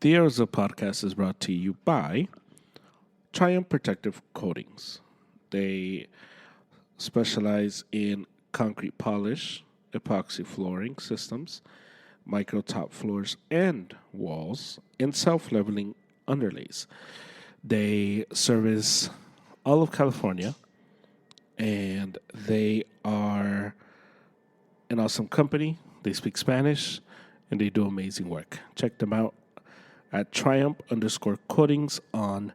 The Arizona podcast is brought to you by Triumph Protective Coatings. They specialize in concrete polish, epoxy flooring systems, micro top floors and walls, and self leveling underlays. They service all of California and they are an awesome company. They speak Spanish and they do amazing work. Check them out at Triumph_coatings on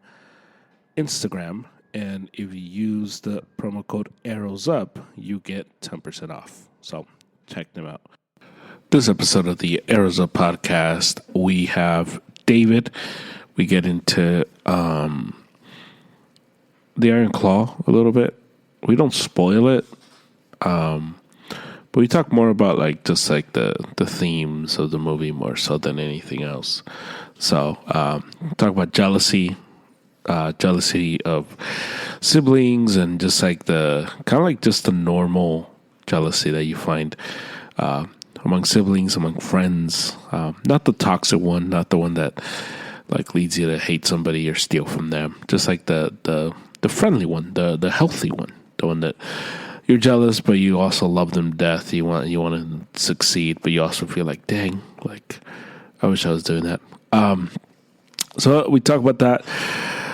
Instagram. And if you use the promo code ArrowsUp, you get 10% off. So check them out. This episode of the Arrows Up podcast, we have David. We get into the Iron Claw a little bit. We don't spoil it. But we talk more about the themes of the movie more so than anything else. So talk about jealousy of siblings, and just like the normal jealousy that you find among siblings, among friends. Not the toxic one, not the one that like leads you to hate somebody or steal from them. Just like the friendly one, the healthy one, the one that you're jealous, but you also love them to death. You want to succeed, but you also feel like, dang, like I wish I was doing that. So we talk about that.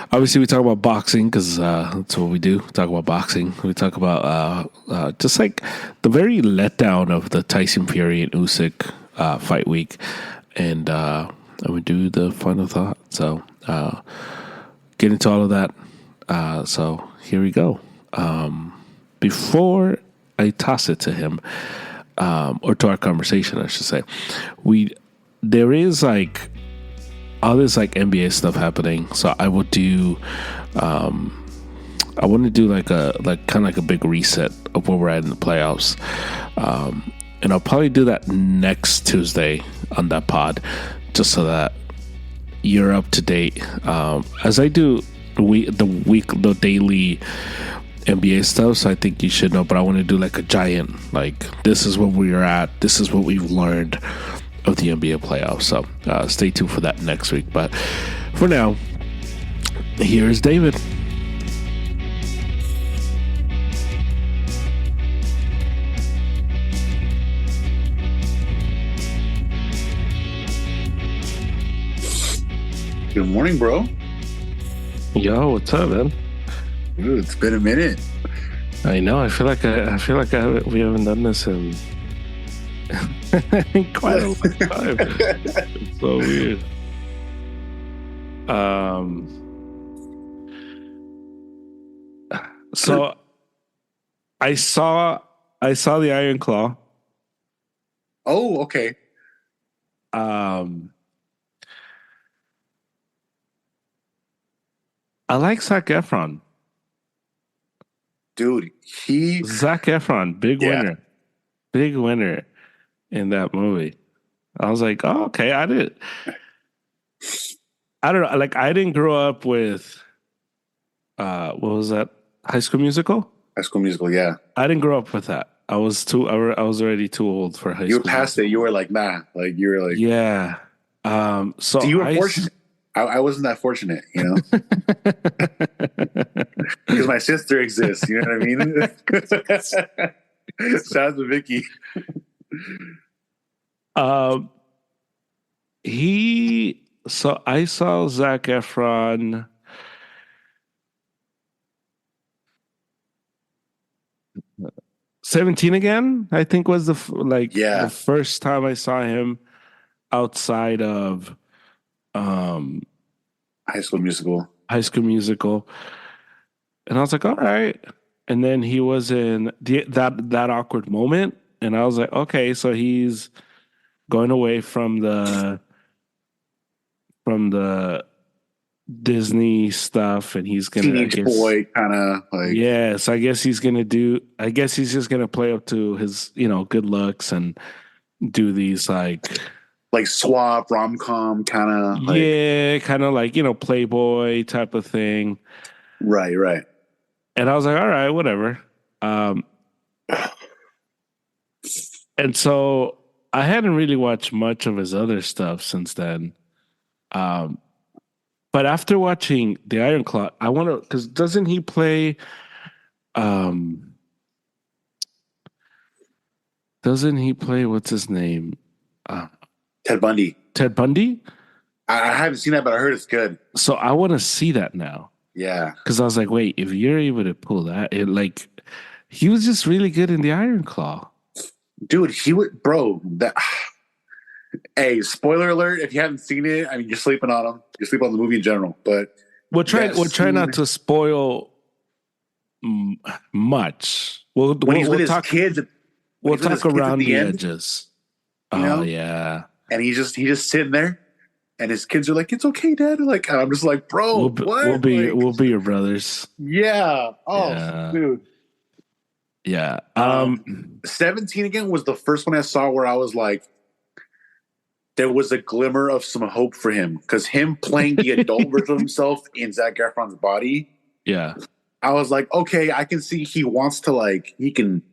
Obviously, we talk about boxing because that's what we do. We talk about boxing. We talk about just like the very letdown of the Tyson Fury and Usyk fight week, and we do the final thought. So get into all of that. So here we go. Before I toss it to him, or to our conversation, I should say, there is like all this like NBA stuff happening. So I would do, I want to do like a big reset of where we're at in the playoffs, and I'll probably do that next Tuesday on that pod, just so that you're up to date. As I do the daily NBA stuff, so I think you should know, but I want to do like a giant, like, this is where we are at, this is what we've learned of the NBA playoffs. So stay tuned for that next week. But for now, here's David. Good morning, bro. Yo, what's up, man? Dude, it's been a minute. I know. I feel like we haven't done this in quite a long time. It's so weird. So I saw the Iron Claw. Oh, okay. I like Zac Efron. Dude, Zac Efron, big winner in that movie. I was like, oh, okay. I don't know. Like, I didn't grow up with, what was that? High School Musical? High School Musical, yeah. I didn't grow up with that. I was already too old for High School. You were past it. You were like, nah. Like, you were like, yeah. So you were fortunate. I wasn't that fortunate, you know, because my sister exists. You know what I mean? Shout out to Vicky. So I saw Zac Efron. "17 Again," I think was the first time I saw him outside of High School Musical. And I was like, all right. And then he was in that awkward moment, and I was like, okay, so he's going away from the Disney stuff, and he's gonna teenage boy kind of like, yes. I guess he's just gonna play up to his good looks and do these like swap rom-com kind of like Playboy type of thing. Right. And I was like, all right, whatever. And so I hadn't really watched much of his other stuff since then. Um, but after watching the Iron Claw, I want to because doesn't he play? Um, doesn't he play? What's his name? Uh, Ted Bundy. Ted Bundy. I haven't seen that, but I heard it's good. So I want to see that now Yeah, because I was like, wait, if you're able to pull that, it like he was just really good in the Iron Claw. dude, he would, bro. That hey, spoiler alert! If you haven't seen it, I mean, you're sleeping on him. You're sleeping on the movie in general. But We'll try not to spoil much. We'll when we'll, he's with we'll his talk kids, when we'll he's with his talk kids at around the the end, edges. you Oh know, yeah. and he's just sitting there, and his kids are like, "It's okay, Dad." Like, and I'm just like, We'll "Bro, be, we'll what?" be Like, we'll be your brothers. yeah. Oh, Yeah. dude. Yeah. 17 again was the first one I saw where I was like, there was a glimmer of some hope for him because him playing the adult version of himself in Zac Efron's body, Yeah. I was like, okay, I can see he wants to like he can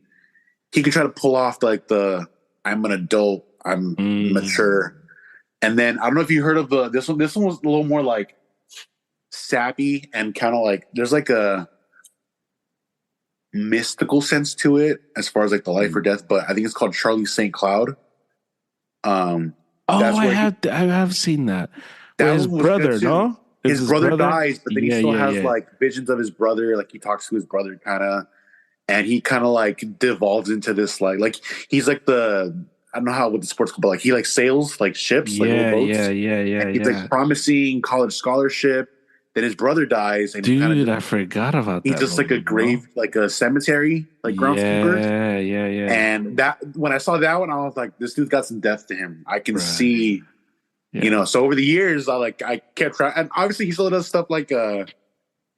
try to pull off like the I'm an adult, I'm mature. And then I don't know if you heard of the this one. This one was a little more like sappy and kind of like there's like a mystical sense to it as far as like the life or death, but I think it's called Charlie St. Cloud. Um, Oh, that's where he I have seen that. Where that his one was good brother, too. no? It's His his brother brother? dies, but then he Yeah, still yeah, has yeah. like visions of his brother. Like he talks to his brother kind of, and he kind of like devolves into this like he's like the I don't know how what the sports called, but like he like sails like ships, like little Yeah, yeah, boats, yeah, yeah, and he's like yeah. promising college scholarship. Then his brother dies, and he kind of Dude, just I forgot about he's that just like a movie, bro. grave, like a cemetery, like groundskeeper. Yeah, yeah, yeah. And that when I saw that one, I was like, this dude's got some depth to him. I can Right. see, Yeah. so over the years, I kept trying, and obviously he still does stuff like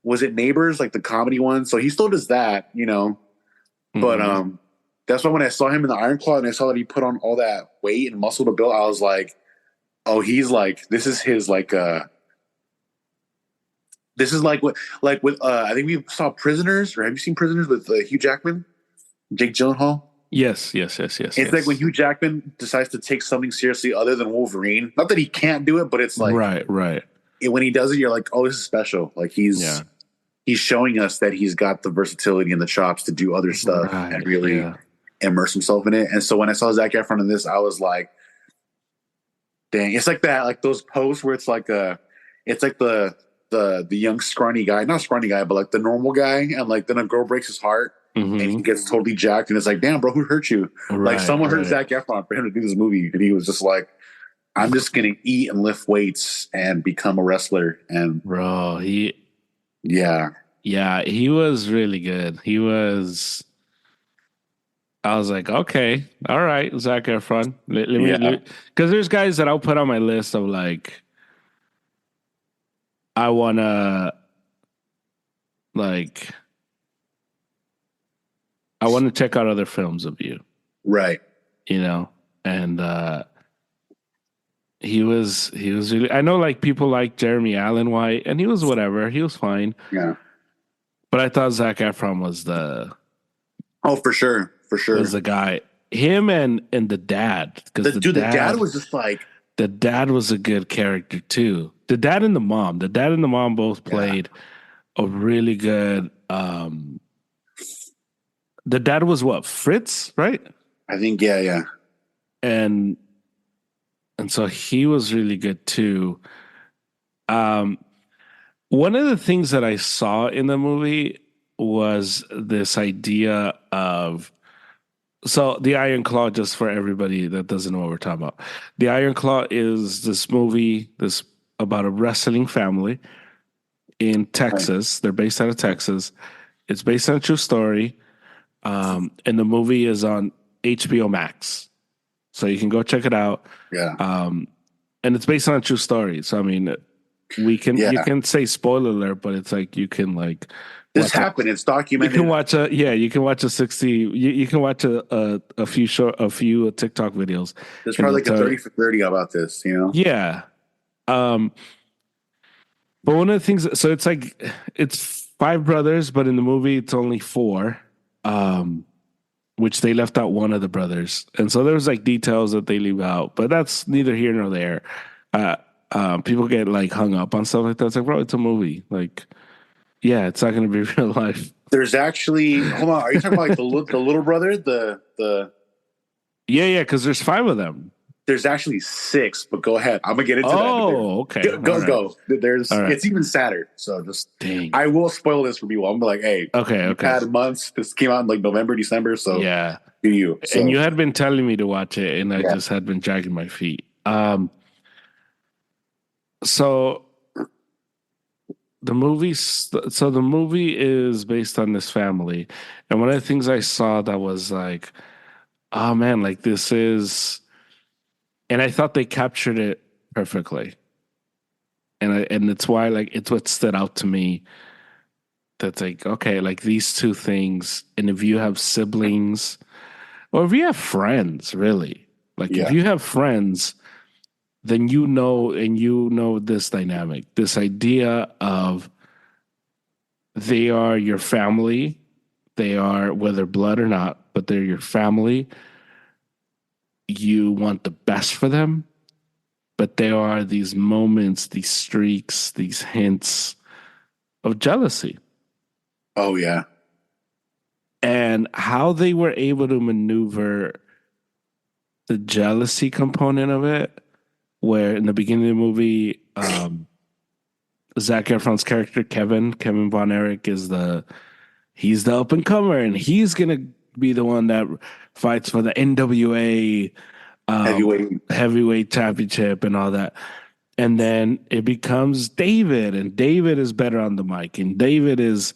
was it Neighbors, like the comedy one? So he still does that. But Mhm. that's why when I saw him in the Iron Claw and I saw that he put on all that weight and muscle to build, I was like, oh, he's like this is his like this is like what like with I think we saw Prisoners, or have you seen Prisoners with Hugh Jackman, Jake Gyllenhaal? Yes, yes, yes, yes, It's like when yes. Hugh Jackman decides to take something seriously other than Wolverine. Not that he can't do it, but it's like Right, right. when he does it, you're like, oh, this is special. Like Yeah. he's showing us that he's got the versatility and the chops to do other stuff and Right. really Yeah. immerse himself in it. And so when I saw Zac Efron in this, I was like, dang, it's like that, like those posts where it's like the young scrawny guy, not scrawny guy, but like the normal guy, and like then a girl breaks his heart and he Hmm. gets totally jacked, and it's like, damn, bro, who hurt you? Like Right, someone hurt right. Zac Efron for him to do this movie, and he was just like, I'm just gonna eat and lift weights and become a wrestler, and Bro, yeah, he was really good. I was like, okay, all right, Zac Efron. Let yeah, me, because there's guys that I'll put on my list of like, I wanna, like, I want to check out other films of you, right, you know? And he was really, I know like people like Jeremy Allen White, and he was whatever, he was fine. yeah. But I thought Zac Efron was Oh, for sure, for sure. the guy. Him and the dad, because The dad was just like, the dad was a good character too. The dad and the mom both yeah, played a really good. The dad was what, Fritz, right? I think, yeah, yeah, And so he was really good too. Um, One of the things that I saw in the movie was this idea of, so the Iron Claw, just for everybody that doesn't know what we're talking about. The Iron Claw is this movie this about a wrestling family in right, Texas. They're based out of Texas. It's based on a true story. And the movie is on HBO Max. So you can go check it out. yeah, And it's based on a true story. So I mean, you yeah. can say spoiler alert, but it's like you can like This watch a, happened. It's you can documented. watch you can watch a 60, you can watch a few TikTok videos, There's and they'll probably like a tell you. 30 for 30 about this. Yeah. Um, but one of the things, so it's like it's five brothers, but in the movie it's only four. Which they left out one of the brothers. And so there's like details that they leave out, but that's neither here nor there. People get like hung up on stuff like that. It's like, bro, it's a movie. Like, yeah, it's not going to be real life. There's actually, hold on, are you talking about like the little brother? The Yeah, because there's 5 of them. There's actually 6, but go ahead. I'm gonna get into that. Oh, okay. Go. All right. It's even sadder. So just Dang. I will spoil this for people. I'm gonna be like, hey, Okay. you've had months. This came out in like November, December. So Yeah. do you? So, And you had been telling me to watch it, and I yeah. just had been dragging my feet. So the movie is based on this family, and one of the things I saw that was like, oh man, like this is, and I thought they captured it perfectly, and it's why like it's what stood out to me. That's like, okay, like these two things, and if you have siblings or if you have friends, really, like if Yeah. you have friends, then you know this dynamic, this idea of they are your family. They are, whether blood or not, but they're your family. You want the best for them, but there are these moments, these streaks, these hints of jealousy. Oh yeah. And how they were able to maneuver the jealousy component of it, where in the beginning of the movie, Zac Efron's character, Kevin Von Erich, he's the up and comer, and he's gonna be the one that fights for the NWA heavyweight championship and all that. And then it becomes David, and David is better on the mic, and David is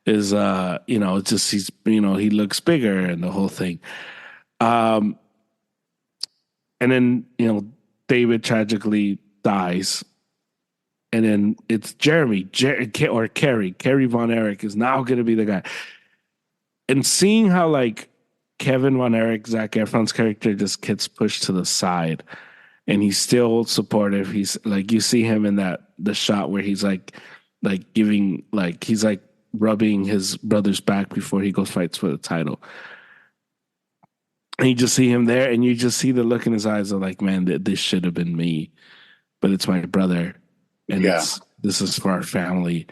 just he's he looks bigger and the whole thing. And then David tragically dies, and then it's Kerry Von Erich is now going to be the guy. And seeing how like Kevin Von Erich, Zac Efron's character, just gets pushed to the side, and he's still supportive. He's like, you see him in the shot where he's like giving, like he's like rubbing his brother's back before he goes fights for the title. And you just see him there, and you just see the look in his eyes of like, man, this should have been me, but it's my brother, and this is for our family.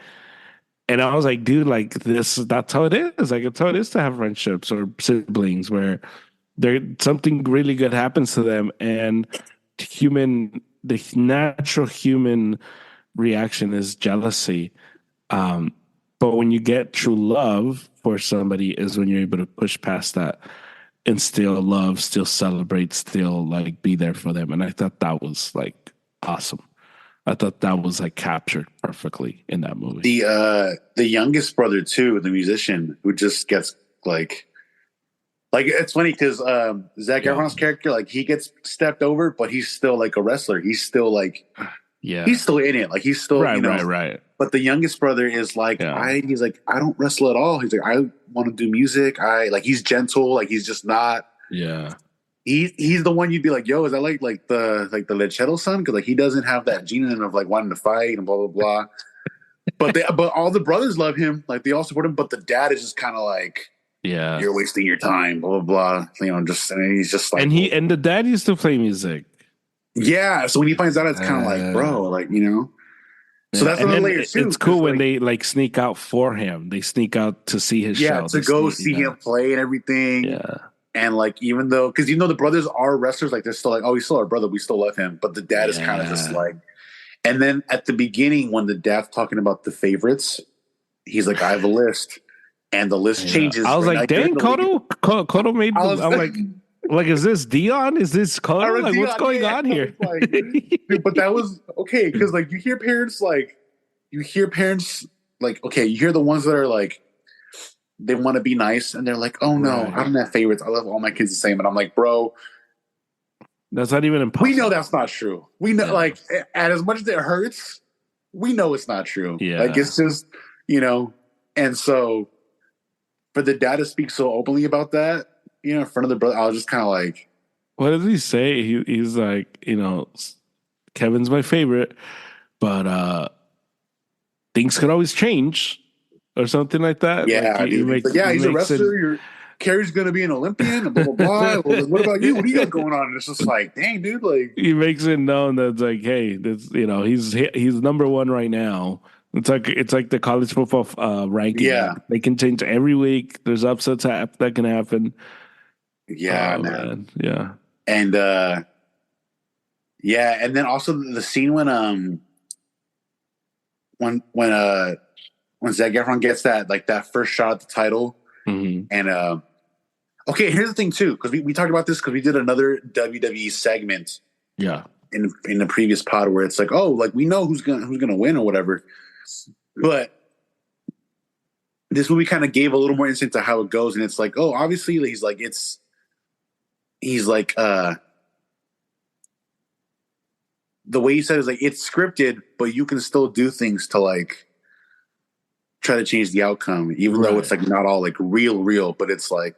And I was like, dude, like that's how it is. Like it's how it is to have friendships or siblings where something really good happens to them, and the natural human reaction is jealousy. But when you get true love for somebody is when you're able to push past that and still love, still celebrate, still like be there for them. And I thought that was like awesome. I thought that was like captured perfectly in that movie. The youngest brother too, the musician who just gets like it's funny because Zac Efron's character, like he gets stepped over, but he's still like a wrestler. He's still like he's still in it. Like he's still right. But the youngest brother is like he's like, I don't wrestle at all. He's like, I want to do music. He's gentle, like he's just not He's the one you'd be like, yo, is that like the Lecheto son? Because like he doesn't have that gene in him of like wanting to fight and blah blah blah. but all the brothers love him, like they all support him. But the dad is just kind of like, you're wasting your time, blah blah blah. And he's just like, and the dad used to play music. Yeah, so when he finds out, it's kind of like, bro, like So that's another layer too. It's cool when they like sneak out for him. They sneak out to see his show. To go see him play and everything. Yeah. And like, even though the brothers are wrestlers, like they're still like, oh, he's still our brother. We still love him. But the dad is kind of just like, and then at the beginning, when the dad's talking about the favorites, he's like, I have a list. And the list changes. I was like, dang, Cotto made them. I'm like, is this Dion? Is this Cotto? Like, what's going on here? Like, dude, but that was okay. Cause like, you hear parents, okay, you hear the ones that are like, they want to be nice, and they're like, "Oh no, I don't have favorites. I love all my kids the same." And I'm like, "Bro, that's not even impossible." We know that's not true. We know, like, and as much as it hurts, we know it's not true. Yeah, like it's just, And so, for the dad to speak so openly about that, in front of the brother, I was just kind of like, "What does he say?" He's like, Kevin's my favorite, but things could always change. Or something like that. Yeah, like, he's a wrestler. Kerry's going to be an Olympian, and blah, blah, blah. Well, what about you? What do you got going on? And it's just like, dang, dude, like. He makes it known that it's like, hey, this, he's number one right now. It's like the college football ranking. Yeah. Like, they can change every week. There's upsets that can happen. Yeah, Oh man. yeah. And yeah, and then also the scene when Zac Efron gets that first shot at the title, Mm-hmm. and okay, here's the thing too, because we talked about this because we did another WWE segment Yeah. in the previous pod where it's like, oh, like we know who's gonna win or whatever, but this movie kind of gave a little more insight to how it goes, and it's like, oh, obviously he's like the way you said is like it's scripted, but you can still do things to like try to change the outcome, even though it's like not all like real, but it's like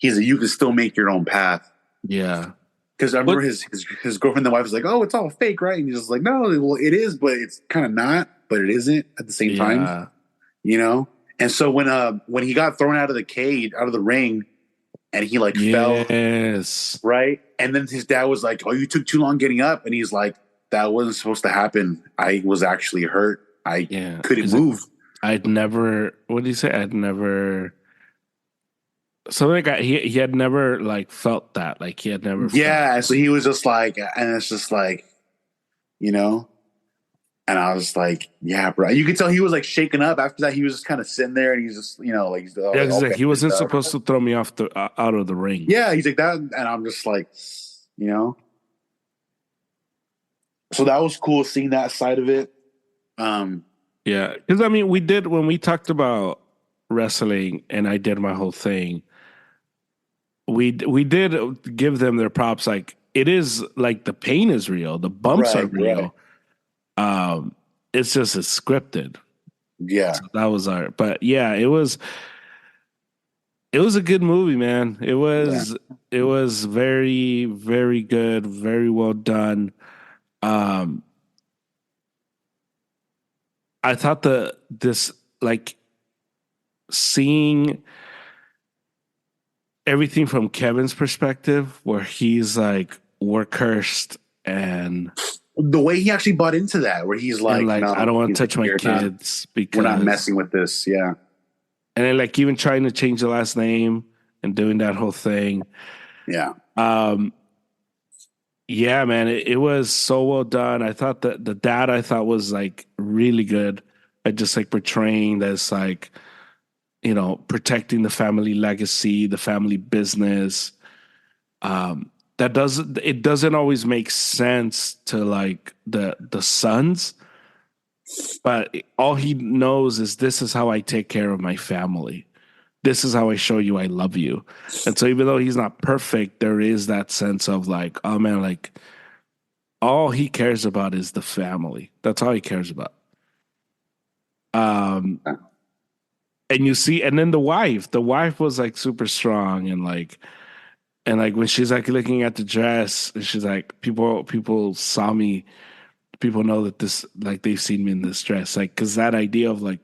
you can still make your own path. Yeah. Because I remember his girlfriend, the wife, was like, "Oh, it's all fake, right?" And he's just like, "No, well, it is, but it's kind of not, but it isn't at the same time, you know." And so when he got thrown out of the cage, out of the ring, and he like fell, right, and then his dad was like, "Oh, you took too long getting up," and he's like, "That wasn't supposed to happen. I was actually hurt. I couldn't move." I'd never. What did he say? I'd never. Something like he had never like felt that. Like he had never. Yeah, so he was just like, and it's just like, you know, and I was like, yeah, bro. You could tell he was like shaken up. After that, he was just kind of sitting there, and he's just, like, like he wasn't supposed to throw me off out of the ring. Yeah, he's like that, and I'm just like, So that was cool seeing that side of it. Yeah, because I mean, we did when we talked about wrestling, and I did my whole thing. We did give them their props. Like it is like the pain is real, the bumps are real. Right. It's just it's scripted. Yeah, so that was but yeah, it was a good movie, man. It was very, very good, very well done. I thought this like seeing everything from Kevin's perspective, where he's like, we're cursed, and the way he actually bought into that, where he's like, no, I don't want to touch my kids because we're not messing with this. Yeah. And then like even trying to change the last name and doing that whole thing. Yeah. Yeah, man, it was so well done. I thought that the dad was like really good at just like portraying this like, protecting the family legacy, the family business. It doesn't always make sense to like the sons, but all he knows is this is how I take care of my family. This is how I show you I love you. And so even though he's not perfect, there is that sense of like, oh man, like all he cares about is the family. That's all he cares about. And you see, and then the wife was like super strong and like when she's like looking at the dress, and she's like, people saw me, people know that this, like they've seen me in this dress, like, cause that idea of like,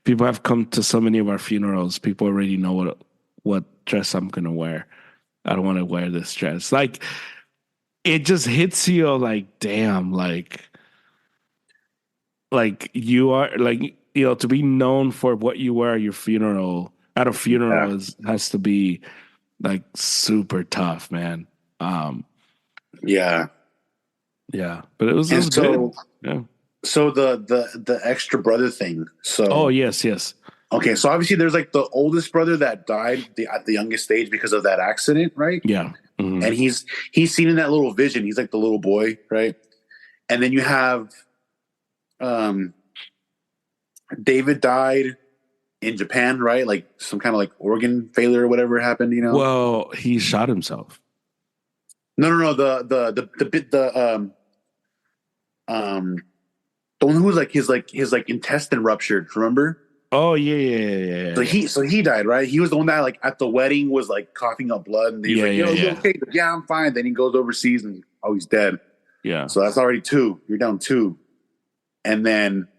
people have come to so many of our funerals, people already know what dress I'm gonna wear. I don't want to wear this dress. Like, it just hits you like, damn, like you are like, to be known for what you wear at your funeral, has to be like super tough, man. Yeah. But it was good. Yeah. So the extra brother thing. So yes. Okay, so obviously there's like the oldest brother that died at the youngest age because of that accident, right? Yeah. Mm-hmm. And he's seen in that little vision. He's like the little boy, right? And then you have David died in Japan, right? Like some kind of like organ failure or whatever happened, Well, he shot himself. No. The one who was like his intestine ruptured, remember? Oh yeah. So he died, right? He was the one that like at the wedding was like coughing up blood, and he's you okay? Yeah, I'm fine. Then he goes overseas and he's dead. Yeah. So that's already 2. You're down 2. And then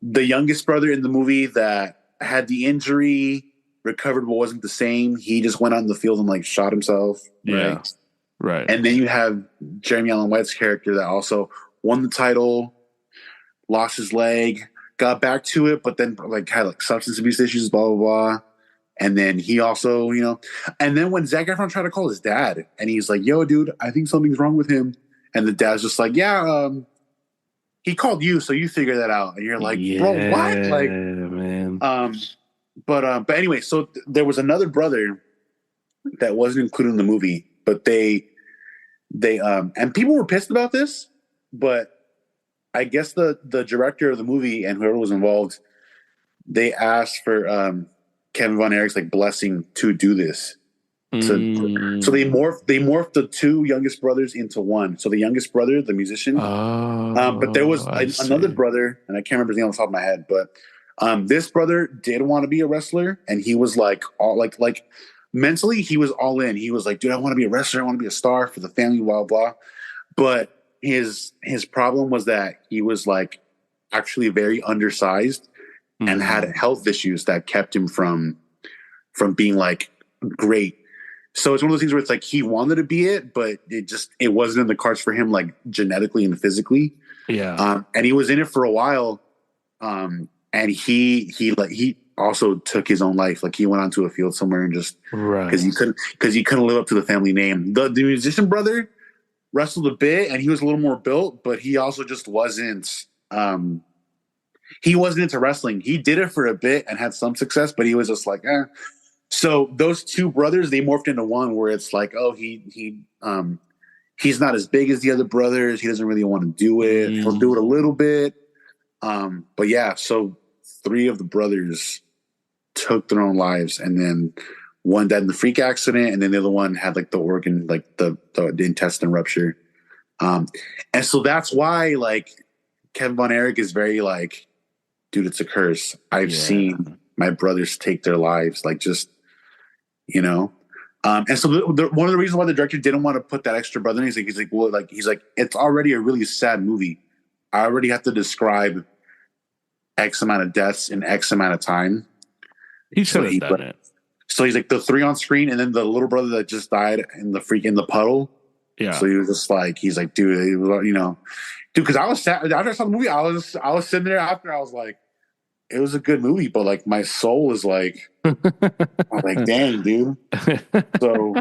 the youngest brother in the movie that had the injury recovered but wasn't the same. He just went out in the field and like shot himself. Yeah. Right. Right. And then you have Jeremy Allen White's character that also won the title, lost his leg, got back to it, but then like had like substance abuse issues, blah blah blah. And then he also, and then when Zac Efron tried to call his dad, and he's like, "Yo, dude, I think something's wrong with him," and the dad's just like, "Yeah, he called you, so you figure that out." And you're like, "Bro, what?" Like, man. But anyway, so there was another brother that wasn't included in the movie, but they and people were pissed about this, but I guess the director of the movie and whoever was involved, they asked for Kevin Von Erich's like blessing to do this. So they morphed the two youngest brothers into one. So the youngest brother, the musician, but there was another brother, and I can't remember his name off the top of my head, but this brother did want to be a wrestler, and he was like all like mentally he was all in. He was like, dude, I want to be a wrestler, I want to be a star for the family, blah blah. But his problem was that he was like actually very undersized and had health issues that kept him from being like great. So it's one of those things where it's like he wanted to be it, but it wasn't in the cards for him, like genetically and physically. Yeah. And he was in it for a while. And he also took his own life. Like he went onto a field somewhere and just because he couldn't live up to the family name. The musician brother wrestled a bit and he was a little more built, but he also just wasn't. He wasn't into wrestling. He did it for a bit and had some success, but he was just like, eh. So those two brothers, they morphed into one where it's like, oh, he's not as big as the other brothers. He doesn't really want to do it. He'll do it a little bit. But yeah, so three of the brothers took their own lives, and then one died in the freak accident, and then the other one had like the organ, like the intestine rupture. And so that's why like Kevin Von Erich is very like, dude, it's a curse. I've seen my brothers take their lives, like just, and so one of the reasons why the director didn't want to put that extra brother in, he's like, it's already a really sad movie. I already have to describe X amount of deaths in X amount of time. He should have done it. So he's like the three on screen, and then the little brother that just died in the puddle. Yeah. So he was just like, he's like, dude, dude, because I was sad after I saw the movie. I was sitting there after, I was like, it was a good movie, but like my soul was like, I'm like, dang, dude. So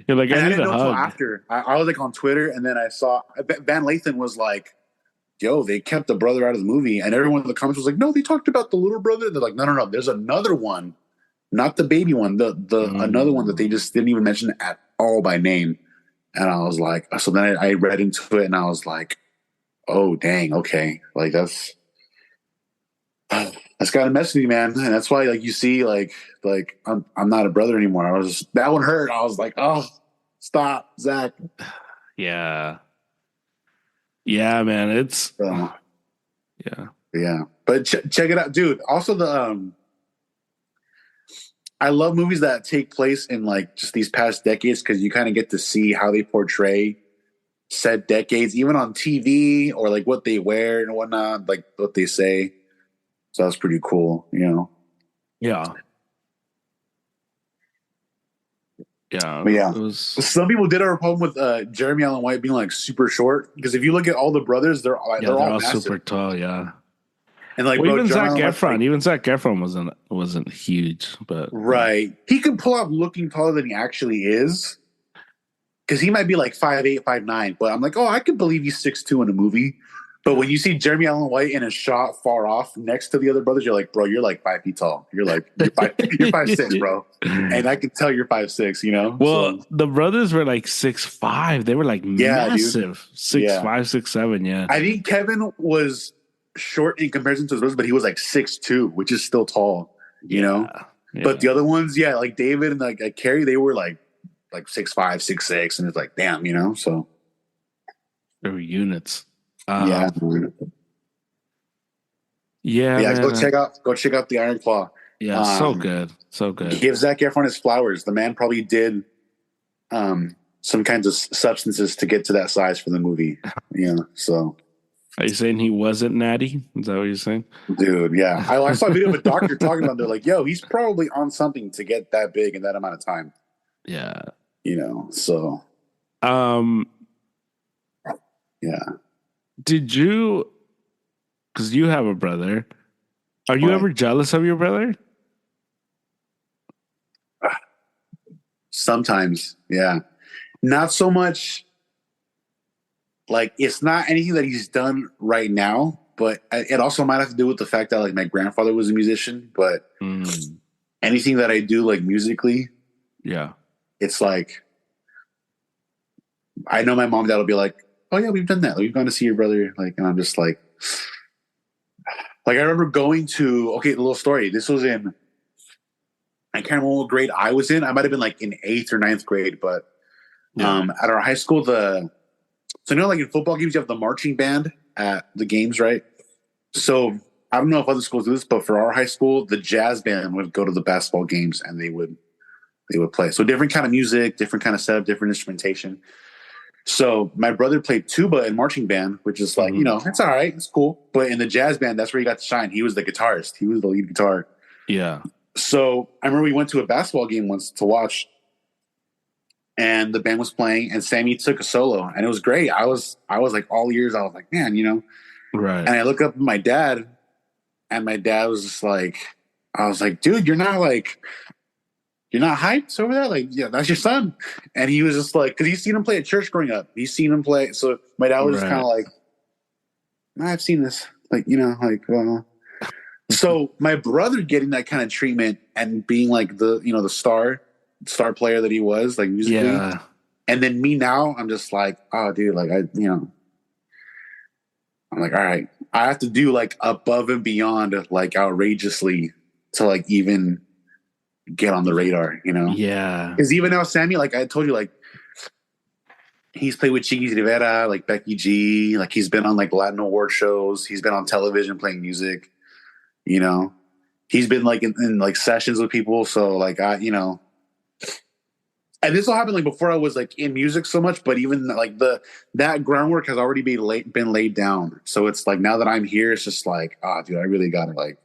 you're like, I didn't know until after. I was like on Twitter, and then I saw Van Lathan was like, yo, they kept the brother out of the movie, and everyone in the comments was like, no, they talked about the little brother. They're like, no, there's another one, not the baby one, the another one that they just didn't even mention at all by name. And I was like, so then I read into it, and I was like, oh dang, okay, like that's gotta mess with me, man. And that's why like you see like I'm not a brother anymore. That one hurt. I was like, oh, stop, Zach. Yeah, man, it's yeah. But check it out, dude. Also the I love movies that take place in like just these past decades, because you kind of get to see how they portray said decades, even on TV, or like what they wear and whatnot, like what they say. So that's pretty cool, Yeah. But yeah. Some people did have a problem with Jeremy Allen White being like super short, because if you look at all the brothers, they're all super tall, yeah. And like, even Zac Efron, wasn't huge, but right, he can pull off looking taller than he actually is, because he might be like 5'8", 5'9", but I'm like, oh, I could believe he's 6'2" in a movie. But when you see Jeremy Allen White in a shot far off next to the other brothers, you're like, bro, you're like 5 feet tall. You're 5'6", bro. And I can tell you're 5'6", Well, the brothers were like 6'5". They were like massive. Dude. 6'5", 6'7", yeah. I think Kevin was short in comparison to his brothers, but he was like 6'2", which is still tall, you know? Yeah. But the other ones, like David and like Carrie, they were like 6'5", 6'6", and it's like, damn, so. They were units. Yeah. Man. Go check out the Iron Claw. Yeah, so good. Give Zac Efron his flowers. The man probably did some kinds of substances to get to that size for the movie. So Are you saying he wasn't natty? Is that what you're saying? Dude, yeah. I saw a video of a doctor talking about. They're like, "Yo, he's probably on something to get that big in that amount of time." Yeah. So Um, yeah. did you, because you have a brother, are you Right. ever jealous of your brother? Sometimes, yeah. Not so much. Like it's not anything that he's done right now, but it also might have to do with the fact that like my grandfather was a musician. But Mm, anything that I do like musically, yeah. it's like I know my mom and dad will be like, "Oh yeah, we've done that. Like, we've gone to see your brother." Like, and I'm just like I remember going to a little story. This was in I can't remember what grade I was in. I might have been like in eighth or ninth grade, but Yeah. at our high school, like in football games, you have the marching band at the games, right? So I don't know if other schools do this, but for our high school, the jazz band would go to the basketball games and they would play. So different kind of music, different kind of setup, different instrumentation. So my brother played tuba in marching band, which is like, Mhm. it's all right, it's cool. But in the jazz band, that's where he got to shine. He was the guitarist. He was the lead guitar. Yeah. So I remember we went to a basketball game once to watch, and the band was playing, and Sammy took a solo, and it was great. I was like all ears. I was like, man, Right. And I look up at my dad, and my dad was just like, I was like, dude, you're not hyped over that? Like, yeah, that's your son. And he was just like, because he's seen him play at church growing up. He's seen him play. So my dad was just kind Right. of like, nah, I've seen this. Like, well. So my brother getting that kind of treatment and being like the star player that he was, like musically. Yeah. And then me now, I'm just like, oh, dude, like I'm like, all right, I have to do like above and beyond, like outrageously to like even get on the radar. Yeah. Because even now, Sammy, like I told you, like he's played with Chiquis Rivera, like Becky G, like he's been on like Latin award shows, he's been on television playing music, you know, he's been like in like sessions with people. So like and this all happened like before I was like in music so much, but even like that groundwork has already been laid down. So it's like now that I'm here, it's just like, dude, I really gotta like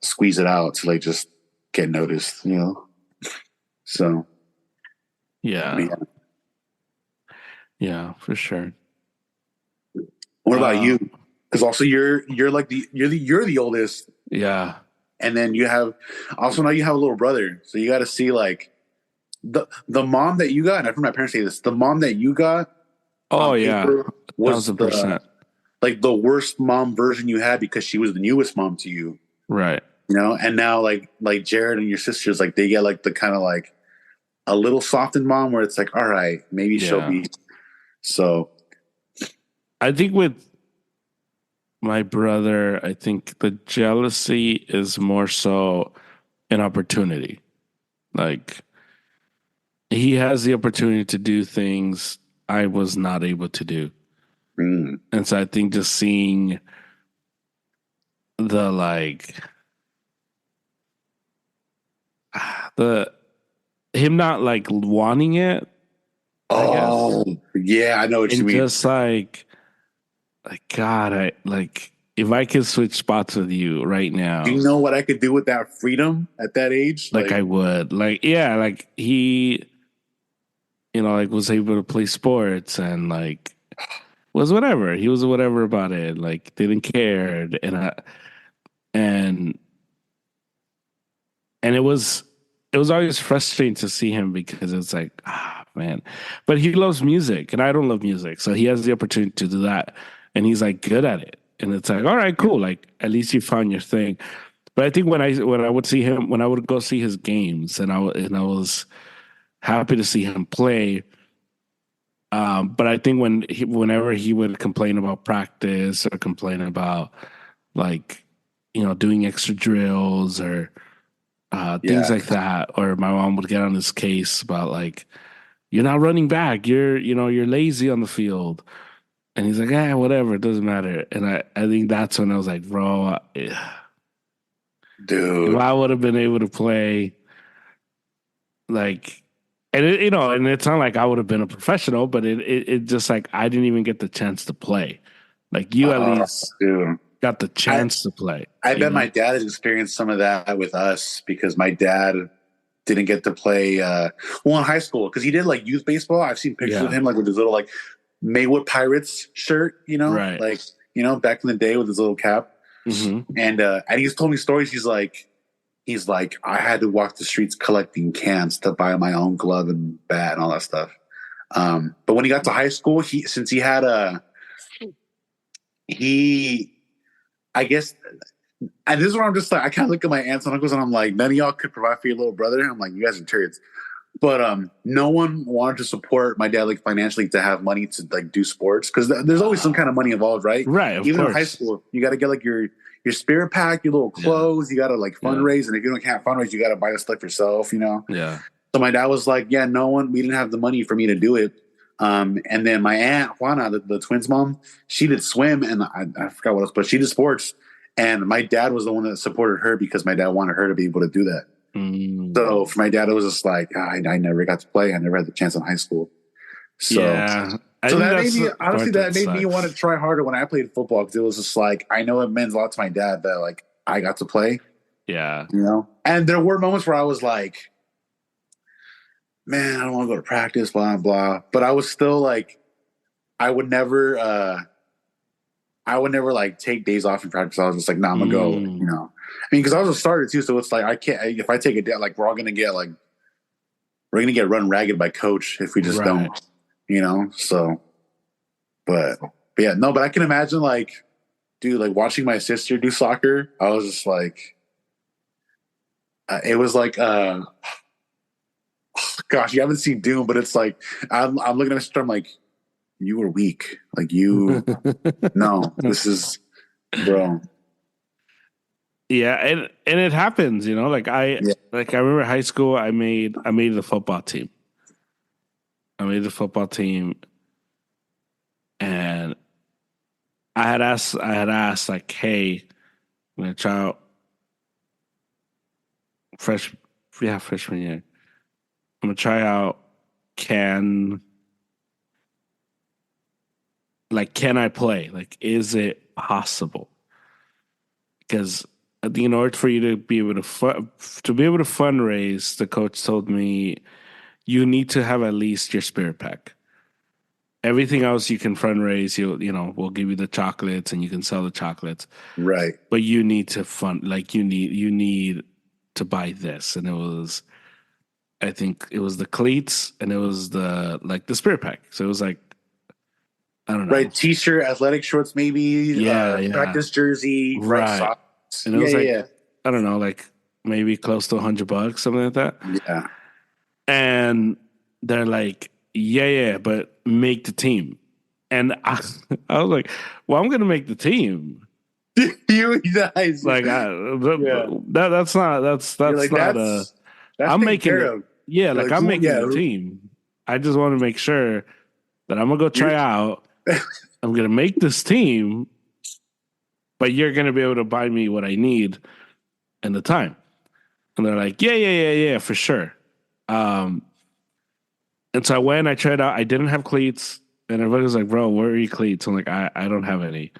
squeeze it out to like just get noticed. So Yeah. yeah. Yeah, for sure. What about Uh, you? Because also you're like you're the oldest, yeah. and then you have also now you have a little brother, so you got to see like the mom that you got. And I've heard my parents say this: the mom that you got Oh on yeah. paper was Thousand percent. the worst mom version you had because she was the newest mom to you, Right. and now like Jared and your sisters, like they get like the kind of like a little softened mom where it's like, all right, maybe she'll Yeah. be so. I think with my brother, I think the jealousy is more so an opportunity. Like he has the opportunity to do things I was not able to do. Mm, And so I think just seeing the like the him not like wanting it, I guess. oh yeah, I know what you And mean. just like God, I like if I could switch spots with you right Do you now, know what I could do with that freedom at that age? like I would. Like yeah, like he, like was able to play sports and like was whatever. He was whatever about it. Like didn't care. And and it was always frustrating to see him because it's like, man. But he loves music and I don't love music. So he has the opportunity to do that. And he's like good at it. And it's like, all right, cool. Like at least you found your thing. But I think when I would see him, when I would go see his games, and I was happy to see him play. But I think whenever he would complain about practice or complain about like, doing extra drills or things Yeah, like that, or my mom would get on his case about like, you're not running back, you're lazy on the field, and he's like, whatever, it doesn't matter. And I think that's when I was like, bro, if dude. I would have been able to play like And and it's not like I would have been a professional, but it just like I didn't even get the chance to play. Like you at least Dude. got the I chance to play. I bet my dad has experienced some of that with us because my dad didn't get to play well in high school because he did like youth baseball. I've seen pictures of Yeah. him like with his little like Maywood Pirates shirt, Right. like back in the day with his little cap. Hmm. And he's told me stories. He's like, I had to walk the streets collecting cans to buy my own glove and bat and all that stuff. But when he got to high school, since he had he, I guess, and this is where I'm just like, I kind of look at my aunts and uncles and I'm like, none of y'all could provide for your little brother. I'm like, you guys are turds. But no one wanted to support my dad like financially to have money to like do sports because there's always some kind of money involved, right? Right, of Even in course. high school, you got to get like your spirit pack, your little clothes. You got to like fundraise, and if you can't fundraise, you got to buy the stuff yourself. Yeah. So my dad was like, yeah, we didn't have the money for me to do it. And then my aunt Juana, the twins' mom, she did swim, and I forgot what else, but she did sports. And my dad was the one that supported her because my dad wanted her to be able to do that. Mm. So for my dad, it was just like I never got to play. I never had the chance in high school. So Yeah. so that made me honestly that made me want to try harder when I played football because it was just like I know it meant a lot to my dad that like I got to play. Yeah. And there were moments where I was like, man, I don't want to go to practice, blah blah. But I was still like, I would never like take days off in practice. I was just like, nah, I'm gonna go. I mean, because I was a starter too, so it's like I can't. If I take a day, like we're gonna get run ragged by coach if we just don't. So, but yeah, no. But I can imagine like, dude, like watching my sister do soccer. I was just like, it was like, gosh, you haven't seen Doom, but it's like I'm looking at my sister. I'm like, you were weak. Like you, no, this is, bro. Yeah, and it happens, Like I remember high school. I made the football team. I made the football team, and I had asked like, hey, I'm gonna try out freshman year. I'm gonna try out. Can can I play? Like, is it possible? Because in order for you to be able to fundraise, the coach told me you need to have at least your spirit pack. Everything else you can fundraise. We'll give you the chocolates and you can sell the chocolates. Right. But you need to fund. Like you need to buy this, and it was. I think it was the cleats and it was the spirit pack. So it was like, I don't know. Right. T-shirt, athletic shorts, maybe. Practice jersey. Right. Socks. And it was I don't know, like maybe close to $100, something like that. Yeah. And they're like, yeah, but make the team. And I was like, well, I'm going to make the team. You guys. Like, that's not I'm making it. Yeah, like I'm making the team. I just want to make sure that I'm gonna go try out. I'm gonna make this team, but you're gonna be able to buy me what I need and the time. And they're like, yeah, for sure. And so I went, I tried out. I didn't have cleats, and everybody was like, "Bro, where are your cleats?" I'm like, I don't have any.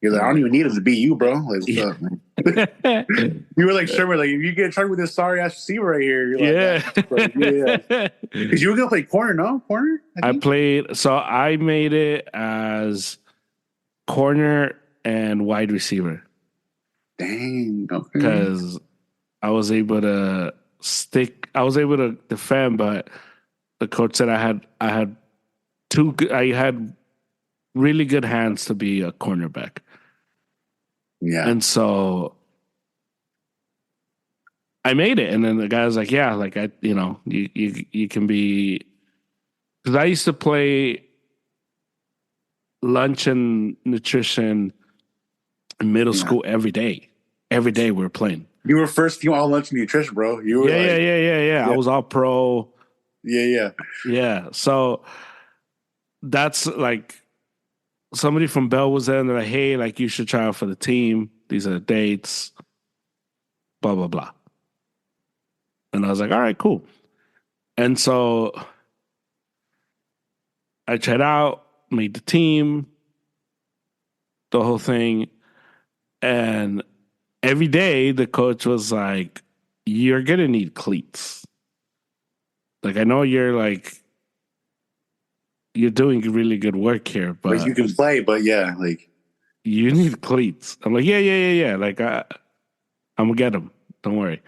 You're like, I don't even need it to be you, bro. Like, what's up, man? You were like, sure, like, if you get tried with this sorry ass receiver right here, you're like, yeah. Because you were gonna play corner, no? Corner? I played, so I made it as corner and wide receiver. Dang. Okay. Because I was able to defend, but the coach said I had really good hands to be a cornerback. Yeah. And so I made it. And then the guy was like, yeah, like you can be, because I used to play lunch and nutrition in middle school every day. Every day we were playing. You were first team all lunch and nutrition, bro. You were yeah. I was all pro. Yeah. So that's like, somebody from Bell was there and they're like, hey, like you should try out for the team. These are the dates, blah, blah, blah. And I was like, all right, cool. And so I tried out, made the team, the whole thing. And every day the coach was like, you're going to need cleats. Like, I know you're doing really good work here, Like you but can play, but yeah, like you need cleats. I'm like, yeah. Like, I'm going to get them. Don't worry.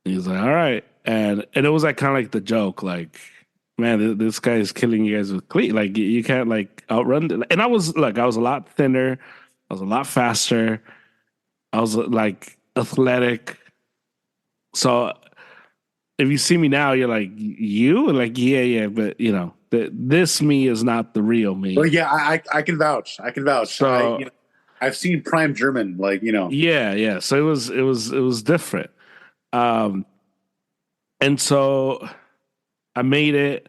He's like, all right. And it was like kind of like the joke, like, man, this guy is killing you guys with cleat. Like you can't like outrun. And I was a lot thinner. I was a lot faster. I was like athletic. So if you see me now, you're like, you? Like, yeah. But this me is not the real but me. yeah, I can vouch. I can vouch. So I've seen prime German, like, yeah. So it was different. Um, and so I made it.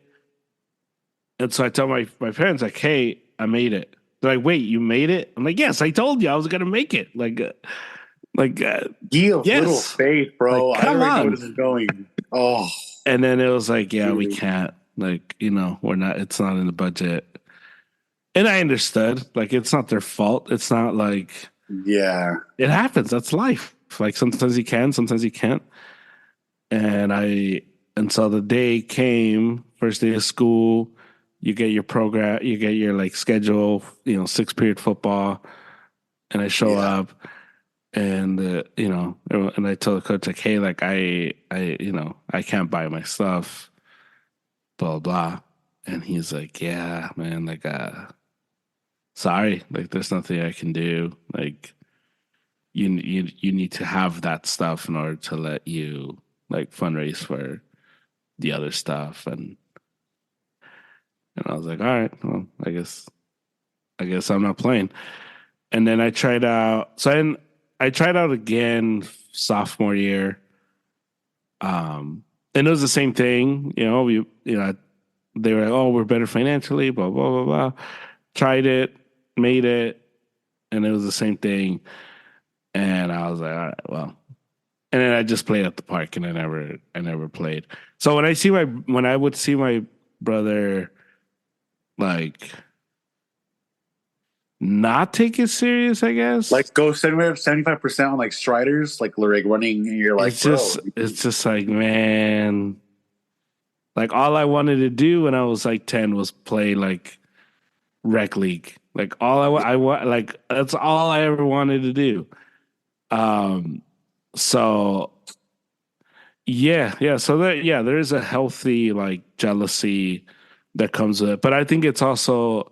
And so I tell my parents, like, hey, I made it. They're like, wait, you made it? I'm like, yes, I told you I was gonna make it. Like, ye of little yes. faith, Like, bro. I come already know where on. this is going. Oh, And then it was like, yeah, we dude. can't. Like, we're not. It's not in the budget. And I understood. Like, it's not their fault. It's not like Yeah. it happens. That's life. Like sometimes you can, sometimes you can't. And and so the day came, first day of school, you get your program, you get your like schedule, 6 period football, and I show Yeah. up, and and I tell the coach like, hey, like I can't buy my stuff, blah blah, and he's like, yeah, man, like sorry, like there's nothing I can do, like you need to have that stuff in order to let you like fundraise for the other stuff, and I was like, all right, well, I guess I'm not playing. And then I tried out. So I tried out again sophomore year. And it was the same thing. They were like, oh, we're better financially, blah blah blah blah. Tried it, made it, and it was the same thing. And I was like, all right, well. And then I just played at the park, and I never played. So when I would see my brother like not take it serious, I guess. Like go 75% on like striders, like running, and you're like, bro. It's just like, man, like all I wanted to do when I was like 10 was play like rec league. Like I want, like that's all I ever wanted to do. Um, so yeah. So there is a healthy like jealousy that comes with it, but I think it's also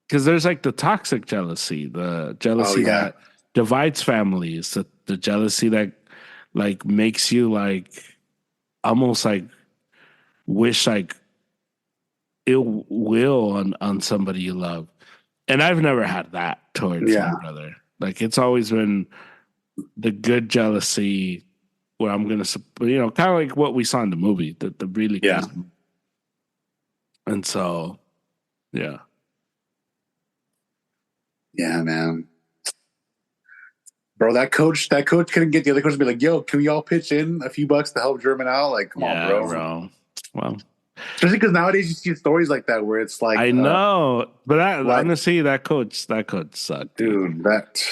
because there's like the toxic jealousy, the Oh jealousy yeah. that divides families, the jealousy that like makes you like almost like wish like ill will on somebody you love. And I've never had that towards my Yeah. brother. Like it's always been the good jealousy where I'm gonna, kind of like what we saw in the movie, the really Yeah. good. And so, yeah, Yeah, man. Bro, that coach couldn't get the other coach to be like, yo, can we all pitch in a few bucks to help German out? Like, come on, yeah, bro. bro. Well, Especially because nowadays you see stories like that where it's like, I know, but like, honestly, that coach sucked, dude. dude, that,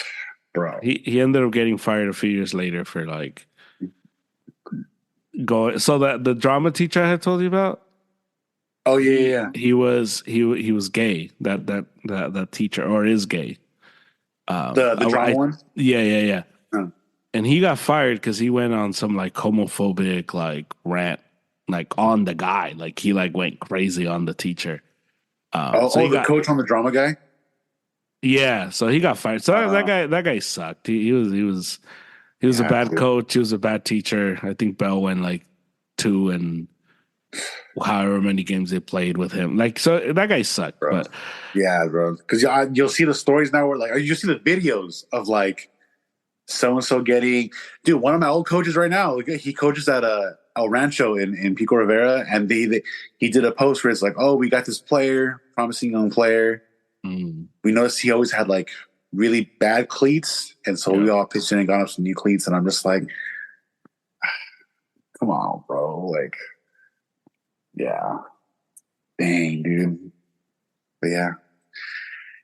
bro. He ended up getting fired a few years later for like going. So that the drama teacher I had told you about, Oh yeah, yeah, he yeah. he was he was gay. That teacher or is gay. The drama one. Yeah. Huh. And he got fired because he went on some like homophobic like rant like on the guy. Like he like went crazy on the teacher. So he The got coach on the drama guy. yeah. So he got fired. So Uh, that guy sucked. He was a yeah, bad dude. coach. He was a bad teacher. I think Bell went like 2 and however many games they played with him. Like so that guy sucked. Bro. But Yeah, bro. Because you'll see the stories now where like, or you see the videos of like so and so getting. Dude, one of my old coaches right now, he coaches at El Rancho in Pico Rivera, and he did a post where it's like, oh, we got this player, promising young player. We noticed he always had like really bad cleats, and so we all pitched in and got him some new cleats, and I'm just like, come on, bro, like. Yeah. Dang, dude. But yeah.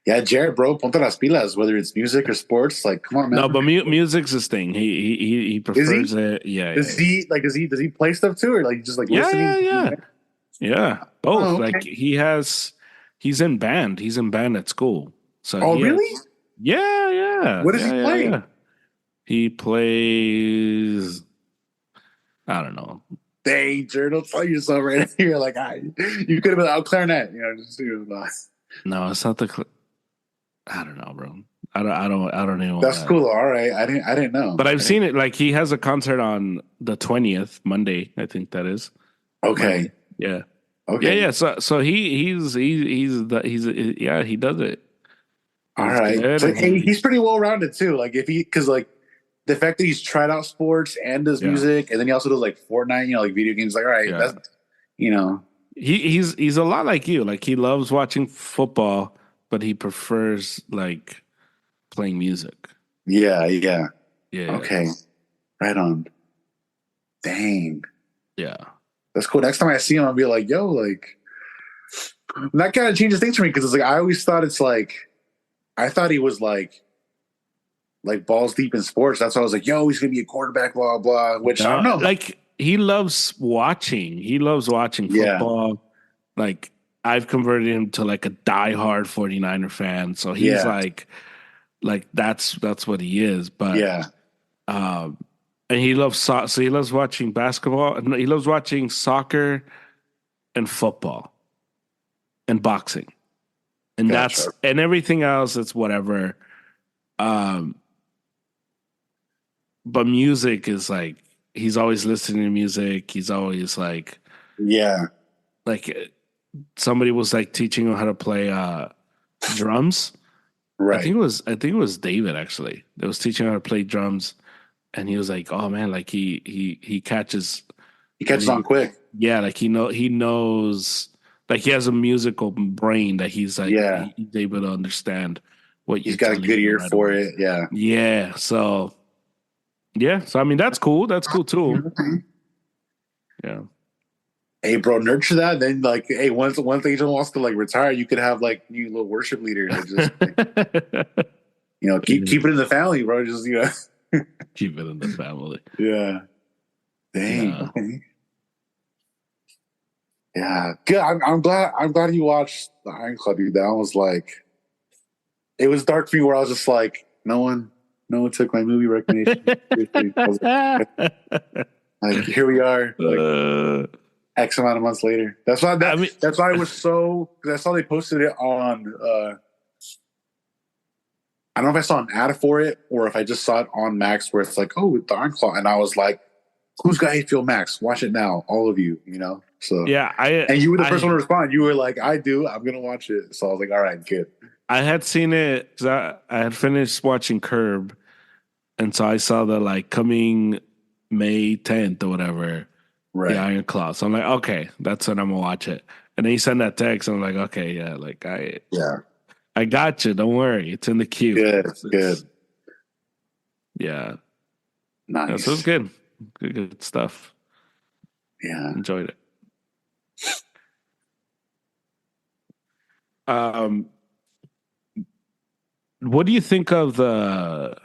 Yeah, Jared, bro, ponte las pilas, whether it's music or sports. Like, come on, man. No, but music's his thing. He Is prefers he? it. Yeah, yeah, Does yeah. he like does he play stuff too or like just like Yeah, yeah, listening? yeah. Yeah, both. Oh, Like okay. he's in band. He's in band at school. So Oh, he really? has. Yeah, yeah, What does he yeah, yeah, play? yeah. He plays. I don't know. Dang, Jared, don't tell yourself right here. Like, you could have been out clarinet, just No, it's not the. I don't know, bro. I don't even want That's to. cool. All right. I didn't know. But I've seen it. Like he has a concert on the 20th, Monday. I think that is Okay. Monday. Yeah, yeah, Okay. yeah. So yeah, he does it. All He's right. good, So and hey, he's pretty well rounded too. Like if he because like the fact that he's tried out sports and does yeah, music and then he also does like Fortnite, like video games, like all right, yeah. that's you know, He's a lot like you. Like he loves watching football, but he prefers like playing music. yeah, yeah. Yeah, Okay. Right on. Dang. yeah. That's cool. Next time I see him, I'll be like, yo, like that kind of changes things for me because it's like I always thought it's like I thought he was like balls deep in sports. That's why I was like, yo, he's gonna be a quarterback, blah blah. Which I don't No, know. like he loves watching. He loves watching Yeah, football. Like I've converted him to like a diehard 49er fan. So he's yeah, like that's what he is. But yeah. um and he loves so he loves watching basketball and he loves watching soccer and football and boxing. And Gotcha. and everything else it's whatever. Um but music is like he's always listening to music. He's always Yeah, like somebody was like teaching him how to play drums. right. I think it was David actually. That was teaching him how to play drums and he was like, "Oh man, like he catches He when catches on he quick. yeah, like he knows like he has a musical brain that he's like Yeah, he's able to understand what he's you're got a telling good him ear right for away." it. Yeah. Yeah, so yeah, so I mean that's cool. That's cool too. Yeah. Hey, bro, nurture that. Then, like, hey, once Angel wants to like retire, you could have like new little worship leader that just keep it in the family, bro. Just Keep it in the family. yeah. Dang. Yeah. Okay. Yeah. Good. I'm glad you watched the Iron Club. Dude. That was like it was dark for me where I was just like, no one took my movie recommendation. Like here we are, like X amount of months later. That's why I mean, that's why I was so because I saw they posted it on I don't know if I saw an ad for it or if I just saw it on Max where it's like, oh, the Iron Claw. And I was like, who's got HBO Max? Watch it now, all of you. So yeah, and you were the first one to respond. You were like, I do, I'm gonna watch it. So I was like, all right, good. I had seen it because I had finished watching Curb, and so I saw the like coming May 10th or whatever, the Right. Iron Claw. So I'm like, okay, that's when I'm gonna watch it. And then you send that text, and I'm like, okay, yeah, like Yeah. I got you. Don't worry, it's in the queue. Good. Good. Yeah. Yeah, so it's Nice. good. Good stuff. Yeah. Enjoyed it. Um, what do you think of the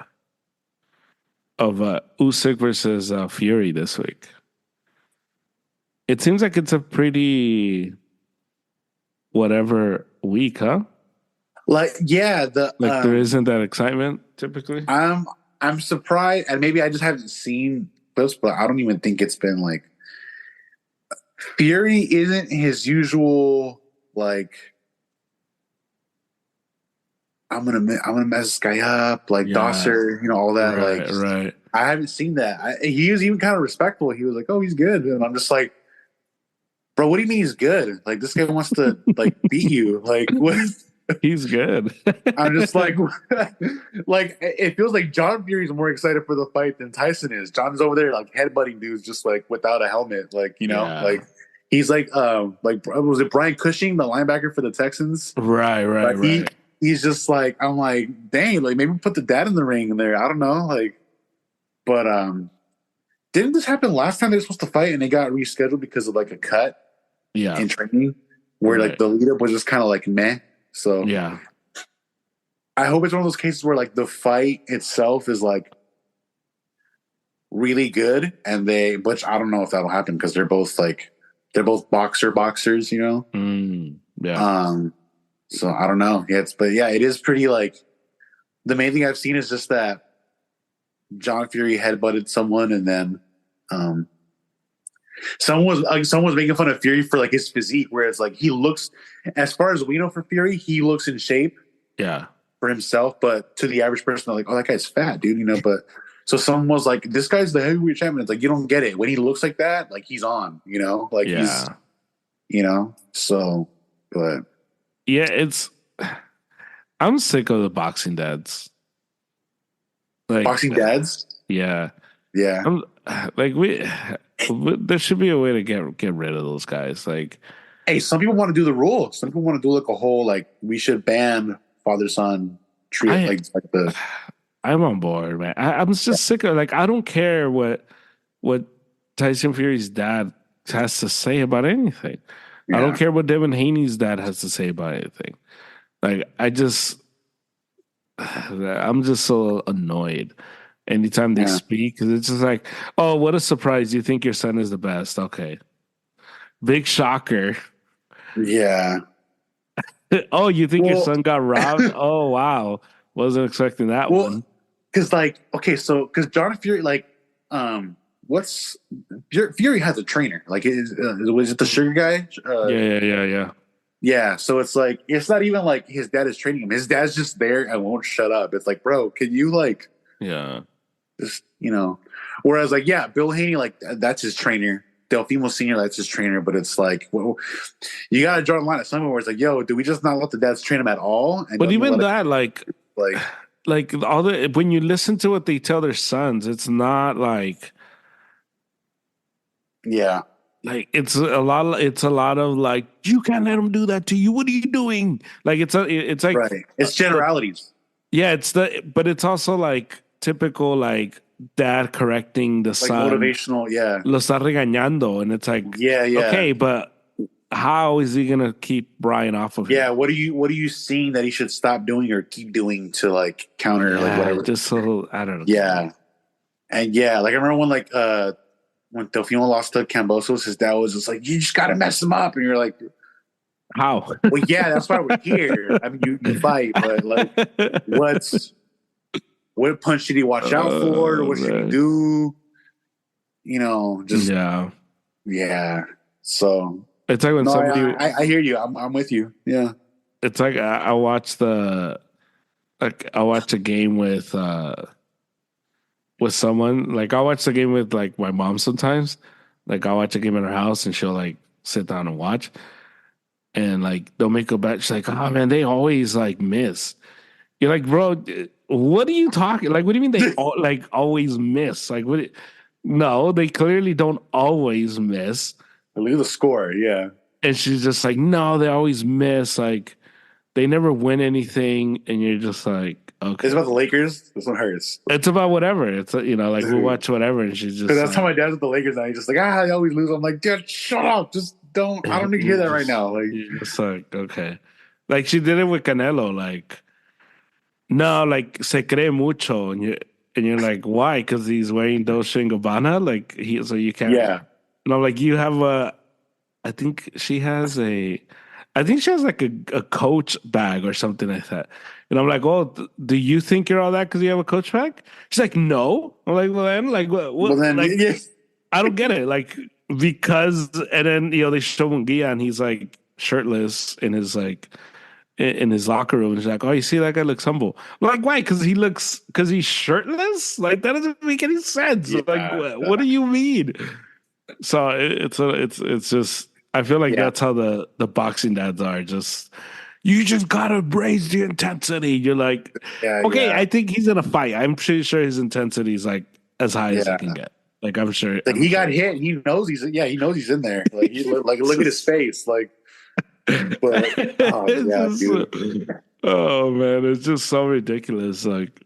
of Usyk versus Fury this week? It seems like it's a pretty whatever week, huh? Like, yeah, the Like there isn't that excitement typically. I'm surprised, and maybe I just haven't seen clips, but I don't even think it's been like Fury isn't his usual like I'm gonna mess this guy up like Yeah, Dosser, all that. Like right, right. I haven't seen that. He was even kind of respectful. He was like, "Oh, he's good," and I'm just like, "Bro, what do you mean he's good? Like this guy wants to like beat you? Like what?" He's good. I'm just like, like it feels like John Fury's more excited for the fight than Tyson is. John's over there like headbutting dudes just like without a helmet, like Yeah. like he's like was it Brian Cushing, the linebacker for the Texans? Right, right, Like right. he's just like I'm like, dang, like maybe put the dad in the ring in there. I don't know, like, but didn't this happen last time they were supposed to fight and they got rescheduled because of like a cut? Yeah. in training, where like Right. the lead up was just kind of like meh. So Yeah. I hope it's one of those cases where like the fight itself is like really good, and but I don't know if that'll happen because they're both boxers, you know. Yeah. Um, so I don't know. But yeah, it is pretty like the main thing I've seen is just that John Fury headbutted someone, and then um, someone was making fun of Fury for like his physique, where it's like he looks, as far as we know for Fury, he looks in shape Yeah. for himself, but to the average person, they're like, "Oh, that guy's fat, dude," you know. But so someone was like, "This guy's the heavyweight champion." It's like you don't get it when he looks like that, like he's on, you know, like he's, Yeah. you know. So, but Yeah. I'm sick of the boxing dads. Like, boxing dads, yeah. yeah, I'm like there should be a way to get rid of those guys. Like, hey, some people want to do the rule. Some people want to do like a whole like we should ban father son trio, I like the I'm on board, man. I'm just sick of, like, I don't care what Tyson Fury's dad has to say about anything. I don't yeah care what Devin Haney's dad has to say about anything. Like, I'm just so annoyed anytime they yeah speak, because it's just like, oh, what a surprise! You think your son is the best? Okay, big shocker. yeah. Oh, you think your Well, son got robbed? Oh, wow, wasn't expecting that well, one. because like okay, so because John Fury like what's Fury has a trainer like was it the sugar guy? Yeah. Yeah, so it's like it's not even like his dad is training him. His dad's just there and won't shut up. It's like, bro, can you like Yeah. just you know? Whereas like yeah, Bill Haney like that's his trainer. Delfimo Senior that's his trainer, but it's like well, you got to draw a line at somewhere where it's like, yo, do we just not let the dads train him at all and But don't even even let it that, like like all the when you listen to what they tell their sons, it's not yeah it's a lot of like, you can't let them do that to you. What are you doing? Like it's like right? It's the generalities yeah, but it's also like typical like dad correcting the like son, motivational. Yeah, lo está regañando, and it's like, yeah. okay, but how is he gonna keep Brian off of Yeah, him? what are you seeing that he should stop doing or keep doing to like counter like Yeah, whatever? just so I don't know. Yeah. And yeah, like I remember when Delfino lost to Cambosos, his dad was just like, "You just gotta mess him up," and you're like, How? "Well, yeah, that's why we're here. I mean, you fight, but like, what punch should he watch out for? What should he Man. do? You know, just Yeah. yeah." So It's like when no, somebody I hear you. I'm with you. Yeah, it's like I watch I watch a game with someone. Like I watch the game with like my mom sometimes. Like I'll watch a game at her house and she'll like sit down and watch. And like they'll make a bet. She's like, oh man, they always like miss. You're like, bro, what are you talking? Like, what do you mean like always miss? Like what no, they clearly don't always miss. look at the score. Yeah. And she's just like, no, they always miss. Like they never win anything. And you're just like, It's okay. about the Lakers. This one hurts. It's about whatever. It's like we'll Because watch whatever, and she's just that's how like, my dad's with the Lakers now. He's just like, they always lose. I'm like, dude, shut up. Just don't. I don't need to hear that right now. Like, you're just like, okay, like she did it with Canelo. Like no, like se cree mucho, and you're like, why? Because he's wearing Dolce and Gabbana. Like so you can't. yeah, And I'm like, you have I think she has like a Coach bag or something like that. And I'm like, oh, do you think you're all that because you have a Coach bag? She's like, no. I'm like, well, then, like, but then, like, yeah, I don't get it. Like, because, and then, they show Munguia and he's like shirtless in his in his locker room. And she's like, oh, you see, that guy looks humble. I'm like, why? Because he's shirtless? Like, that doesn't make any sense. Like, yeah, what do you mean? So it's just, I feel like yeah, that's how the boxing dads are. Just, you just gotta raise the intensity. You're like, okay, yeah. I think he's gonna fight. I'm pretty sure his intensity is like as high as it can Yeah. get. Like I'm sure. Like I'm he got sure. hit. He knows he's in there. Like like look at his face. Like, but oh It's yeah, just, dude. oh man, it's just so ridiculous. Like,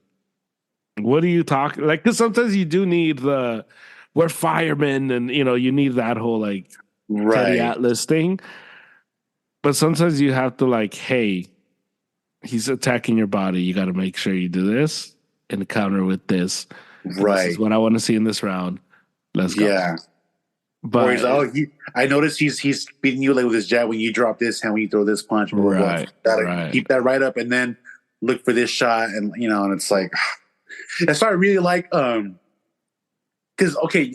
what are you talking? Like, because sometimes you do need we're firemen, and you need that whole like. Teddy Right. Atlas thing. But sometimes you have to like, hey, he's attacking your body. You got to make sure you do this and counter with this. And this is Right. what I want to see in this round. Let's go. Yeah. Or he's But I noticed he's beating you like with his jab when you drop this hand, when you throw this punch, blah blah blah. right, Gotta right, keep that right up and then look for this shot and and it's like that's why I really like because okay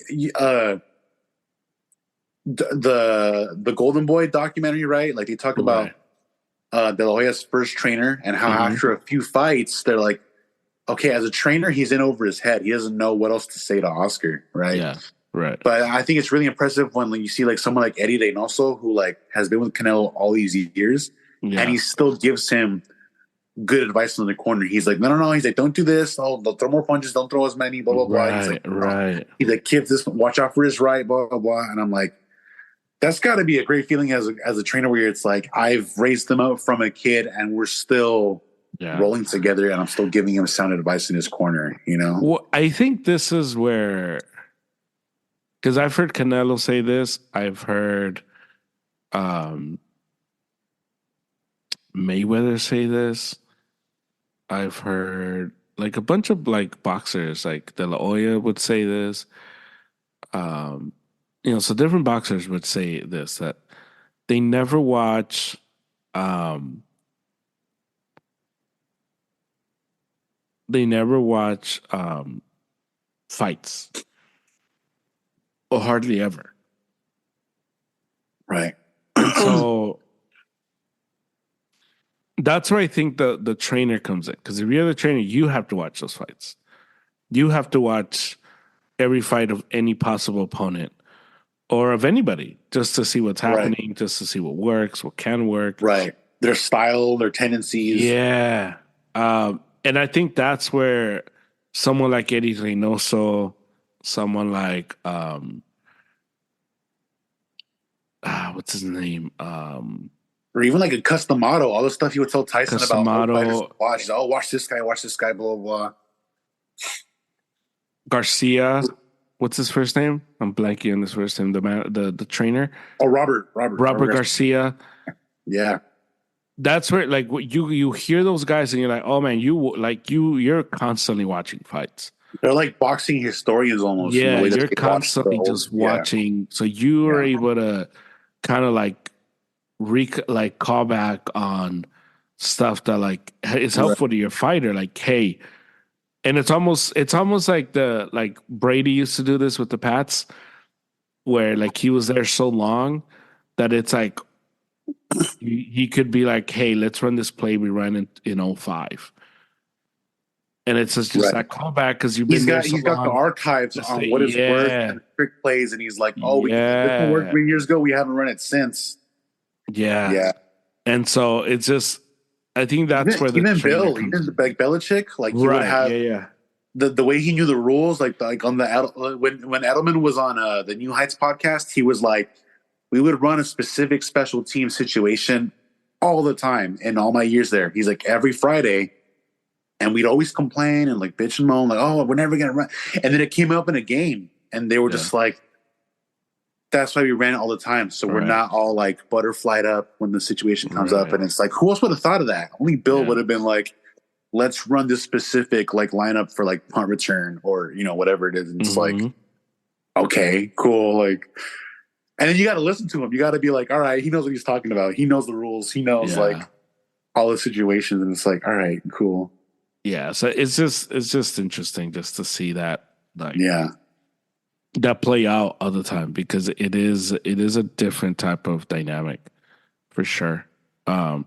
the Golden Boy documentary, right? Like they talk about right. De La Hoya's first trainer and how Hmm. after a few fights they're like, okay, as a trainer he's in over his head. He doesn't know what else to say to Oscar, right? Yeah, right. But I think it's really impressive when you see like someone like Eddie Reynoso, who like has been with Canelo all these years, and Yeah, he still gives him good advice in the corner. He's like, no, no, no. He's like, don't do this. Oh, don't throw more punches. Don't throw as many. Blah blah blah. He's right, like, no. right. He's like, kids, this watch out for his right. Blah blah blah. And I'm like, that's got to be a great feeling as a trainer where it's like I've raised him up from a kid, and we're still Yeah. rolling together, and I'm still giving him sound advice in his corner. You know? Well, I think this is where, because I've heard Canelo say this. I've heard um, Mayweather say this. I've heard like a bunch of like boxers, like De La Hoya would say this. Um, so different boxers would say this that they never watch. Um, they never watch fights, or hardly ever. Right. And so that's where I think the trainer comes in. Because if you're the trainer, you have to watch those fights. You have to watch every fight of any possible opponent or of anybody just to see what's Right. happening, just to see what works, what can work. Right. Their style, their tendencies. Yeah. And I think that's where someone like Eddie Reynoso, someone like what's his name? Or even like a Customato, all the stuff he would tell Tyson about old fighters to Customato, watch. He's like, oh, watch this guy, blah, blah, blah. Garcia. What's his first name? I'm blanking on his first name. The trainer, Oh, Robert Robert Garcia. Garcia. Yeah. That's where like you hear those guys and you're like, oh man, you're constantly watching fights. They're like boxing historians almost in the Yeah, way that you're they watch the constantly old. just Yeah. watching, so you are Yeah. able to kind of like call back on stuff that like is Right. helpful to your fighter. Like, hey, and it's almost like the like Brady used to do this with the Pats, where like he was there so long that it's like he could be like, hey, let's run this play we ran in '05. And it's just Right. that callback because you've been there so He's got the long. archives Just on say, what has worked yeah, and the trick plays, and he's like, oh, this one worked yeah, 3 years ago. We haven't run it since. yeah. Yeah. And so it's just, I think that's where the Even trainer Bill, comes even in. like Belichick, like he would Right. have Yeah. Yeah. the way he knew the rules, like on the when Edelman was on the New Heights podcast, he was like, we would run a specific special team situation all the time in all my years there. He's like every Friday, and we'd always complain and like bitch and moan, like, oh, we're never gonna run. And then it came up in a game, and they were Yeah. just like, that's why we ran it all the time. So we're Right. not all like butterflied up when the situation comes up. Right. And it's like, who else would have thought of that? Only Bill Yeah. would have been like, let's run this specific like lineup for like punt return or whatever it is. And it's like, Mhm. okay, cool. Like, and then you got to listen to him. You got to be like, all right, he knows what he's talking about. He knows the rules. He knows like Yeah. all the situations. And it's like, all right, cool. Yeah. So it's just interesting just to see that like Yeah. that play out all the time because it is a different type of dynamic for sure. That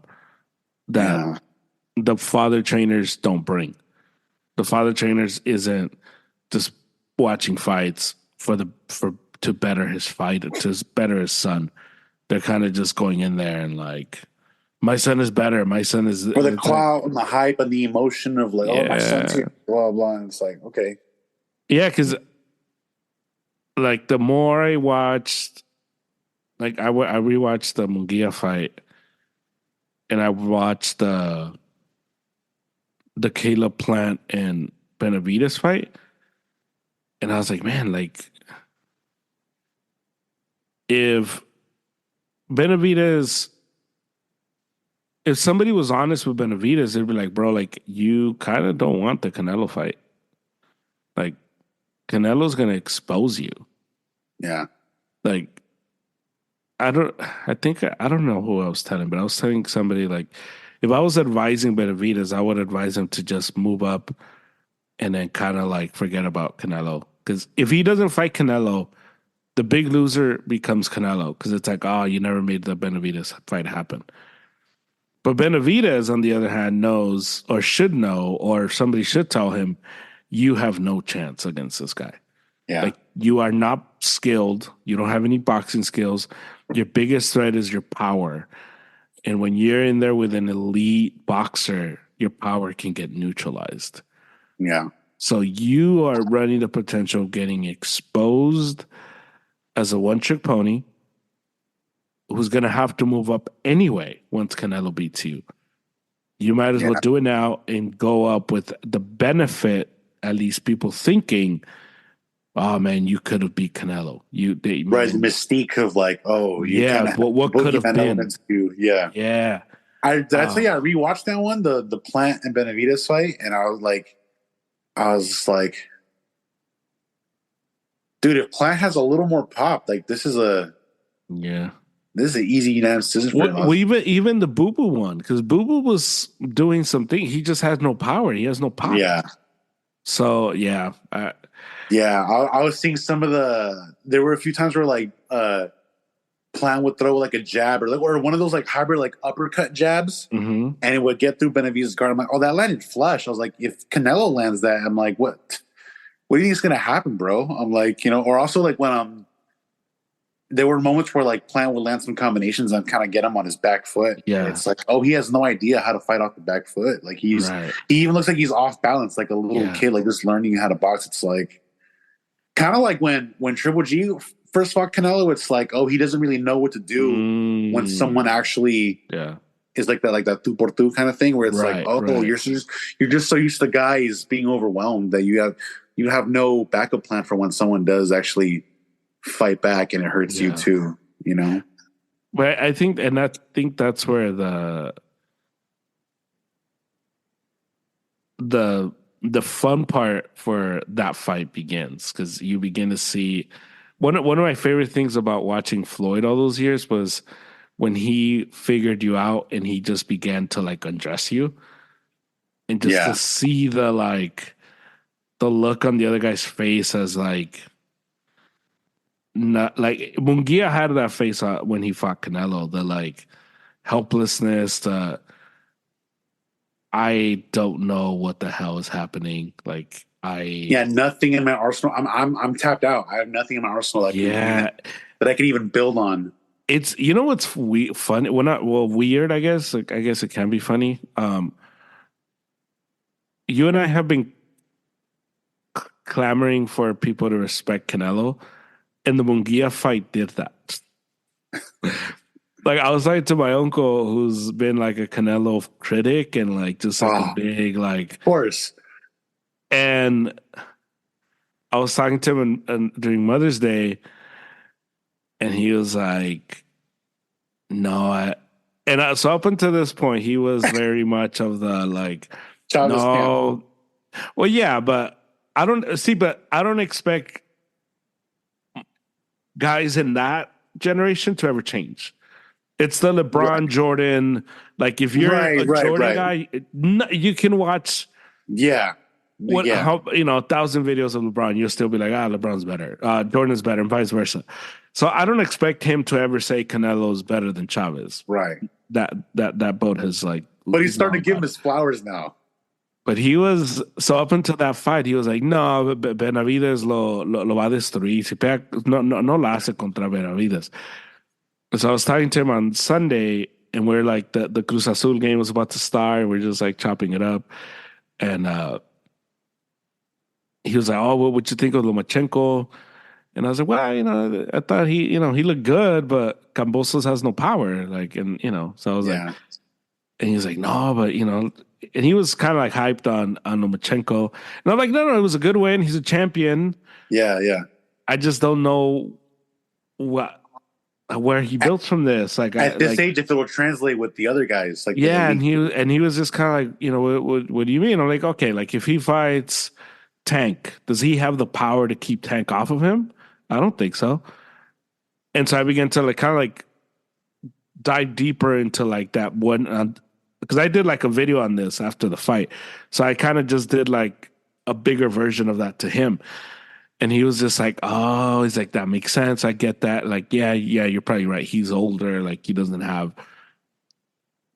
Yeah. the father trainers don't bring. The father trainers isn't just watching fights for to better his fight, to better his son. They're kind of just going in there and like, my son is better. My son is, For and the it's like, clout and the hype and the emotion of like, oh, my son's yeah, here, blah, blah. And it's like, okay. yeah, because like the more I watched, like I rewatched the Munguia fight, and I watched the Caleb Plant and Benavides fight, and I was like, man, like if Benavidez, if somebody was honest with Benavidez, they'd be like, bro, like you kind of don't want the Canelo fight. Like Canelo's gonna expose you. Yeah. Like I don't know who I was telling, but I was telling somebody like if I was advising Benavidez, I would advise him to just move up and then kind of like forget about Canelo. Because if he doesn't fight Canelo, the big loser becomes Canelo. Because it's like, oh, you never made the Benavidez fight happen. But Benavidez, on the other hand, knows or should know, or somebody should tell him, you have no chance against this guy. Yeah. Like you are not skilled. You don't have any boxing skills. Your biggest threat is your power. And when you're in there with an elite boxer, your power can get neutralized. Yeah. So you are running the potential of getting exposed as a one-trick pony who's going to have to move up anyway once Canelo beats you. You might as well do it now and go up with the benefit, at least people thinking, oh man, you could have beat Canelo. Right, the mystique of like, oh, you yeah, kind of what could have been? Yeah. Yeah. Did I tell you I rewatched that one, the Plant and Benavidez fight, and I was just like, dude, if Plant has a little more pop, like this is an easy unanimous decision for him. Well, even the Boo Boo one, because Boo Boo was doing something. He just has no power. He has no pop. Yeah. So yeah. I was seeing some of there were a few times where like Plant would throw like a jab or one of those like hybrid like uppercut jabs, and it would get through Benavidez's guard. I'm like, oh, that landed flush. I was like, if Canelo lands that, I'm like, what do you think is gonna happen, bro? I'm like, or also like when there were moments where like Plant would land some combinations and kind of get him on his back foot. Yeah. And it's like, oh, he has no idea how to fight off the back foot. Like he even looks like he's off balance, like a little kid, like just learning how to box. It's like kind of like when Triple G first fought Canelo, it's like, oh, he doesn't really know what to do when someone actually is like that two por two kind of thing, where it's you're just so used to guys being overwhelmed that you have no backup plan for when someone does actually fight back and it hurts you too, But I think that's where the fun part for that fight begins, because you begin to see one of my favorite things about watching Floyd all those years was when he figured you out and he just began to like undress you, and just to see the look on the other guy's face as like. Not like Munguia had that face when he fought Canelo, the like helplessness, the I don't know what the hell is happening. Like nothing in my arsenal. I'm tapped out. I have nothing in my arsenal that I can even build on. It's what's funny. Well, weird. I guess. Like, I guess it can be funny. You and I have been clamoring for people to respect Canelo. And the Munguia fight did that. Like I was like to my uncle, who's been like a Canelo critic and like just like a big like, of course. And I was talking to him and during Mother's Day, and he was like, "No," so up until this point, he was very much of the like, Chavez no. Camp. Well, yeah, but I don't expect guys in that generation to ever change. It's the LeBron Jordan. Like if you're a Jordan guy, you can watch. Yeah. How 1,000 videos of LeBron, you'll still be like, LeBron's better. Jordan's better, and vice versa. So I don't expect him to ever say Canelo's better than Chavez. Right. That boat has like. But he's starting to give him his flowers now. But he was, so up until that fight, he was like, no, Benavidez lo va a destruir. Si pega, no la hace contra Benavidez. So I was talking to him on Sunday, and we're like, the Cruz Azul game was about to start. We're just like chopping it up. And he was like, oh, what would you think of Lomachenko? And I was like, well, I thought he looked good, but Cambosos has no power. Like, and, so I was like, and he was like, no, but, and he was kind of like hyped on Lomachenko. And I'm like, no, it was a good win. He's a champion. Yeah. I just don't know what where he at, builds from this. Like, at this age, if it will translate with the other guys, like the yeah, elite. and he was just kind of like, what do you mean? I'm like, okay, like if he fights Tank, does he have the power to keep Tank off of him? I don't think so. And so I began to like kind of like dive deeper into like that one because I did like a video on this after the fight. So I kind of just did like a bigger version of that to him. And he was just like, oh, he's like, that makes sense. I get that. Like, yeah, you're probably right. He's older. Like, he doesn't have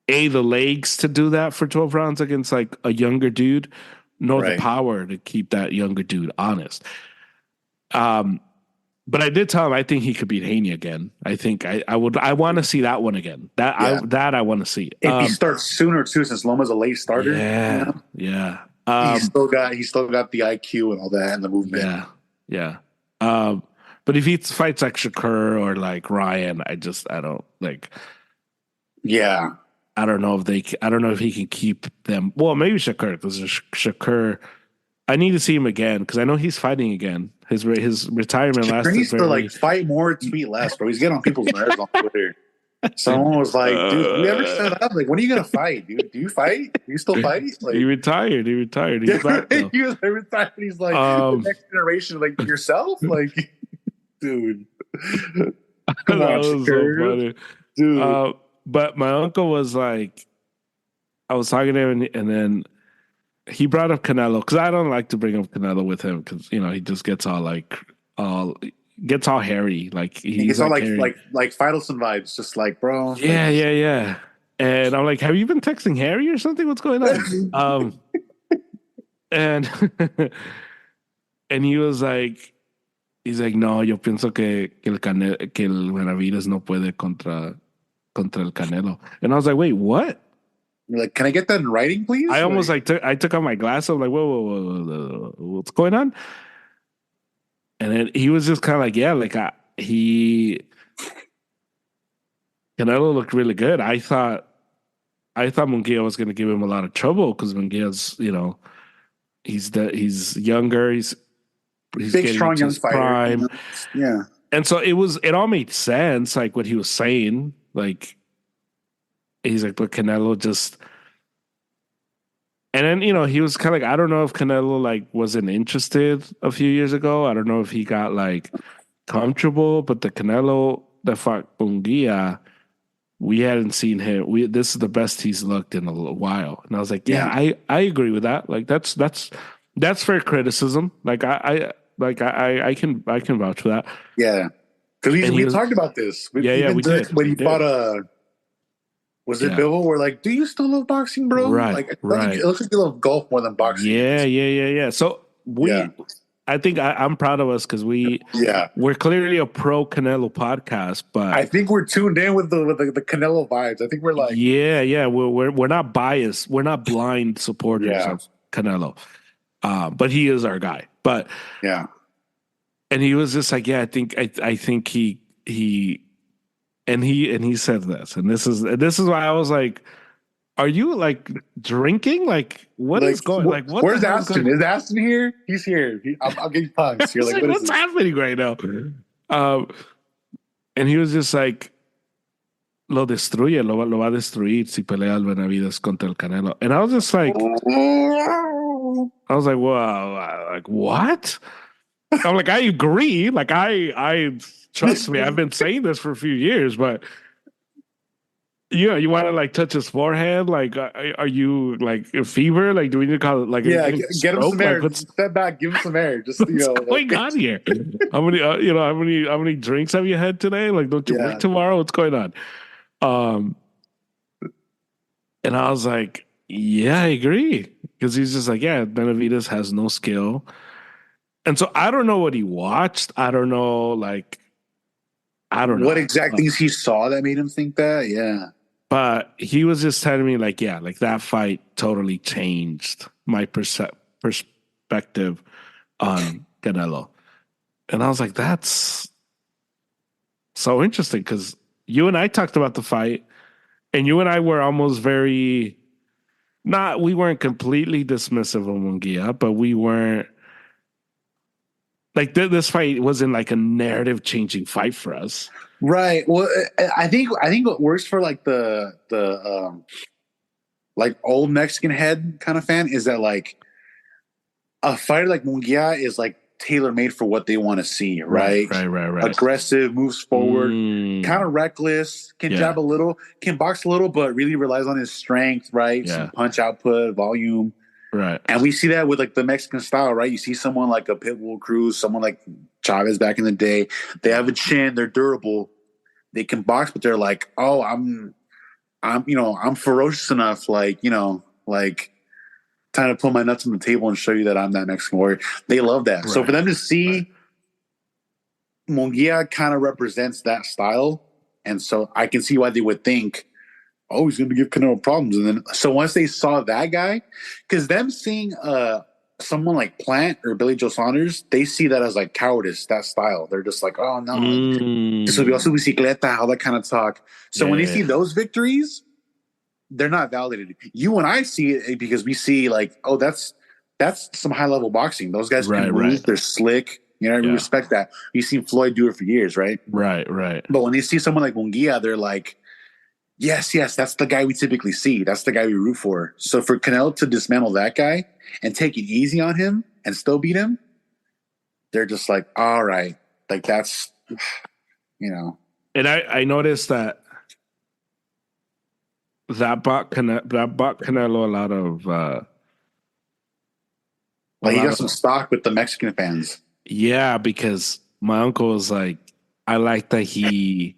the legs to do that for 12 rounds against like a younger dude, nor the Right. power to keep that younger dude honest. Um, but I did tell him I think he could beat Haney again. I think I want to see that one again. Yeah. I want to see. If he starts sooner too, since Loma's a late starter, Yeah, yeah. he's still got the IQ and all that and the movement. Yeah, yeah. But if he fights like Shakur or like Ryan, I don't like. Yeah. I don't know if he can keep them. Well, maybe Shakur because Shakur. I need to see him again because I know he's fighting again. His retirement Shakur lasted needs to like fight more, tweet less, bro. He's getting on people's nerves on Twitter. Someone was like, dude, you ever shut up? Like, when are you gonna fight, dude? Do you fight? Do you still fight? Like, he retired. He's back though. he was every time he's like the next generation, like yourself, like, dude. Come on, was so funny. dude. But my uncle was like, I was talking to him, and then he brought up Canelo because I don't like to bring up Canelo with him because he just gets all like gets all hairy. Like he gets all like hairy. like Fidelson vibes, just like, bro. Yeah. And I'm like, have you been texting Harry or something? What's going on? And and he's like, no, yo pienso que el Benavides no puede contra el Canelo. And I was like, wait, what? You're like, can I get that in writing, please? I almost I took out my glasses. I'm like, whoa, what's going on? And then he was just kind of like, yeah, like Canelo looked really good. I thought Munguia was going to give him a lot of trouble because Munguia's, he's younger. He's big, strong, young fighter. Prime. Yeah. And so it all made sense, like what he was saying. Like, he's like, but Canelo just. And then, he was kind of like, I don't know if Canelo like wasn't interested a few years ago. I don't know if he got like comfortable, but the Canelo that fought Munguia, we hadn't seen him. This is the best he's looked in a little while. And I was like, yeah. I agree with that. Like that's fair criticism. Like I can vouch for that. Yeah. Because we talked about this. We did. When he fought was it Bill? We're like, do you still love boxing, bro? Right. Like, it right. looks like you love golf more than boxing. Yeah. So I think I'm proud of us because we're clearly a pro Canelo podcast, but I think we're tuned in with the Canelo vibes. I think we're like, we're not biased, we're not blind supporters of Canelo, but he is our guy. But and he was just like, I think he said this, and this is why I was like, are you like drinking? Like, what is going? Like, what? Where's Aston? Is Aston here? He's here. I'll get you punks. You're like, what's happening right now? And he was just like, lo destruye, lo va a destruir si pelea el Benavides contra el Canelo. And I was just like, wow, like what? I'm like, I agree. Like, I trust me. I've been saying this for a few years, but. You want to like touch his forehead? Like, are you like a fever? Like, do we need to call it like? Yeah, get him some air. Like, step back, give him some air. Just what's going on here? How many drinks have you had today? Like, don't you work tomorrow? What's going on? And I was like, yeah, I agree, because he's just like, Benavides has no skill, and so I don't know what he watched. I don't know, like, I don't know what exact things he saw that made him think that. Yeah. But he was just telling me, like, like that fight totally changed my perspective on Canelo. And I was like, that's so interesting, because you and I talked about the fight, and you and I were almost we weren't completely dismissive of Munguia, but we weren't, like, this fight wasn't like a narrative-changing fight for us. Right. Well, I think what works for like the like old Mexican head kind of fan is that like a fighter like Munguia is like tailor made for what they want to see, Right, right? right, right, right. Aggressive, moves forward, kind Mm, of reckless, can yeah, jab a little, can box a little, but really relies on his strength, right? Some yeah, punch output, volume. right, And we see that with like the Mexican style, right? You see someone like a Pitbull Cruz, someone like Chavez back in the day. They have yeah, a chin, they're durable, they can box, but they're like, oh, I'm ferocious enough, like, like trying to put my nuts on the table and show you that I'm that Mexican warrior. They love that. So for right, them to right, see Munguia kind of represents that style. And so I can see why they would think, oh, he's going to give Canelo problems. And then, so once they saw that guy, because them seeing someone like Plant or Billy Joe Saunders, they see that as like cowardice, that style. They're just like, oh, no, like, subió mm, su bicicleta, all that kind of talk. So yeah, when they yeah, see yeah. those victories, they're not validated. You and I see it because we see like, oh, that's some high level boxing. Those guys can Right, right, move. They're slick. We yeah, respect that. We've seen Floyd do it for years, right? right, right, But when they see someone like Munguia, they're like, yes, yes, that's the guy we typically see. That's the guy we root for. So for Canelo to dismantle that guy and take it easy on him and still beat him, they're just like, all right, like that's, you know, And I noticed that that bought Canelo a like he lot got some of stock with the Mexican fans. yeah, because my uncle was like, I like that he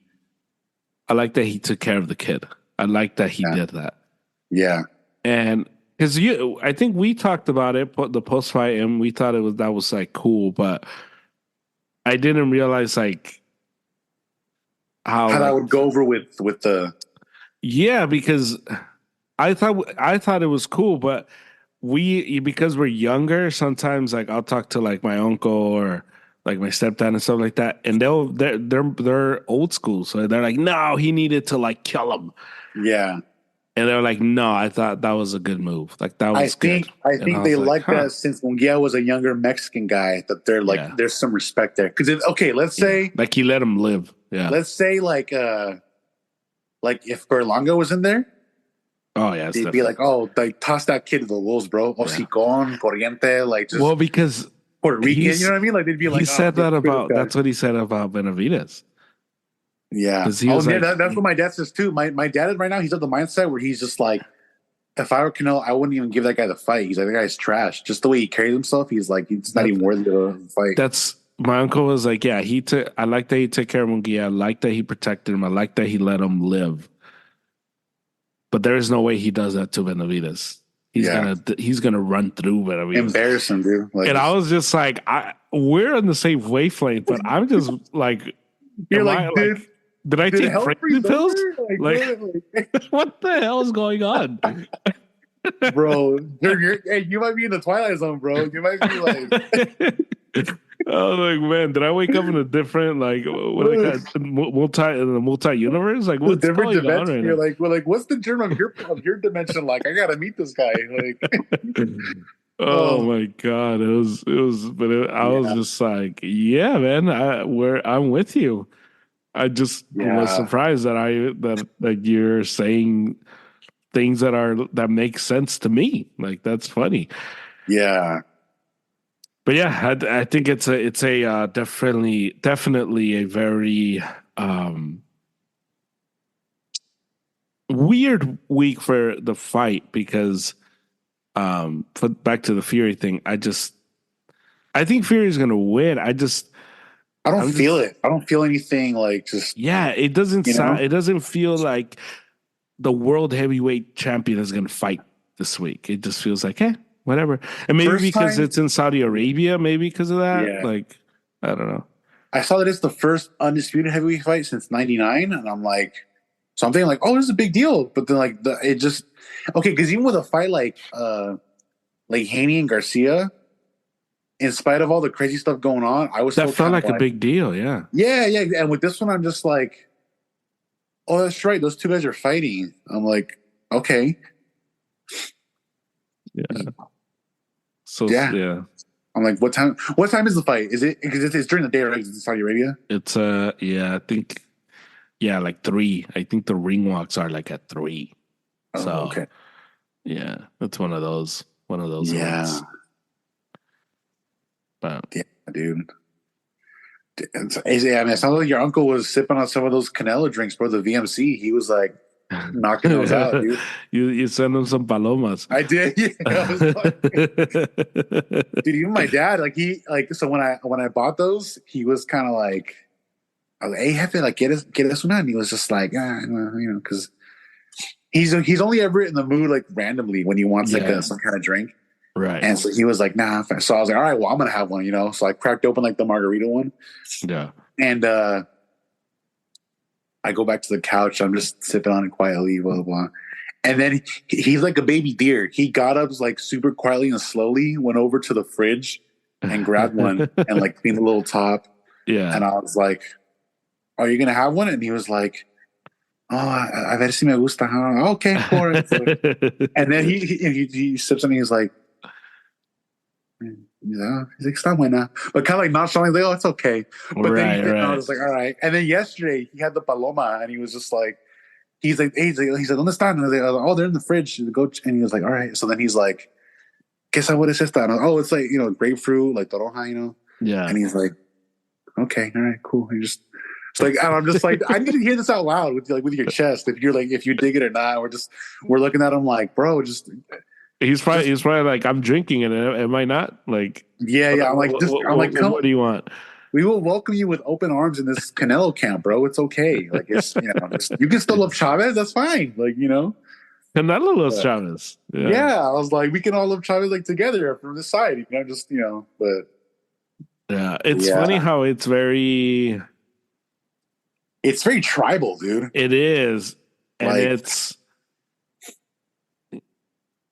I like that he took care of the kid. I like that he Yeah, did that. yeah, And because I think we talked about it, but the post fight, and we thought that was like cool, but I didn't realize like how how that like would go over with the yeah, because I thought it was cool, but we because we're younger, sometimes like I'll talk to like my uncle or like my stepdad and stuff like that, and they're old school, so they're like, no, he needed to like kill him, yeah. and they're like, no, I thought that was a good move, like that I was good, think I and I think they was like, like huh, that since Munguia was a younger Mexican guy that they're like yeah, there's some respect there because okay yeah, like he let him live, yeah, let's say like if Berlanga was in there, oh yeah, it's they'd be like, different, oh, like toss that kid to the wolves, bro. yeah, Hocicon, Corriente, like well just because Puerto Rican, you he's know what I mean? Like they'd be he like, oh, said get that rid of about this guy. that's what he said about Benavides Yeah. because he Oh was yeah, like, that's what my dad says too. My dad right now, he's of the mindset where he's just like, if I were Canelo, I wouldn't even give that guy the fight. He's like, that guy's trash. Just the way he carries himself, he's like, he's not that even worthy of a fight. that's my uncle was like, yeah, he took. I like that he took care of Munguia. I like that he protected him. I like that he let him live. But there is no way he does that to Benavides. Yeah. He's gonna run through Benavides. Embarrassing, dude. Like And I was just like, we're on the same wavelength, but I'm just like, you're am I like, like, did I did take hell crazy freeze pills? over? Like Like, what? Like, what the hell is going on? bro, hey, you might be in the twilight zone, bro. You might be like, I was like, man, did I wake up in a different like what I got multi universe? Like, a what's different going on dimension. right You're now? like, well, like, what's the germ of your dimension like? I gotta meet this guy. Like, Oh oh my god, but I was yeah, just like, yeah, man, I'm with you. I just was yeah, surprised that you're saying things that make sense to me. Like that's funny. yeah. But yeah, I think it's a definitely a very um, weird week for the fight because back to the Fury thing. I think Fury is gonna win. I don't I'm feel just it. I don't feel anything like just yeah. It doesn't you sound. know. It doesn't feel like the world heavyweight champion is gonna fight this week. It just feels like whatever. And maybe First because time, it's in Saudi Arabia, maybe because of that. yeah. Like I don't know. I saw that it's the first undisputed heavyweight fight since '99, and I'm like, so I'm thinking like, oh, this is a big deal. But then like it just okay because even with a fight like Haney and Garcia, in spite of all the crazy stuff going on, I was That still felt kind of like a like, big deal. Yeah. yeah, yeah. And with this one, I'm just like, oh, that's right. Those two guys are fighting. I'm like, okay, Yeah. So yeah. yeah, I'm like, what time? What time is the fight? Is it because it's during the day, right? 'Cause it's in Saudi Arabia. it's yeah. I think. Yeah, like 3. I think the ring walks are like at 3. Oh, So okay. yeah, that's one of those Yeah. events. But Yeah, dude. Yeah, I mean, it sounds like your uncle was sipping on some of those Canelo drinks, bro. The VMC, he was like knocking those out, dude. you send them some palomas. I did. Yeah, I was like, dude, even my dad, like so when I bought those, he was kind of like, I was like, hey, Hefe, like get us one, and he was just like, well, because he's only ever in the mood like randomly when he wants like Yeah, some kind of drink, right. and so he was like, nah. So I was like, all right, well, I'm gonna have one, So I cracked open like the margarita one, Yeah. and I go back to the couch. I'm just sipping on it quietly, blah blah blah. And then he's like a baby deer. He got up like super quietly and slowly, went over to the fridge and grabbed one and like cleaned the little top. Yeah. And I was like, "Are you gonna have one?" And he was like, "Oh, a ver si me gusta." Okay, pour it. And then he sips and he's like, he's like, "Está buena," but kind of like nonchalantly, like, "Oh, it's okay." But then he Right, did, and I right. was like, "All right." And then yesterday he had the paloma, and he was just like. He's like, ¿Dónde están? And I was like, oh, they're in the fridge. Go, and he was like, all right. So then he's like, ¿Qué sabor es esta? And I was, oh, it's like, grapefruit, like toronja, Yeah. And he's like, okay, all right, cool. He just, it's like, and I'm just like, I need to hear this out loud with your chest. If you're like, if you dig it or not, we're looking at him like, bro, He's probably like, I'm drinking it. Am I not? Like, yeah. I'm like, come. what do you want? We will welcome you with open arms in this Canelo camp, bro. It's okay. Like, it's, you can still love Chavez. That's fine. Like, Canelo loves Chavez. Yeah, I was like, we can all love Chavez like together from this side, but yeah, it's funny how it's very tribal, dude. It is, and like,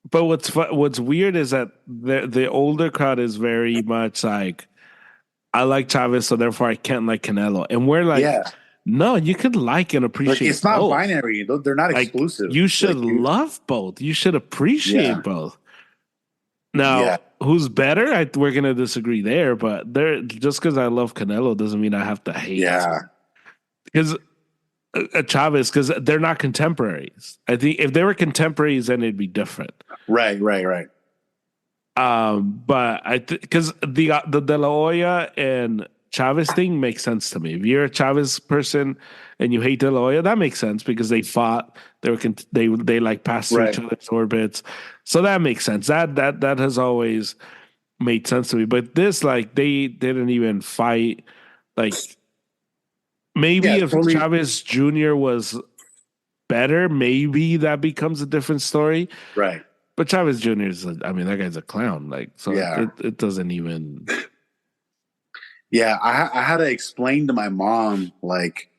but what's weird is that the older crowd is very much like, I like Chavez, so therefore I can't like Canelo, and we're like, no, you could like and appreciate. It's not both. binary; they're not exclusive. You should love both. You should appreciate both. Now, who's better? We're gonna disagree there, but just because I love Canelo doesn't mean I have to hate. Yeah, because Chavez, because they're not contemporaries. I think if they were contemporaries, then it'd be different. Right. But because the De La Hoya and Chavez thing makes sense to me. If you're a Chavez person and you hate De La Hoya, that makes sense because they fought. They like passed through each other's orbits, so that makes sense. That has always made sense to me. But this, like, they didn't even fight. Like, maybe if Chavez Jr. was better, maybe that becomes a different story. Right. But Chavez Jr. is, that guy's a clown. Like, so it doesn't even. Yeah, I had to explain to my mom, like,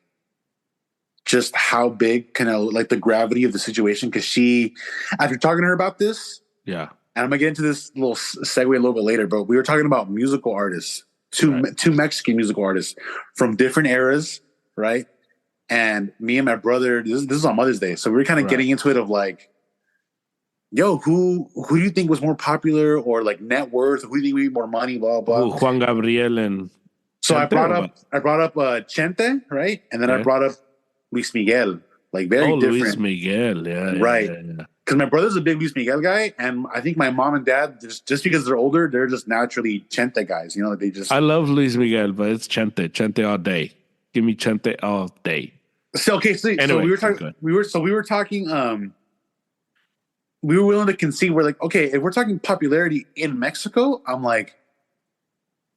just how big like the gravity of the situation, because she, after talking to her about this, and I'm gonna get into this little segue a little bit later, but we were talking about musical artists, two Mexican musical artists from different eras, right? And me and my brother, this is on Mother's Day, so we were kind of getting into it of like, yo, who do you think was more popular, or like net worth? Who do you think made more money? Blah blah. Juan Gabriel and. So I brought up Chente, right, and then I brought up Luis Miguel, like very different. Luis Miguel, yeah, right. Because my brother's a big Luis Miguel guy, and I think my mom and dad just because they're older, they're just naturally Chente guys. They just. I love Luis Miguel, but it's Chente all day. Give me Chente all day. So anyway, so we were talking. We were talking. We were willing to concede. We're like, okay, if we're talking popularity in Mexico, I'm like,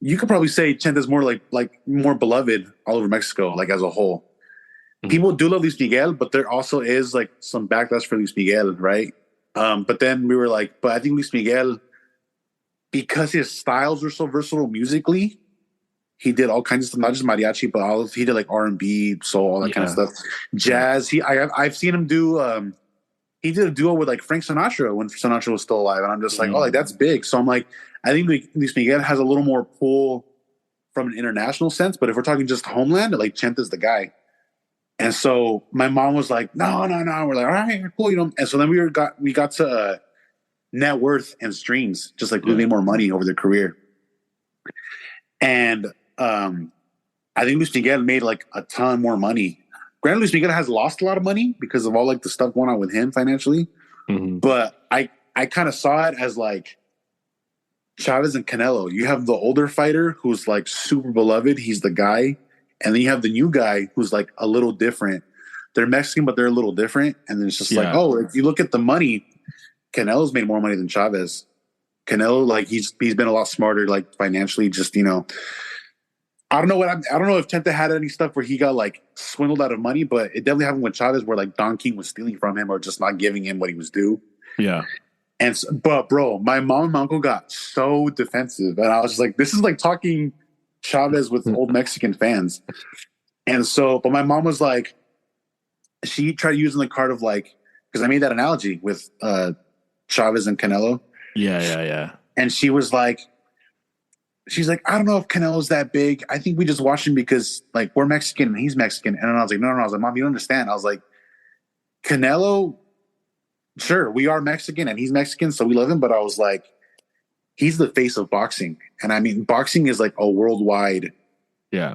you could probably say Chente's more like more beloved all over Mexico, like as a whole. Mm-hmm. People do love Luis Miguel, but there also is like some backlash for Luis Miguel, right? But then we were like, but I think Luis Miguel, because his styles are so versatile musically, he did all kinds of stuff, not just mariachi, but he did like R&B, soul, all that kind of stuff. Jazz. I've seen him do. He did a duo with like Frank Sinatra when Sinatra was still alive, and I'm just like, oh, like that's big. So I'm like, I think Luis Miguel has a little more pull from an international sense, but if we're talking just homeland, like Chente's the guy. And so my mom was like, no. We're like, all right, cool, And so then we got to net worth and streams, just like who made more money over their career. And I think Luis Miguel made like a ton more money. Granted, Luis Miguel has lost a lot of money because of all like the stuff going on with him financially. Mm-hmm. But I kind of saw it as like Chavez and Canelo. You have the older fighter who's like super beloved. He's the guy. And then you have the new guy who's like a little different. They're Mexican, but they're a little different. And then it's just like, oh, if you look at the money, Canelo's made more money than Chavez. Canelo, like he's been a lot smarter, like financially. Just I don't know I don't know if Chente had any stuff where he got like swindled out of money, but it definitely happened with Chavez, where like Don King was stealing from him or just not giving him what he was due. Yeah. But bro, my mom and my uncle got so defensive, and I was just like, this is like talking Chavez with old Mexican fans. And so, but my mom was like, she tried using the card of like, because I made that analogy with Chavez and Canelo. Yeah. And she was like, she's like, I don't know if Canelo's that big. I think we just watch him because like we're Mexican and he's Mexican. And I was like, no. I was like, Mom, you don't understand. I was like, Canelo, sure, we are Mexican and he's Mexican, so we love him. But I was like, he's the face of boxing. And I mean, boxing is like a worldwide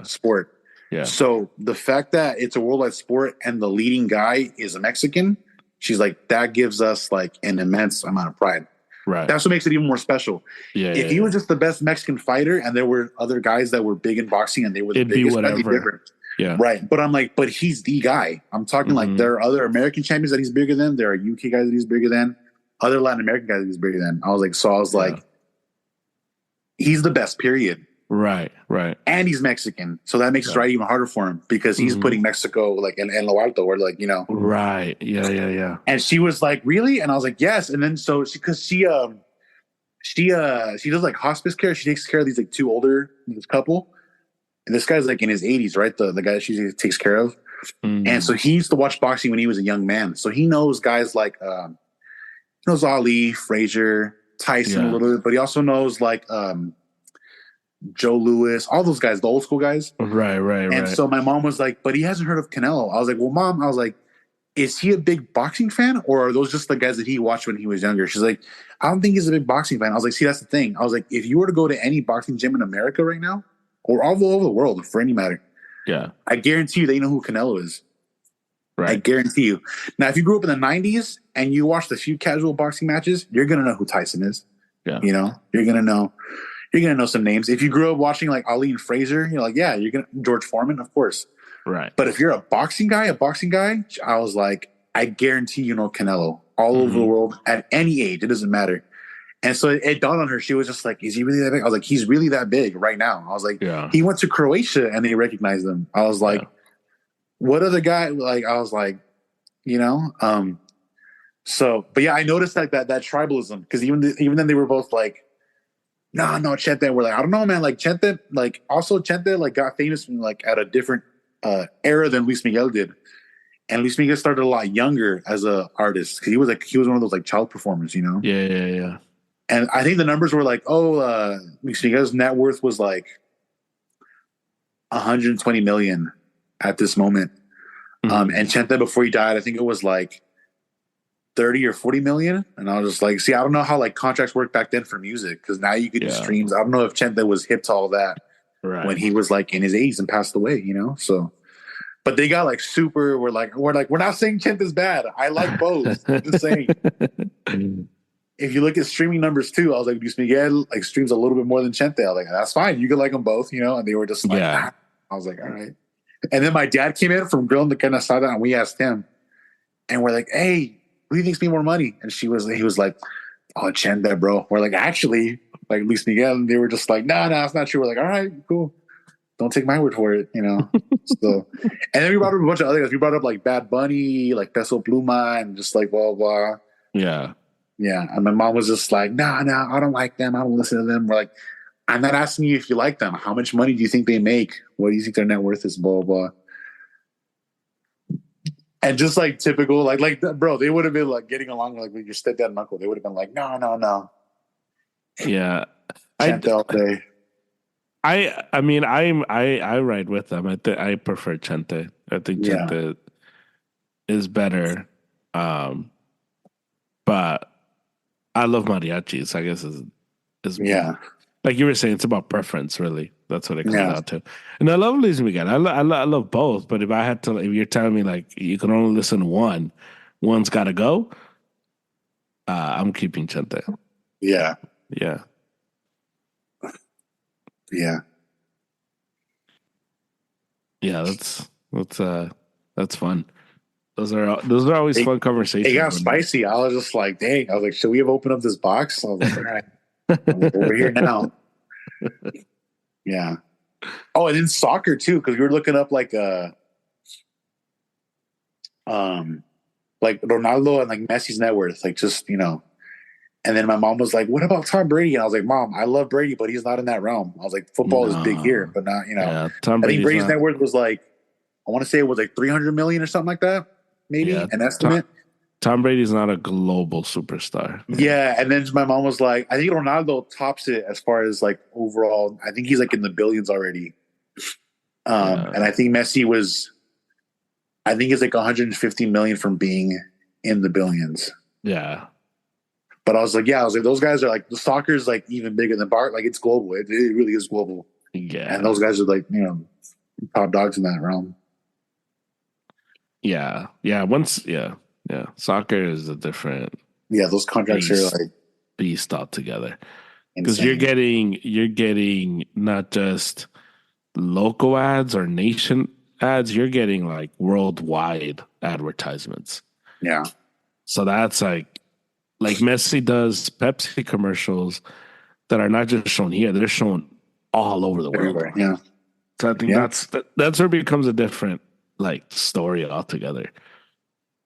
sport. Yeah. So the fact that it's a worldwide sport and the leading guy is a Mexican, she's like, that gives us like an immense amount of pride. Right. That's what makes it even more special. Yeah. If he was just the best Mexican fighter and there were other guys that were big in boxing and they were the biggest, that'd be different. Yeah. Right. But I'm like, but he's the guy. I'm talking like there are other American champions that he's bigger than. There are UK guys that he's bigger than. Other Latin American guys that he's bigger than. I was like, he's the best, period. Right. And he's Mexican. So that makes it right even harder for him because he's putting Mexico like in lo alto, where like, Right. Yeah. And she was like, really? And I was like, yes. And then so she does like hospice care. She takes care of these like this couple. And this guy's like in his 80s, right? The guy that she takes care of. And so he used to watch boxing when he was a young man. So he knows guys like he knows Ali, Frazier, Tyson a little bit, but he also knows like Joe Louis, all those guys, the old school guys. Right. And so my mom was like, but he hasn't heard of Canelo. I was like, well, Mom, is he a big boxing fan or are those just the guys that he watched when he was younger? She's like, I don't think he's a big boxing fan. I was like, see, that's the thing. I was like, if you were to go to any boxing gym in America right now or all over the world for any matter, I guarantee you they know who Canelo is. Right. I guarantee you. Now, if you grew up in the 90s and you watched a few casual boxing matches, you're going to know who Tyson is. Yeah. You're going to know. You're going to know some names. If you grew up watching like Ali and Frazier, you're like, yeah, you're going to George Foreman, of course. Right. But if you're a boxing guy, I was like, I guarantee you know Canelo all over the world at any age. It doesn't matter. And so it dawned on her. She was just like, is he really that big? I was like, he's really that big right now. I was like, he went to Croatia and they recognized him. I was like, what other guy? Like, I was like, so, but yeah, I noticed like that tribalism because even then they were both like, no, Chente. We're like, I don't know, man. Like Chente, like got famous from like at a different era than Luis Miguel did, and Luis Miguel started a lot younger as a artist because he was one of those like child performers, Yeah. And I think the numbers were like, Luis Miguel's net worth was like 120 million at this moment, and Chente before he died, I think it was like 30 or 40 million. And I was just like, see, I don't know how like contracts work back then for music because now you could do streams. I don't know if Chente was hip to all that when he was like in his 80s and passed away, so, but they got like super, we're not saying Chente's bad. I like both. I'm just saying, if you look at streaming numbers too, I was like, Luis Miguel like streams a little bit more than Chente. I was like, that's fine. You could like them both, and they were just like, I was like, all right. And then my dad came in from grilling the carne asada and we asked him and we're like, hey, who do you think's made more money? And he was like, oh, Chente, bro. We're like, actually, like Luis Miguel. And they were just like, no, it's not true. We're like, all right, cool. Don't take my word for it, So, and then we brought up a bunch of other guys. We brought up like Bad Bunny, like Peso Pluma, and just like blah, blah. Yeah. Yeah. And my mom was just like, no, I don't like them. I don't listen to them. We're like, I'm not asking you if you like them. How much money do you think they make? What do you think their net worth is? Blah, blah. And just like typical, like bro, they would have been like getting along like with your stepdad and uncle. They would have been like, no. Yeah. Chente all day. I mean, I ride with them. I prefer Chente. I think Chente is better. But I love mariachis. I guess is like you were saying, it's about preference, really. That's what it comes Yeah. down to. And I love Luismi again. I love both. But if I had to, if you're telling me like you can only listen to one, one's got to go. I'm keeping Chente. Yeah. Yeah. Yeah. Yeah. That's fun. Those are always fun conversations. It got spicy. I was just like, dang. I was like, should we have opened up this box? I was like, all right, we're here now. Yeah. Oh, and then soccer too, because we were looking up like Ronaldo and like Messi's net worth, like just And then my mom was like, "What about Tom Brady?" And I was like, "Mom, I love Brady, but he's not in that realm." I was like, "Football is big here, but not Yeah, Tom I think Brady's not, net worth was like, I want to say it was like 300 million or something like that, maybe an estimate. Tom Brady's not a global superstar. Yeah, and then my mom was like, "I think Ronaldo tops it as far as like overall. I think he's like in the billions already." And I think Messi was, I think it's like 150 million from being in the billions. Yeah. But I was like, those guys are like, the soccer is like even bigger than Bart. Like it's global. It really is global. Yeah. And those guys are like, top dogs in that realm. Yeah. Yeah. Yeah. Soccer is a different. Yeah. Those contracts are like beast altogether. Because you're getting not just local ads or nation ads, you're getting like worldwide advertisements. Yeah. So that's like Messi does Pepsi commercials that are not just shown here, they're shown all over the world. Everywhere. Yeah. So I think that's where it becomes a different like story altogether.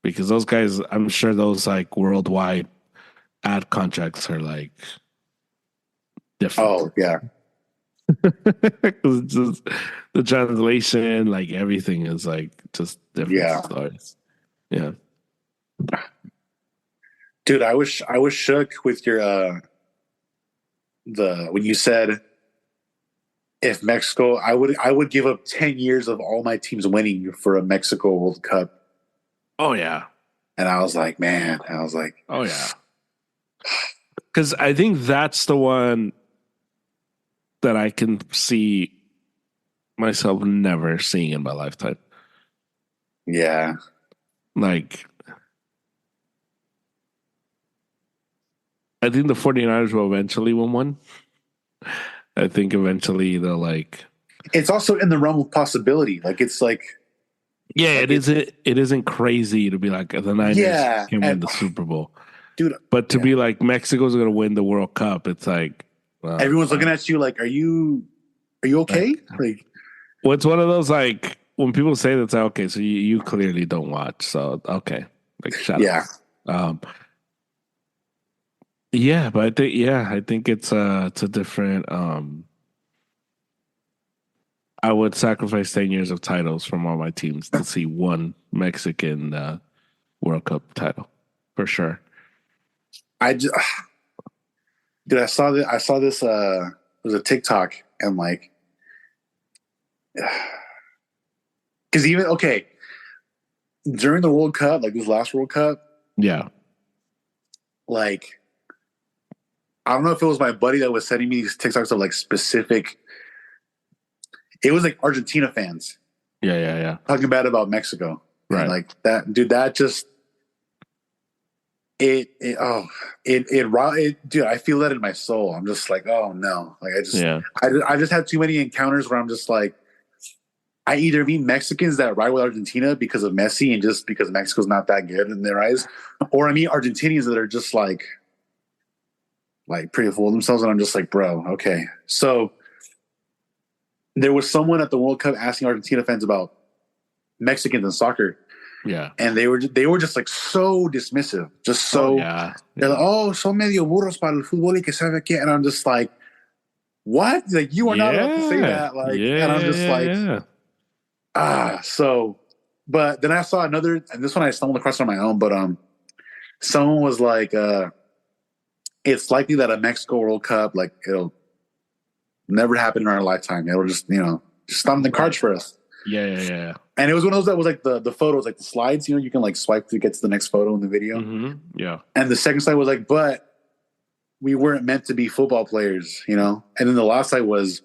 Because those guys, I'm sure those like worldwide ad contracts are like different. Oh, yeah. Because just the translation, like everything is like just different stories. Yeah. Dude, I was shook with your when you said if Mexico, I would give up 10 years of all my teams winning for a Mexico World Cup. Oh yeah. And I was like, man, oh yeah. Because I think that's the one that I can see myself never seeing in my lifetime. Yeah. Like, I think the 49ers will eventually win one. I think eventually they'll like. It's also in the realm of possibility. Like, it's like. Yeah, like it isn't crazy to be like the Niners can win the Super Bowl. Dude. But to be like Mexico's going to win the World Cup, it's like. Well, everyone's looking at you like, are you okay? Like, well, it's one of those like when people say that's okay, so you clearly don't watch. So okay, like shut up. Yeah, but I think it's a different. I would sacrifice 10 years of titles from all my teams to see one Mexican World Cup title for sure. I saw this. It was a TikTok and like, because even during the World Cup, like this last World Cup, like I don't know if it was my buddy that was sending me these TikToks of like specific. It was like Argentina fans, talking bad about Mexico, right? And like that, dude. That just dude. I feel that in my soul. I'm just like, oh no, like I just had too many encounters where I'm just like, I either meet Mexicans that ride with Argentina because of Messi and just because Mexico's not that good in their eyes, or I meet Argentinians that are just like pretty full of themselves, and I'm just like, bro, okay. So there was someone at the World Cup asking Argentina fans about Mexicans and soccer. Yeah. And they were just like so dismissive. Just so they're like, oh, son medio burros para el fútbol y que sabe qué. And I'm just like, what? Like you are not allowed to say that. Like and I'm just so but then I saw another, and this one I stumbled across on my own, but someone was like, it's likely that a Mexico World Cup, like it'll never happen in our lifetime. It'll just, just not in the cards for us. Yeah. And it was one of those that was like the photos, like the slides, you can like swipe to get to the next photo in the video. Mm-hmm. Yeah. And the second slide was like, but we weren't meant to be football players, And then the last slide was,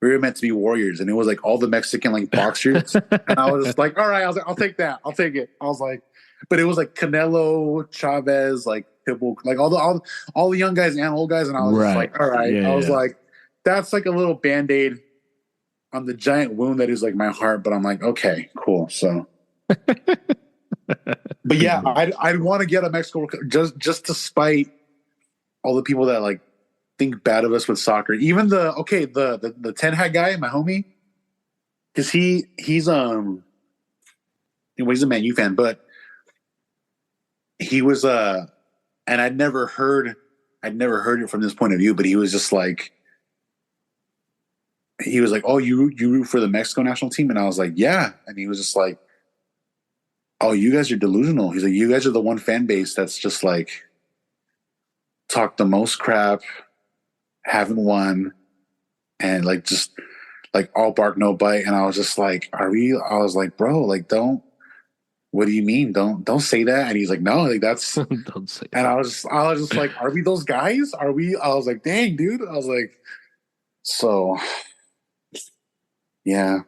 we were meant to be warriors, and it was like all the Mexican like boxers, and I was just like, all right, I was like, I'll take that, I'll take it. I was like, but it was like Canelo, Chavez, like Pitbull, like all the young guys and old guys, and I was just Right. like, all right, Yeah, I was yeah. like, that's like a little band-aid on the giant wound that is like my heart, but I'm like, okay, cool. So, but yeah, I'd want to get a Mexico World Cup just to spite all the people that like think bad of us with soccer. Even the ten hat guy, my homie, because he's he's a Man U fan, but he was and I'd never heard it from this point of view, but he was just like oh, you root for the Mexico national team, and I was like, yeah, and he was just like, oh, you guys are delusional. He's like, you guys are the one fan base that's just like talk the most crap, haven't won, and like just like all bark no bite. And I was just like, are we? I was like, bro, like don't. What do you mean? Don't say that. And he's like, no, like that's. Don't say And that. I was just like, are we those guys? Are we? I was like, dang, dude. I was like, so, yeah,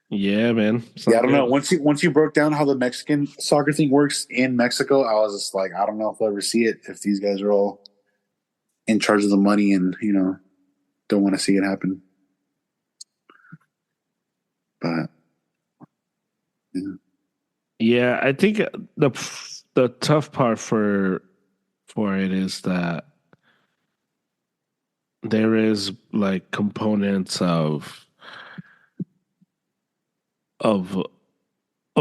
Yeah, man. It's yeah. I not don't know. good. Once you broke down how the Mexican soccer thing works in Mexico, I was just like, I don't know if I'll ever see it if these guys are all in charge of the money and don't want to see it happen. But yeah. Yeah, I think the tough part for it is that there is like components of of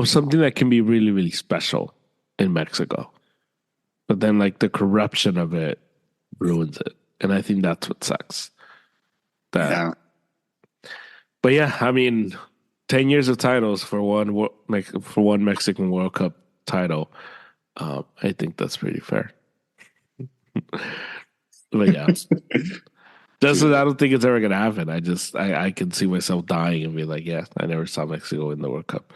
something that can be really really special in Mexico, but then like the corruption of it ruins it, and I think that's what sucks. That, Yeah. but yeah, I mean, 10 years of titles for for one Mexican World Cup title. I think that's pretty fair. But yeah, I don't think it's ever gonna happen. I can see myself dying and be like, yeah, I never saw Mexico in the World Cup.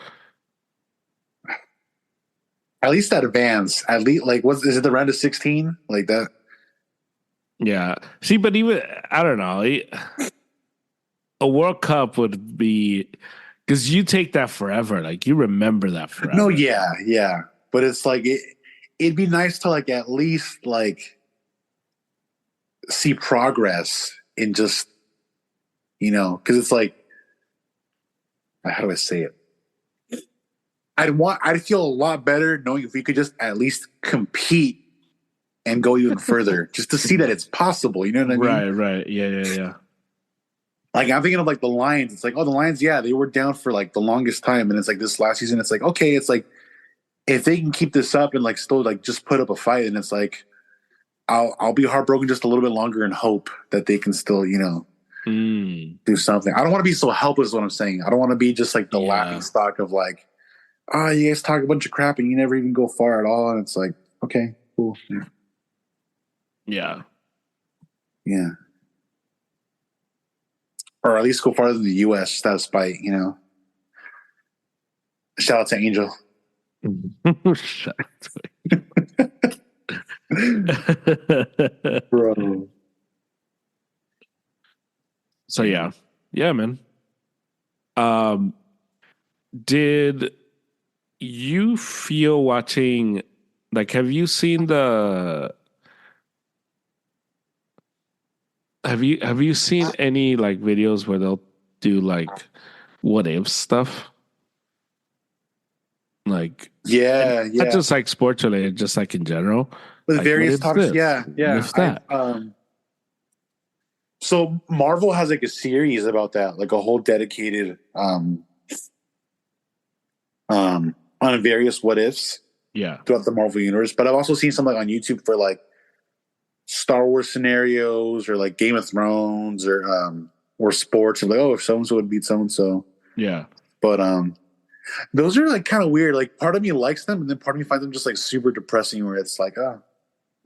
At least that advance. At least like what is it the round of 16? Like that. Yeah. See, but even I don't know. A World Cup would be because you take that forever. Like you remember that No, forever. yeah, yeah. But it's like it'd be nice to like at least like see progress in just because it's like how do I say it? I'd feel a lot better knowing if we could just at least compete and go even further, just to see that it's possible. You know what I mean? Right. Right. Yeah. Yeah. Yeah. Like I'm thinking of like the Lions. It's like, oh, the Lions, yeah, they were down for like the longest time, and it's like this last season. It's like, okay, it's like if they can keep this up and like still like just put up a fight, and it's like I'll be heartbroken just a little bit longer and hope that they can still do something. I don't want to be so helpless. Is what I'm saying. I don't want to be just like the laughing stock of like, oh, you guys talk a bunch of crap and you never even go far at all. And it's like, okay, cool, Yeah. yeah, or at least go farther than the U.S. just out of spite. Shout out to Angel. Shut Bro. So yeah, man. Um, did you feel watching? Like, have you seen the? Have you seen any like videos where they'll do like what if stuff? Like, Yeah, not yeah. just like sports related, just like in general. With Like, what various if topics. this? Yeah, What yeah. if that? So Marvel has like a series about that, like a whole dedicated on various what ifs Yeah. throughout the Marvel universe. But I've also seen some like on YouTube for like Star Wars scenarios or like Game of Thrones or sports and like, oh, if so and so would beat so and so. Yeah. But those are like kind of weird. Like part of me likes them, and then part of me finds them just like super depressing. Where it's like, oh,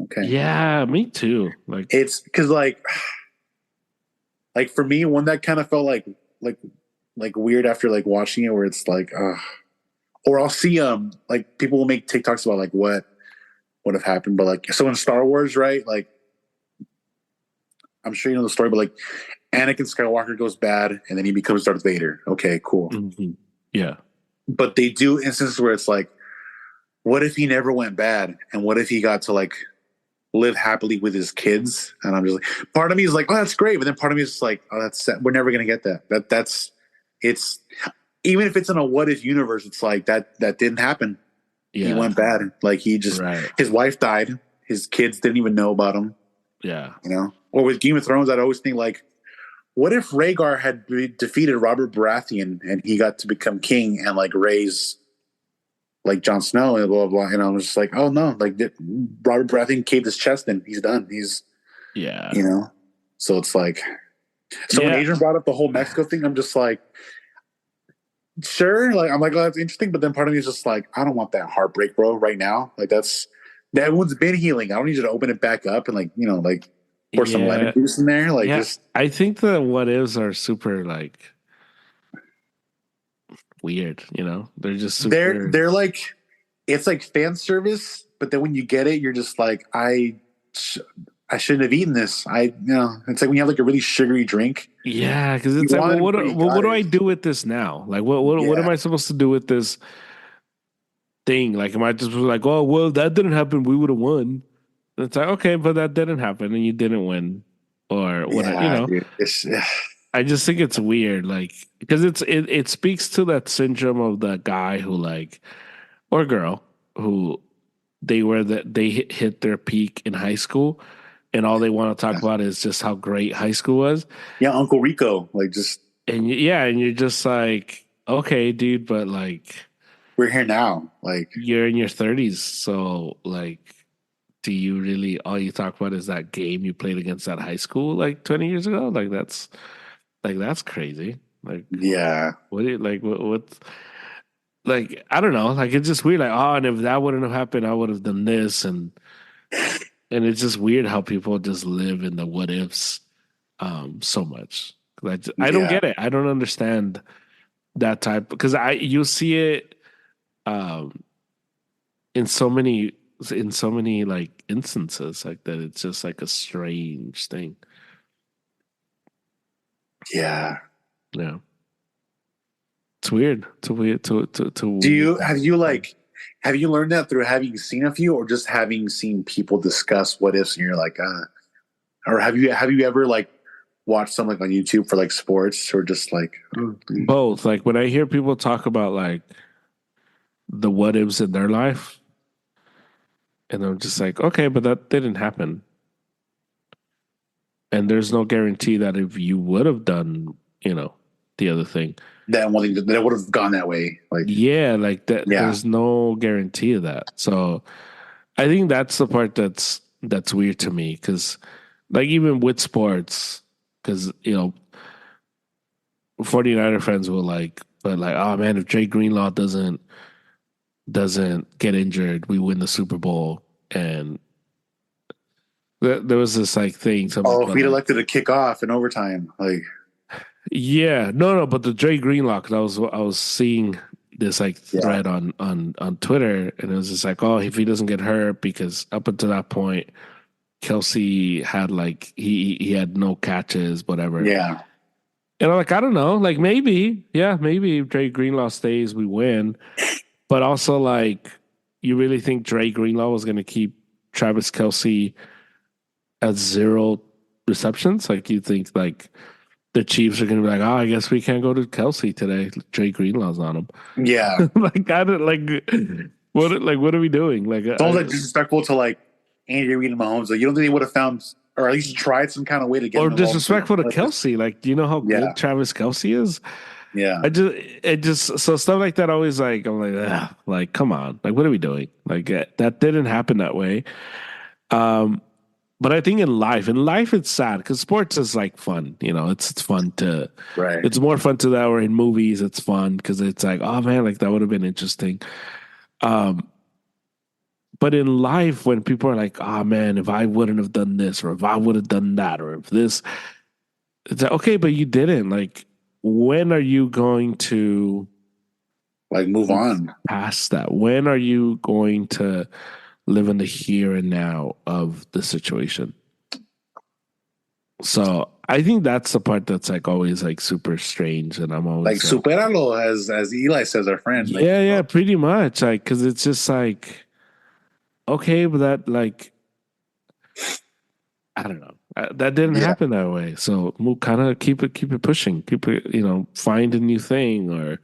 okay, Yeah, me too. Like, it's because like for me, one that kind of felt like weird after like watching it, where it's like, or I'll see like people will make TikToks about like what would have happened, but like so in Star Wars, right? Like I'm sure you know the story, but like Anakin Skywalker goes bad, and then he becomes Darth Vader. Okay, cool. Hmm. Yeah. But they do instances where it's like, what if he never went bad, and what if he got to like live happily with his kids? And I'm just like, part of me is like, oh, that's great, but then part of me is like, oh, that's we're never gonna get that. That's it's even if it's in a what if universe, it's like that didn't happen. He Yeah. went bad. Like he just Right. his wife died. His kids didn't even know about him. Yeah. You know. Or with Game of Thrones, I'd always think like, what if Rhaegar had defeated Robert Baratheon and he got to become king and like raise like Jon Snow and blah blah blah. And I was just like, oh no, like Robert Baratheon caved his chest in. He's done. He's Yeah. you know. So it's like, so when Yeah. Adrian brought up the whole Mexico thing, I'm just like, sure. Like I'm like, oh, that's interesting. But then part of me is just like, I don't want that heartbreak, bro, right now. Like that wound's been healing. I don't need you to open it back up and like, you know, like pour some lemon Yeah. juice in there. Like Yeah. just I think the what ifs are super like weird, you know? They're just super they're like, it's like fan service, but then when you get it, you're just like, I shouldn't have eaten this. It's like when you have like a really sugary drink. yeah, because You it's like, wanted well, it before you what got do I it. do with this now? Like, what am Yeah, I supposed to do with this thing? Like, am I just like, oh, well, that didn't happen. We would have won. And it's like, okay, but that didn't happen, and you didn't win, or whatever. You yeah, know, dude. It's I just think it's weird, like, because it speaks to that syndrome of the guy who like or girl who they hit their peak in high school, and all they want to talk about is just how great high school was. yeah, Uncle Rico. Like just And yeah, and you're just like, okay, dude, but like we're here now. Like you're in your 30s, so like do you really all you talk about is that game you played against that high school like 20 years ago? Like that's crazy. Like yeah, what do you like what's like I don't know, like it's just weird like oh and if that wouldn't have happened, I would have done this and it's just weird how people just live in the what ifs so much. I don't yeah, get it. I don't understand that type because I you see it um in so many like instances like that it's just like a strange thing. yeah. Yeah. It's weird. It's a weird to Do weird. you have you learned that through having seen a few, or just having seen people discuss what ifs, and you're like, or have you ever like watched something like on YouTube for like sports, or just like, Both. Like when I hear people talk about like the what ifs in their life, and I'm just like, okay, but that didn't happen. And there's no guarantee that if you would have done, you know, the other thing, that one thing that would have gone that way? Like, yeah, like that yeah, there's no guarantee of that. So I think that's the part that's weird to me because like even with sports, because you know, 49er fans will like, but like, oh man, if Jay Greenlaw doesn't get injured, we win the Super Bowl. And there was this like thing, something oh, if about we'd like, elected to kick off in overtime, like, yeah, no, but the Dre Greenlaw, because I was seeing this like yeah, thread on Twitter, and it was just like, oh, if he doesn't get hurt, because up until that point, Kelsey had like he had no catches, whatever. yeah, And I'm like, I don't know, like maybe, yeah, maybe if Dre Greenlaw stays, we win. But also, like, you really think Dre Greenlaw was going to keep Travis Kelsey at zero receptions? Like, you think like the Chiefs are going to be like, oh, I guess we can't go to Kelsey today. Dre Greenlaw's on him. yeah. Like, I don't what are we doing? Like, It's almost like disrespectful to like Andy Reid and Mahomes. Like, you don't think they would have found, or at least tried some kind of way to get or him involved? disrespectful to Like, just, Kelsey. Like, do you know how yeah, good Travis Kelsey is? yeah, It just so stuff like that always like I'm like like come on, like what are we doing? Like that didn't happen that way. Um, but I think in life it's sad because sports is like fun. You know, it's fun to right. it's more fun to that. Or in movies, it's fun because it's like oh man, like that would have been interesting. Um, but in life, when people are like, oh man, if I wouldn't have done this, or if I would have done that, or if this, it's like okay, but you didn't. Like, when are you going to Like, move on. past that? When are you going to live in the here and now of the situation? So I think that's the part that's like always like super strange, and I'm Like always like, superalo, as Eli says, our friend. Like, yeah, yeah, pretty much, like, because it's just like, okay, but that like, I don't know, that didn't yeah, happen that way. So we'll kind of keep it pushing, keep it, find a new thing or,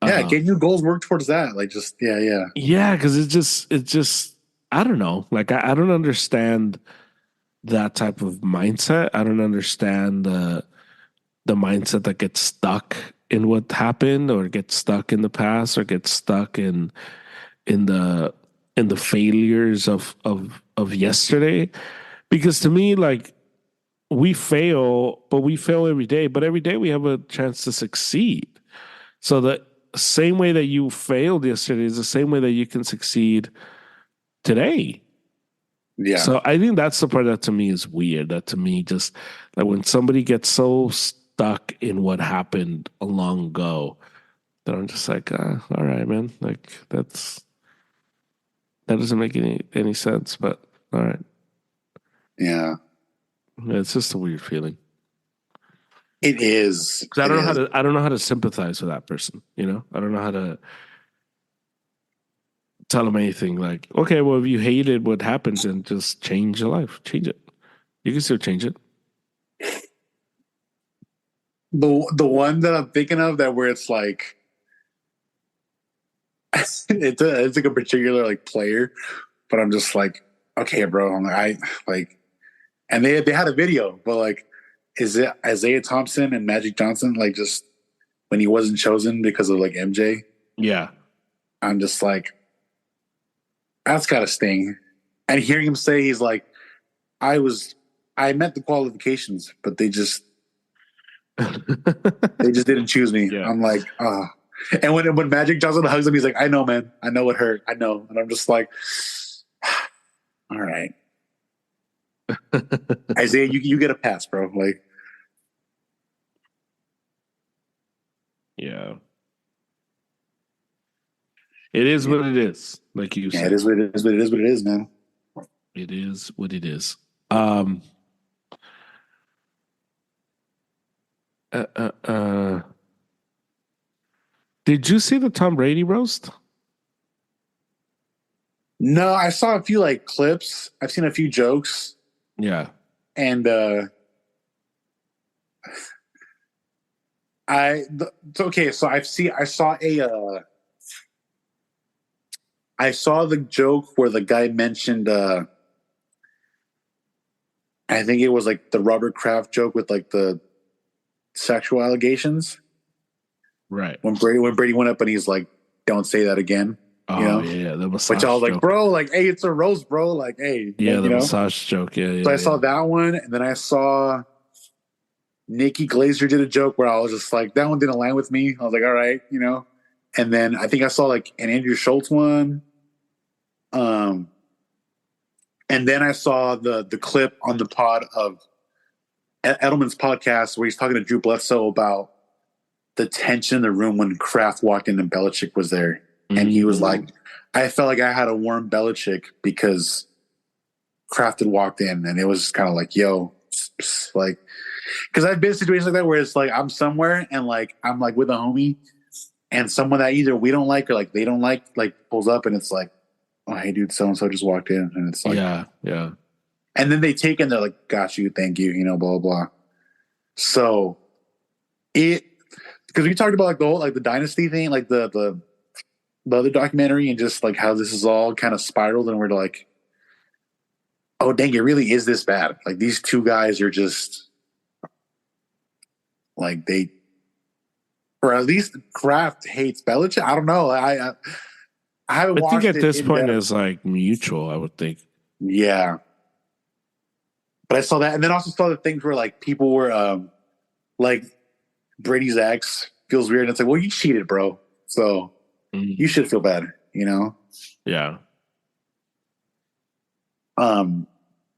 yeah. uh, Get new goals, work towards that. Like, just yeah, yeah, yeah, because it's just, I don't know, like I don't understand that type of mindset. I don't understand the mindset that gets stuck in what happened or gets stuck in the past or gets stuck in the in the failures of yesterday. Because to me, like, we fail, but we fail every day, but every day we have a chance to succeed. So the same way that you failed yesterday is the same way that you can succeed today. yeah. So I think that's the part that to me is weird. That to me just like when somebody gets so stuck in what happened a long ago, that I'm just like, all right, man. Like that doesn't make any sense. But all right, Yeah. yeah, it's just a weird feeling It is. because It is. I don't know how to sympathize with that person. I don't know how to tell them anything. Like, okay, well, if you hated what happened, then just change your life, change it. You can still change it. The one that I'm thinking of that where it's like it's like a particular like player, but I'm just like, okay, bro. I like, and they had a video, but like, is it Isaiah Thompson and Magic Johnson like just when he wasn't chosen because of like MJ? Yeah. I'm just like, that's gotta sting. And hearing him say he's like, I was I met the qualifications, but they just didn't choose me. Yeah. I'm like, ah. And when Magic Johnson hugs him, he's like, I know, man. I know it hurt. I know. And I'm just like, all right. Isaiah, you get a pass, bro. Like, Yeah. It is yeah, what it is, like you yeah, it said. is what it is, but it is what it is, man. It is what it is. Um, uh, uh, uh, did you see the Tom Brady roast? No, I saw a few like clips. I've seen a few jokes, Yeah. and okay. So I saw the joke where the guy mentioned I think it was like the Robert Kraft joke with like the sexual allegations Right. when Brady went up and he's like, "Don't say that again," you Oh know. yeah, the Which I massage was like, joke. "Bro, like, hey, it's a roast, bro. Like, hey, Yeah, like, you the know." massage joke. Yeah, So yeah, I saw yeah. that one, and then I saw Nikki Glazer did a joke where I was just like, that one didn't land with me. I was like, all right, you know. And then I think I saw like an Andrew Schultz one. Um, and then I saw the clip on the pod of Edelman's podcast where he's talking to Drew Bledsoe about the tension in the room when Kraft walked in and Belichick was there. And he was like, I felt like I had a warm Belichick because Kraft had walked in, and it was just kind of like, yo, like, because I've been in situations like that where it's like I'm somewhere and like I'm like with a homie and someone that either we don't like or like they don't like pulls up and it's like, oh hey dude, so and so just walked in, and it's like, Yeah, yeah. and then they take and they're like, got you, thank you, you know, blah blah blah. So it because we talked about like the whole like the dynasty thing, like the other documentary, and just like how this is all kind of spiraled, and we're like, oh dang, it really is this bad. Like these two guys are just like they, or at least Kraft hates Belichick. I don't know. I haven't I think watched at it this in point depth. it's like mutual. I would think. Yeah, but I saw that, and then also saw the things where like people were like Brady's ex feels weird, and it's like, well, you cheated, bro, so you should feel bad, you know. Yeah. Um,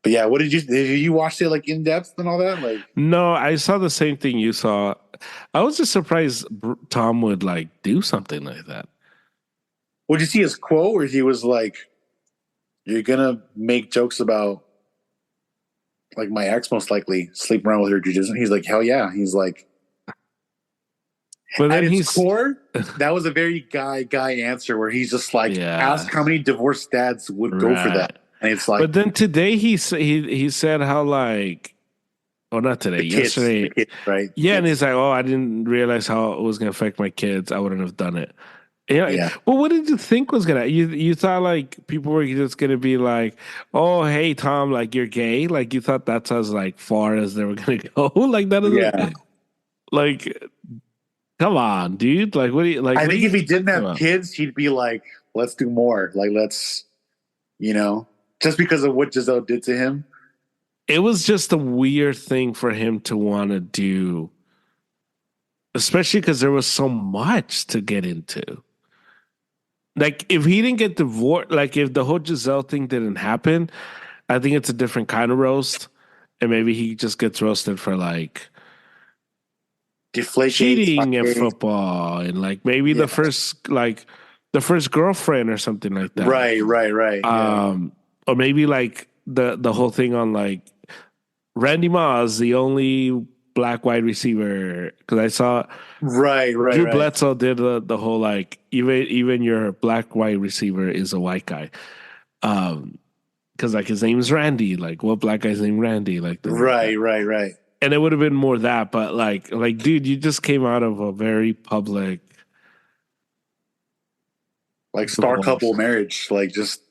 but yeah, what did you watch it like in depth and all that? Like, No, I saw the same thing you saw. I was just surprised Tom would like do something like that. what did you see his quote where he was like, "You're gonna make jokes about like my ex most likely sleep around with her jujitsu. He's like, hell yeah. He's like, But at then its he's core, that was a very guy answer where he's just like, yeah, ask how many divorced dads would go for that. right. And it's But like then today he said how like oh not today the yesterday kids, right? yeah and Kids. he's like oh I didn't realize how it was gonna affect my kids I wouldn't have done it. Yeah, Yeah. well, what did you think was gonna? You thought like people were just gonna be like, "Oh, hey Tom, like you're gay." Like you thought that's as like far as they were gonna go. Like that Yeah. isn't like, come on, dude. Like what do you like? I What do think you if he didn't talking have about? kids, he'd be like, let's do more. Like, let's, you know, just because of what Giselle did to him. It was just a weird thing for him to want to do, especially because there was so much to get into. Like if he didn't get divorced, like if the whole Giselle thing didn't happen, I think it's a different kind of roast, and maybe he just gets roasted for like Deflategate, cheating in Spygate. football and like maybe Yeah. the first girlfriend or something like that. Right. Yeah. Um, or maybe like the whole thing on like Randy Moss, the only black wide receiver, because I saw Drew Right. Bledsoe did the whole like even your black wide receiver is a white guy. Because like his name's Randy, like what black guy's named Randy, like things like that. Right. And it would have been more that, but like dude, you just came out of a very public Like star couple divorce. marriage. Like just,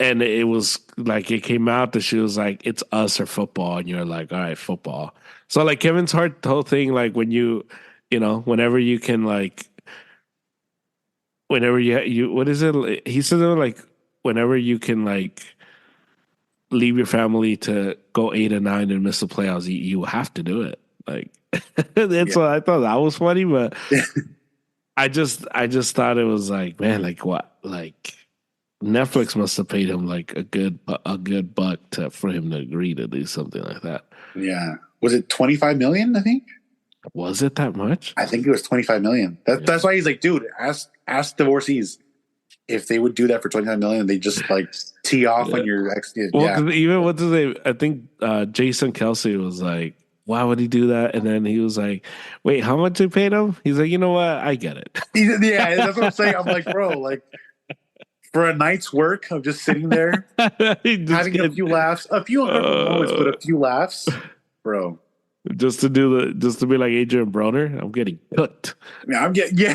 And it was like it came out that she was like, it's us or football, and you're like, all right, football. So like Kevin's Hart whole thing, like when you know, whenever you can like whenever you what is it? He said like whenever you can like leave your family to go 8 and 9 and miss the playoffs, you have to do it. Like yeah. it's I thought that was funny, but I just thought it was like, man, like what like Netflix must have paid him like a good buck to for him to agree to do something like that. Yeah. Was it 25 million? I think. Was it that much? I think it was 25 million. Yeah. That's why he's like, dude, ask divorcees if they would do that for 25 million. They just like tee off Yeah. on your ex. Well, Yeah. 'cause even what did they? I think Jason Kelsey was like, "Why would he do that?" And then he was like, "Wait, how much they paid him?" He's like, "You know what? I get it." Yeah. That's what I'm saying. I'm like, bro, like for a night's work of just sitting there, He just having a get- few laughs, a few uncomfortable moments, but a few laughs, bro. just to do just to be like Adrian Broner. I'm getting cooked. Yeah, I'm getting, yeah.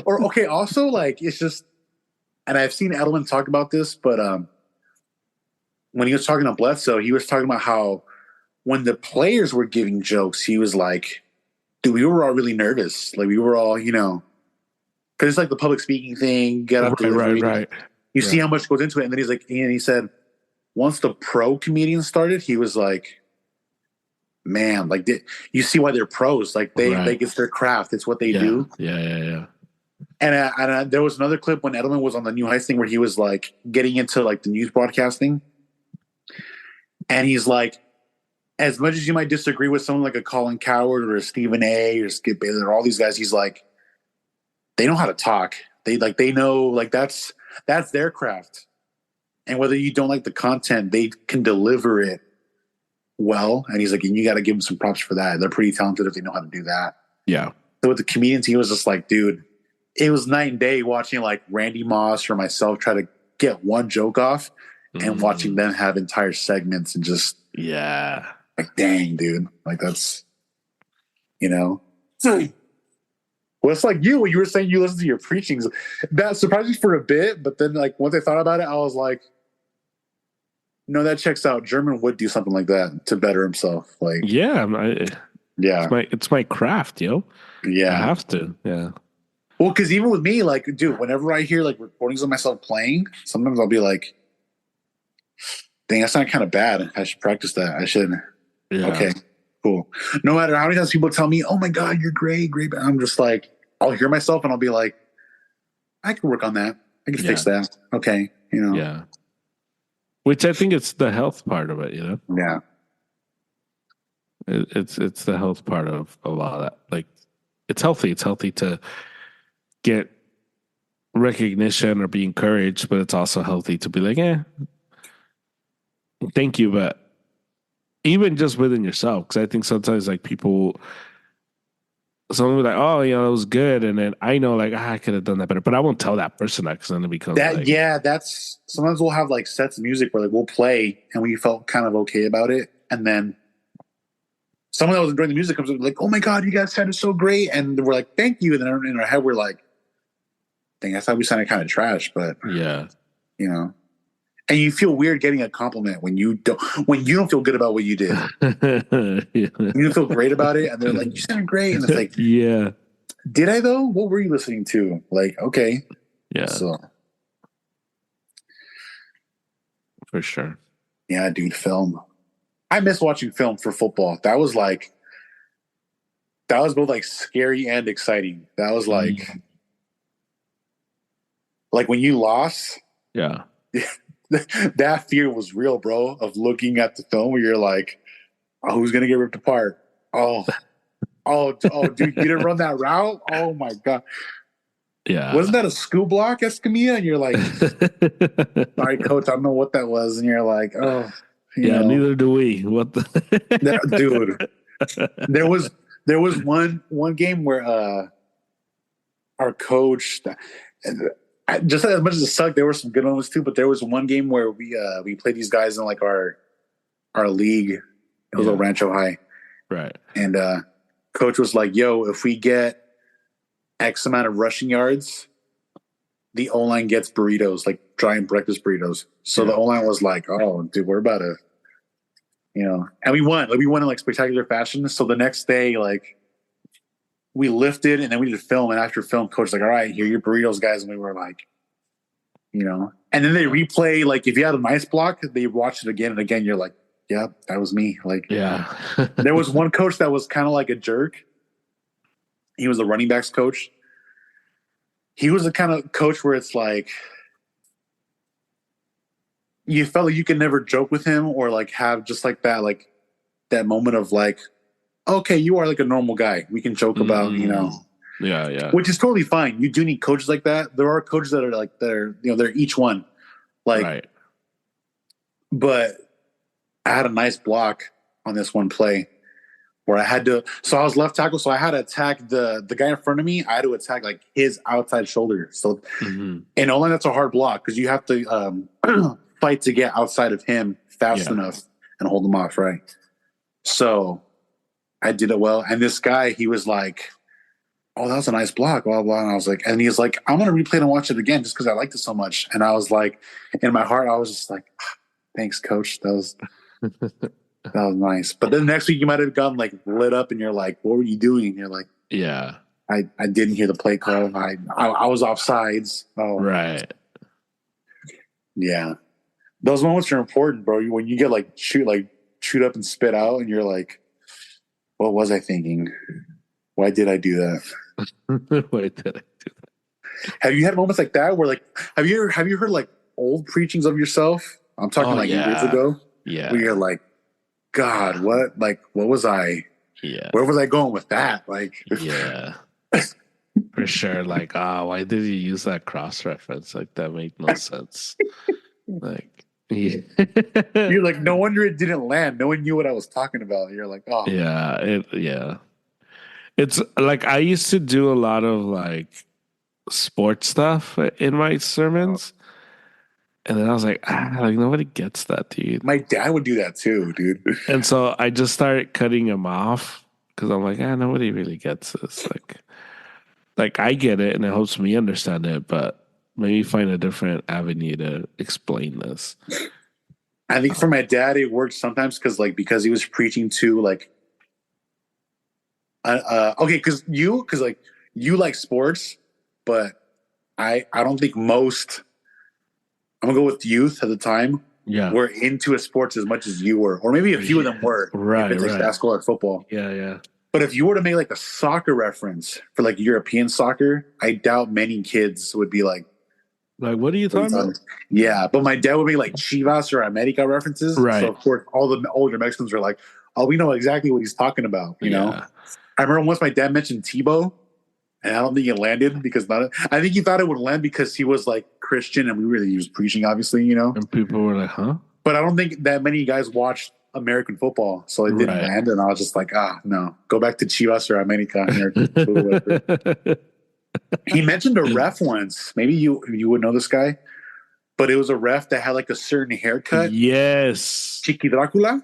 Or, okay, also, like, it's just, and I've seen Edelman talk about this, but when he was talking to Bledsoe, he was talking about how when the players were giving jokes, he was like, dude, we were all really nervous. Like, we were all, because it's like the public speaking thing, get up delivery. You see Right. how much goes into it. And then he's like, and he said, once the pro comedians started, he was like, man, like you see why they're pros. Like Right. it's their craft. It's what they Yeah. do. Yeah. And there was another clip when Edelman was on the New Heights thing where he was like getting into like the news broadcasting, and he's like, as much as you might disagree with someone like a Colin Coward or a Stephen A. or Skip Bayless or all these guys, he's like, they know how to talk. They know like that's their craft. And whether you don't like the content, they can deliver it well. And he's like, and you got to give them some props for that. They're pretty talented if they know how to do that. Yeah. So with the comedians, he was just like, dude, it was night and day watching like Randy Moss or myself try to get one joke off and watching them have entire segments and just Yeah. like, dang, dude, like that's, well, it's like you when you were saying you listen to your preachings. That surprised me for a bit, but then like once I thought about it, I was like, no, that checks out. German would do something like that to better himself. Like, Yeah. yeah, It's my craft, yo. yeah. I have to. Yeah. Well, because even with me, like, dude, whenever I hear like recordings of myself playing, sometimes I'll be like, dang, that sounded kind of bad. I should practice that. I should. Yeah. Okay, cool. No matter how many times people tell me, oh my God, you're great. I'm just like, I'll hear myself and I'll be like, I can work on that. I can fix that. Okay. Yeah. Which I think it's the health part of it, Yeah. It's the health part of a lot of that. Like it's healthy. It's healthy to get recognition or be encouraged, but it's also healthy to be like, thank you, but even just within yourself, because I think sometimes like people, someone will be like, oh, that was good, and then I know like I could have done that better, but I won't tell that person that because then it becomes That like, yeah, that's sometimes we'll have like sets of music where like we'll play and we felt kind of okay about it, and then someone that was enjoying the music comes up like, "Oh my god, you guys sounded so great," and we're like, "Thank you," and then in our head we're like, "Dang, I thought we sounded kind of trash," but yeah, you know, and you feel weird getting a compliment when you don't feel good about what you did. yeah, You don't feel great about it, and they're like, "You sound great," and it's like, yeah, "Did I though? What were you listening to?" Like, okay, yeah, so for sure. yeah, dude, film. I miss watching film for football. That was both like scary and exciting. That was Mm, like when you lost, yeah. that fear was real, bro. Of looking at the film where you're like, oh, who's gonna get ripped apart? Oh, dude, you didn't run that route. Oh my god, wasn't Yeah. that a school block, Escamilla? And you're like, sorry, coach, I don't know what that was. And you're like, oh, Yeah, neither do we. What dude. the There was one game where our coach, just as much as it sucked, there were some good moments too. But there was one game where we played these guys in like our league. It was a Rancho High, right. and coach was like, "Yo, if we get X amount of rushing yards, the O line gets burritos, like giant breakfast burritos." So the O line was like, "Oh, dude, we're about to." And we won. Like we won in like spectacular fashion. So the next day, like we lifted and then we did film. And after film, coach was like, "All right, here are your burritos, guys." And we were like, And then they replay. Like if you had a nice block, they watch it again and again. You're like, "Yep, that was me." Like, Yeah. there was one coach that was kind of like a jerk. He was the running backs coach. He was the kind of coach where it's like you felt like you could never joke with him or like have just like that moment of like, okay, you are like a normal guy. We can joke about, Yeah, yeah. which is totally fine. You do need coaches like that. There are coaches that are like they're each one. Like, Right. but I had a nice block on this one play where I had to. So I was left tackle, so I had to attack the guy in front of me. I had to attack like his outside shoulder. So in O-line, that's a hard block because you have to fight to get outside of him fast enough and hold him off, right? So I did it well, and this guy, he was like, "Oh, that was a nice block, blah blah." And I was like, and he was like, "I'm gonna replay it and watch it again just because I liked it so much." And I was like, in my heart, I was just like, "Thanks, coach. That was nice." But then next week, you might have gotten like lit up, and you're like, "What were you doing?" And you're like, Yeah. I didn't hear the play call. I was offsides. Oh, Right. yeah. Those moments are important, bro. When you get like chewed up and spit out, and you're like, "What was I thinking? Why did I do that?" Wait, did I do Have you had moments like that where like have you heard like old preachings of yourself? I'm talking like years ago. Yeah. Where you're like, God, what was I? Yeah. Where was I going with that? Like, Yeah. For sure. Like, why did you use that cross reference? Like that made no sense. Like, yeah. you're like, no wonder it didn't land. No one knew what I was talking about. You're like, oh, Yeah. It's like I used to do a lot of like sports stuff in my sermons. And then I was like, like nobody gets that, dude. my dad would do that too, dude. And so I just started cutting him off because I'm like, nobody really gets this. Like I get it and it helps me understand it, but maybe find a different avenue to explain this. I think for my dad, it worked sometimes because he was preaching to like, okay, because you like sports, but I don't think most. I'm gonna go with youth at the time. Yeah. Were into a sports as much as you were, or maybe a few of them were. Right. If it's like basketball or football. Yeah. But if you were to make like a soccer reference for like European soccer, I doubt many kids would be like, what are you talking about? Yeah, but my dad would make like Chivas or America references. Right. So of course, all the older Mexicans were like, "Oh, we know exactly what he's talking about." You know. I remember once my dad mentioned Tebow, and I don't think it landed because I think he thought it would land because he was like Christian and he was preaching, obviously, And people were like, "Huh?" But I don't think that many guys watched American football, so it didn't Right. land. And I was just like, no, go back to Chivas or America. America. He mentioned a ref once. Maybe you would know this guy, but it was a ref that had like a certain haircut. Yes. Chiqui Dracula.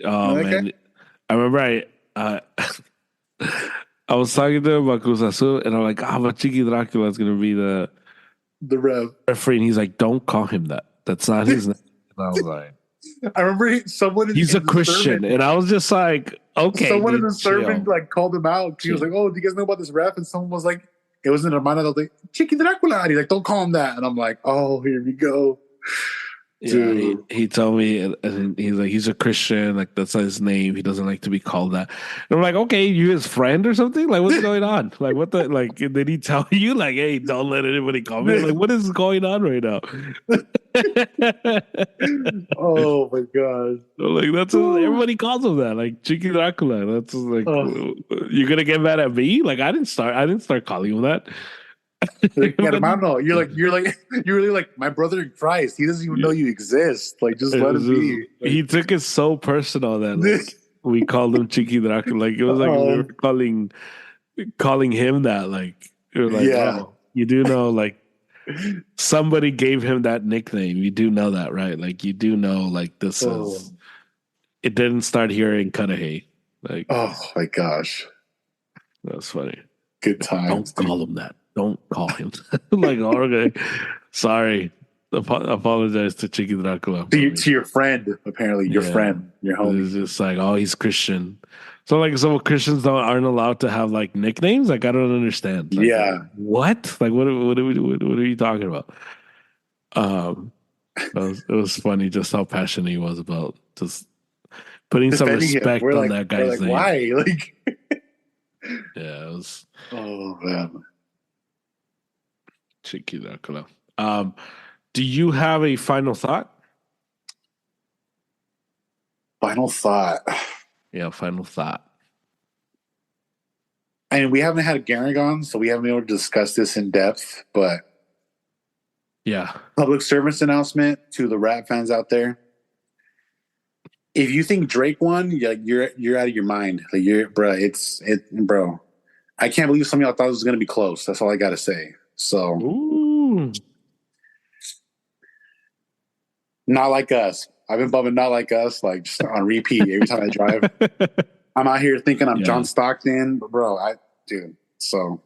Oh, You know that man. guy? I remember I was talking to him about Cruz Azul, and I'm like, but Chiqui Dracula is going to be the The ref. referee. And he's like, don't call him that. That's not his name. And I was like, I remember someone he's a in the Christian. sermon, And I was just like, okay, someone in dude, the sermon chill. like called him out. He was like, "Oh, do you guys know about this ref?" And someone was like, "It was an hermana." I was like, "Chiqui Dracula." And he's like, "Don't call him that." And I'm like, "Oh, here we go." Yeah, Dude. he told me, and he's like, he's a Christian, like that's not his name. He doesn't like to be called that. And I'm like, okay, you his friend or something? Like, what's going on? Like, what the like? Did he tell you like, hey, don't let anybody call me? Like, what is going on right now? Oh my god. Like that's everybody calls him that, like Chiqui Dracula. That's like Oh. you're gonna get mad at me? Like I didn't start calling him that. Like, But hermano, you're really like my brother in Christ. He doesn't even know you exist. Like, just it let was him be. he took it so personal that like we called him Chiqui Dracula. Like it was like we were calling him that. Like we were like, yeah. bro, you do know like somebody gave him that nickname. You do know that, right? Like you do know like this is it didn't start here in Cudahy. Like Oh my gosh. that's funny. Good times. Don't call him that. Don't call him. Like, okay, sorry. Apologize to Chiqui Dracula. To your friend, apparently, your friend, your homie. It's just like, oh, he's Christian. So, like, some Christians aren't allowed to have like nicknames. Like, I don't understand. Like, Yeah. what? Like, what are you talking about? It was funny just how passionate he was about just putting some respect on that guy's name. Why? Like, yeah, it was. Oh man. Chiqui Dracula. Do you have a final thought? Final thought. Yeah, final thought. I mean, we haven't had Garrick on, so we haven't been able to discuss this in depth, but yeah. Public service announcement to the rap fans out there. If you think Drake won, you're out of your mind. Like bro. I can't believe some of y'all thought it was gonna be close. That's all I gotta say. So Ooh. Not like us. I've been bumping Not Like Us like just on repeat every time I drive. I'm out here thinking I'm John Stockton, but bro, so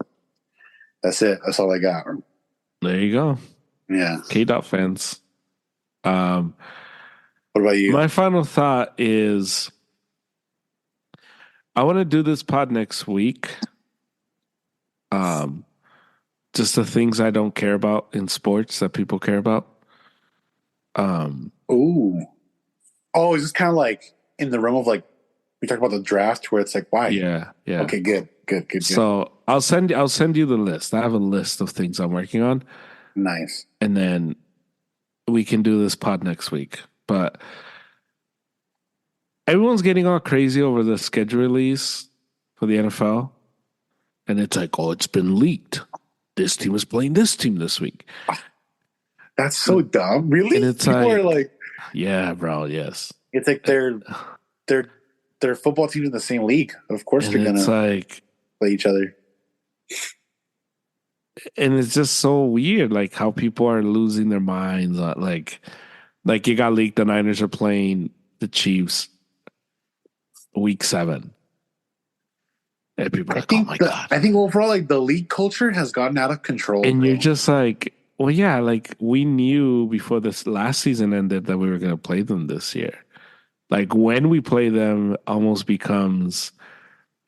that's it. That's all I got. There you go. Yeah. K-Dot fans. What about you? My final thought is I want to do this pod next week. Just the things I don't care about in sports that people care about. Is this kind of like in the realm of like we talk about the draft where it's like why? Yeah. Okay, good. So I'll send you the list. I have a list of things I'm working on. Nice. And then we can do this pod next week. But everyone's getting all crazy over the schedule release for the NFL. And it's like, oh, it's been leaked. This team is playing this team this week. That's so dumb. Really? And it's like, yeah, bro, yes. It's like their football teams in the same league. Of course they're gonna like play each other. And it's just so weird, like how people are losing their minds. Like it got leaked. The Niners are playing the Chiefs week 7. And people are like, oh my God. I think overall, like the league culture has gotten out of control. And you're just like, well, yeah, like we knew before this last season ended that we were going to play them this year. Like when we play them almost becomes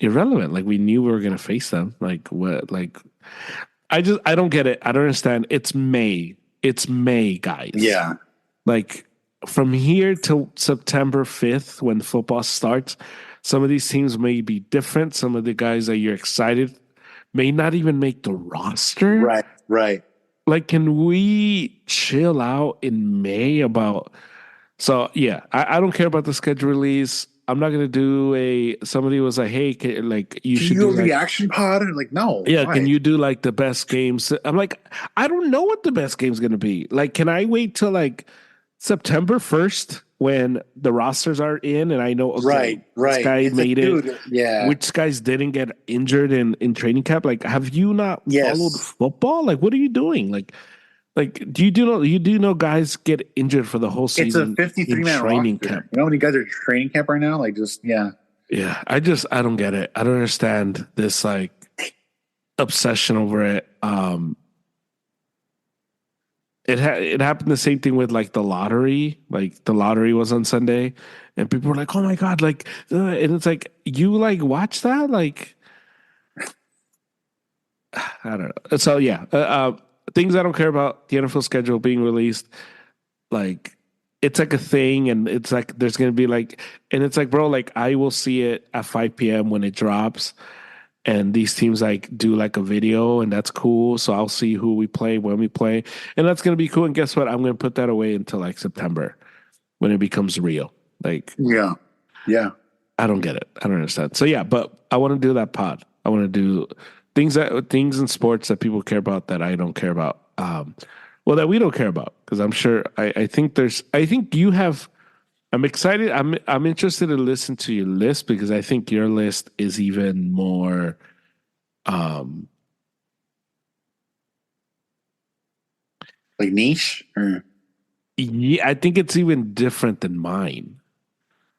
irrelevant. Like we knew we were going to face them. Like what, like I don't get it. I don't understand. It's May, guys. Yeah. Like from here till September 5th, when football starts, some of these teams may be different. Some of the guys that you're excited may not even make the roster. Right. Like, can we chill out in May about? So yeah, I don't care about the schedule release. I'm not gonna do somebody was like, hey, you should do a reaction pod. And like, no. Yeah, why? Can you do like the best games? I'm like, I don't know what the best game's gonna be. Like, can I wait till like September 1st when the rosters are in, and I know, okay, this Right. guy It's like, made it. dude, yeah. Which guys didn't get injured in training camp? Like, have you not followed Yes. football? Like, what are you doing? Do you know guys get injured for the whole It's a season in 53-man training roster. You camp? know how many guys are training camp right now? Like, just, yeah. Yeah, I don't get it. I don't understand this like obsession over it. It happened the same thing with like the lottery. Like the lottery was on Sunday, and people were like, "Oh my god!" Like, and it's like you like watch that like. I don't know. So yeah, things I don't care about the NFL schedule being released. Like it's like a thing, and it's like there's gonna be like, and it's like, bro, like I will see it at 5 p.m. when it drops, and these teams like do like a video, and that's cool. So I'll see who we play when we play, and that's gonna be cool. And guess what? I'm gonna put that away until like September when it becomes real. Like Yeah. Yeah. I don't get it. I don't understand. So yeah, but I want to do that pod. I want to do things in sports that people care about that I don't care about. Well, that we don't care about because I'm sure I think I think you have. I'm excited. I'm interested to listen to your list because I think your list is even more. Um, Like niche? Or, yeah, I think it's even different than mine.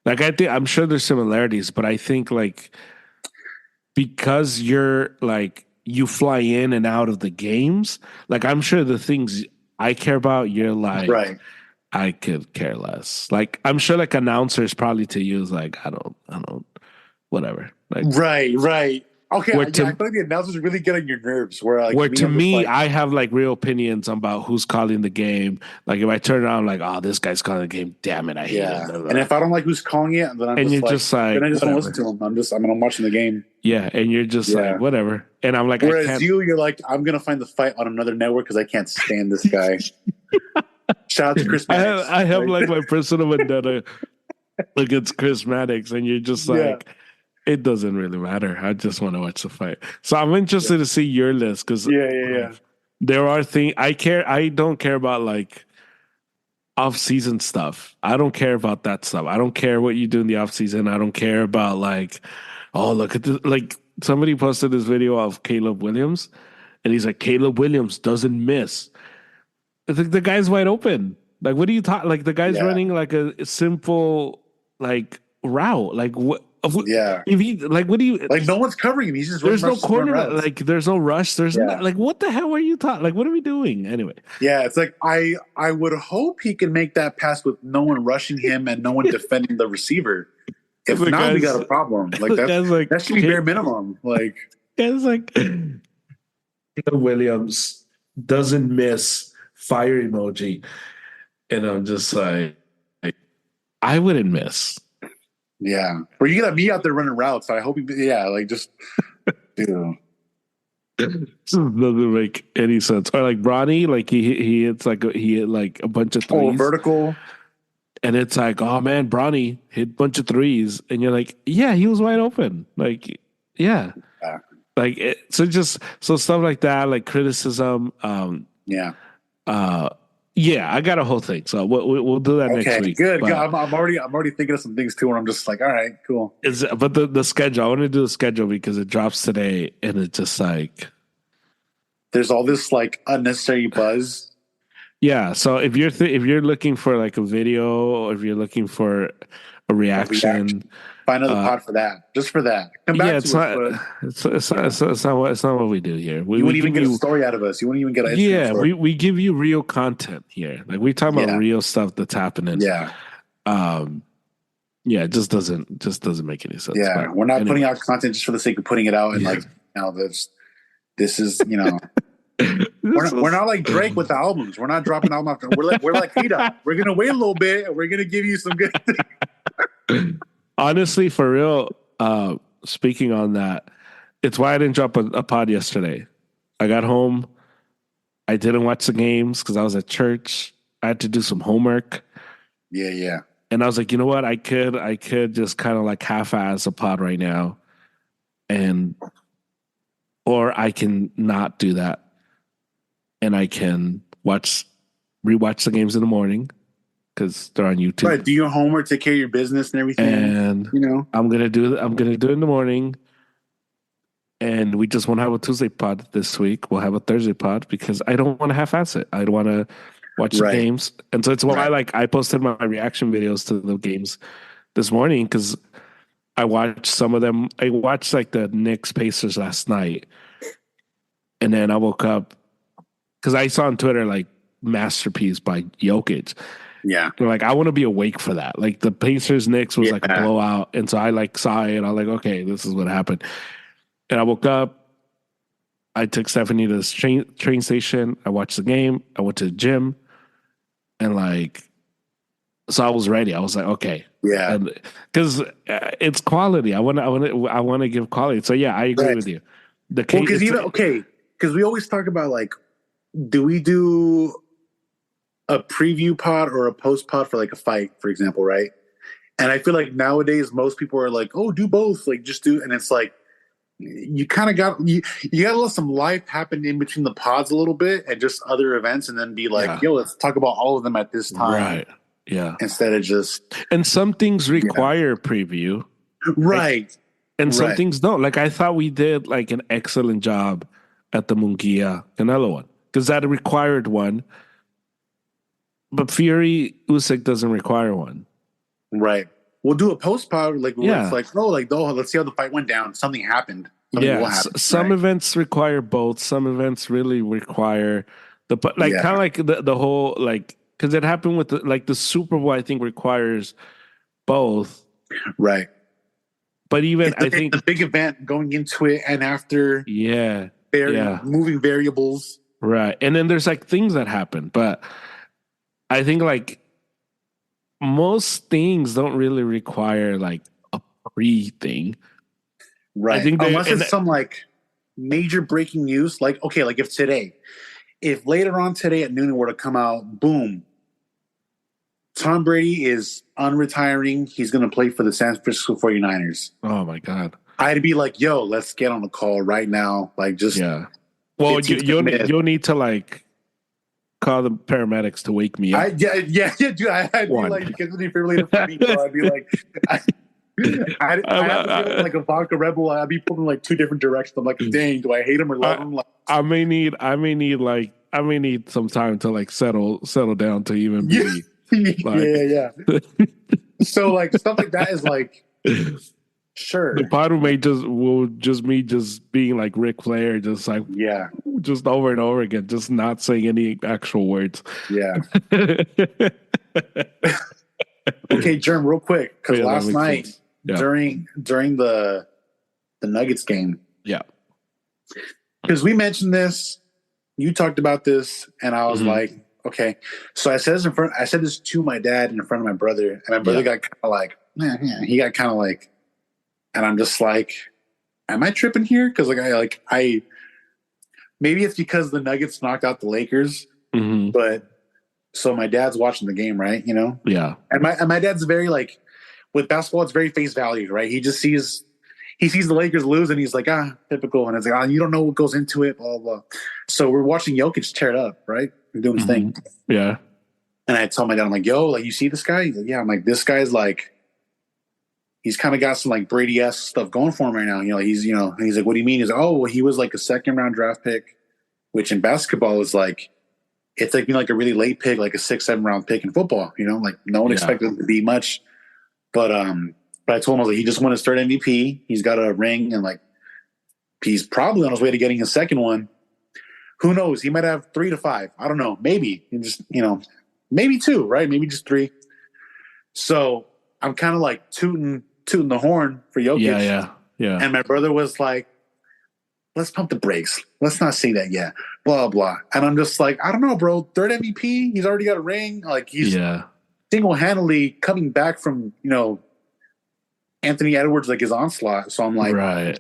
Like I'm sure there's similarities, but I think like because you're like you fly in and out of the games, like I'm sure the things I care about, you're like right. I could care less. Like I'm sure like announcers probably to you is like I don't whatever. Like Right. Okay. where Yeah. I to feel like the announcers really get on your nerves. Where, like, where me, to I'm just me like, I have like real opinions about who's calling the game. Like if I turn around I'm like, oh, this guy's calling the game, damn it, I hate it. yeah. Blah, blah, And blah. if I don't like who's calling it, then I'm And you're just like, just then like I just don't listen whatever. to him. I'm watching the game. Yeah, and you're just like Yeah. whatever. And I'm like I Whereas can't. you're like, I'm gonna find the fight on another network because I can't stand this guy. Shout out to Chris Mannix. I have Like, like my personal vendetta against Chris Maddox, and you're just yeah. like, it doesn't really matter. I just want to watch the fight. So I'm interested to see your list because Yeah. there are things I care. I don't care about like off season stuff. I don't care about that stuff. I don't care what you do in the off season. I don't care about like, oh look at this. Like somebody posted this video of Caleb Williams, and he's like, Caleb Williams doesn't miss. It's like the guy's wide open. Like, what are you talking? Like, the guy's Yeah. running like a simple like route. Like, what? Yeah. If he like, what do you? Like, no one's covering him. He's just There's no run corner. routes. Like, there's no rush. There's not Yeah. like, what the hell are you talking? Like, what are we doing anyway? Yeah, it's like I would hope he can make that pass with no one rushing him and no one defending the receiver. If The not, we guy's, got a problem. Like the guy's like, that should be bare minimum. Like, guy's like, Williams doesn't miss fire emoji, and I'm just like I wouldn't miss. yeah. Or you got me out there running routes. I hope like just dude. This doesn't make any sense. Or like Bronny, like he hit like a bunch of threes. Oh, vertical. And it's like, oh man, Bronny hit a bunch of threes, and you're like, yeah, he was wide open. Like, yeah. Like so stuff like that, like criticism. Yeah. Yeah, I got a whole thing. So we'll do that next week. Good. But I'm already thinking of some things too, where I'm just like, all right, cool. but the schedule, I want to do the schedule because it drops today, and it's just like there's all this like unnecessary buzz. Yeah, so if you're looking for like a video, or if you're looking for a reaction, find another pod for that. Just for that. Come back it's to not, us. it's not what we do here. You wouldn't even get a story out of us. You wouldn't even get an yeah. story. We give you real content here. Like we talk about real stuff that's happening. Yeah. Yeah, it just doesn't make any sense. Yeah, but we're not putting out content just for the sake of putting it out, and like, this is we're not like Drake with the albums. We're not dropping album after. We're like Peter. We're gonna wait a little bit, and we're gonna give you some good. Honestly, for real. Speaking on that, it's why I didn't drop a pod yesterday. I got home. I didn't watch the games because I was at church. I had to do some homework. Yeah. And I was like, you know what? I could just kind of like half-ass a pod right now, or I can not do that, and I can rewatch the games in the morning because they're on YouTube. Right, do your homework, take care of your business and everything. And I'm gonna do it in the morning. And we just won't have a Tuesday pod this week. We'll have a Thursday pod because I don't want to half-ass it. I want to watch the games, and so it's why I posted my reaction videos to the games this morning because I watched some of them. I watched like the Knicks Pacers last night, and then I woke up because I saw on Twitter like masterpiece by Jokic. Yeah, and like I want to be awake for that. Like the Pacers Knicks was like a blowout, and so I like saw it. I was like, okay, this is what happened. And I woke up. I took Stephanie to the train station. I watched the game. I went to the gym, and like, so I was ready. I was like, okay, yeah, because it's quality. I want to give quality. So yeah, I agree with you. Because because we always talk about like, do we do a preview pod or a post pod for like a fight, for example, right? And I feel like nowadays most people are like, oh, do both, like just do, and it's like. You kind of got you got to let some life happen in between the pods a little bit and just other events, and then be like, yo, let's talk about all of them at this time, right? Yeah, instead of just. And some things require preview, right? And some things don't. Like I thought we did like an excellent job at the Munguia Canelo one because that required one, but Fury Usyk doesn't require one, right? We'll do a post pod like it's like let's see how the fight went down. Something happened. Some events require both. Some events really require kind of like the whole like because it happened with the Super Bowl. I think requires both. Right. But even I think the big event going into it and after. Moving variables. Right, and then there's like things that happen, but I think like. Most things don't really require like a pre thing. Right. I think unless it's some like major breaking news, like, okay, like if later on today at noon were to come out, boom, Tom Brady is unretiring. He's going to play for the San Francisco 49ers. Oh my God. I'd be like, yo, let's get on the call right now. Like just. Yeah. Well, you'll need to like, call the paramedics to wake me up. Dude. I'd be like, because the defibrillator for me, so I'd be like, I'd have to like a vodka Red Bull. I'd be pulling like two different directions. I'm like, dang, do I hate him or love him? Like, I may need some time to like settle down to even be. Yeah. So like stuff like that is like, sure. The pod will just me just being like Ric Flair, just like just over and over again, just not saying any actual words. Yeah. Okay, Germ, real quick, because last night during the Nuggets game, because we mentioned this, you talked about this, and I was like, okay. So I said this to my dad in front of my brother, and my brother got kind of like, he got kind of like. And I'm just like, am I tripping here? Because I maybe it's because the Nuggets knocked out the Lakers, but so my dad's watching the game, right? You know, And my dad's very like with basketball, it's very face value, right? He just sees the Lakers lose, and he's like, typical. And it's like, you don't know what goes into it, blah blah. So we're watching Jokic tear it up, right? Doing his thing, yeah. And I told my dad, I'm like, yo, like you see this guy? He's like, yeah. I'm like, this guy's like. He's kind of got some like Brady-esque stuff going for him right now. You know, and he's like, what do you mean? He's like, oh, well, he was like a second round draft pick, which in basketball is like, it's like being like a really late pick, like a 6-7 round pick in football, you know, like no one expected him to be much. But I told him, I was like, he just won his third MVP. He's got a ring and like, he's probably on his way to getting his second one. Who knows? He might have 3 to 5. I don't know. Maybe maybe 2, right? Maybe just 3. So I'm kind of like tooting the horn for Jokic. Yeah. And my brother was like, let's pump the brakes. Let's not say that yet. Blah, blah. And I'm just like, I don't know, bro. Third MVP. He's already got a ring. Like he's single-handedly coming back from, Anthony Edwards, like his onslaught. So I'm like, right.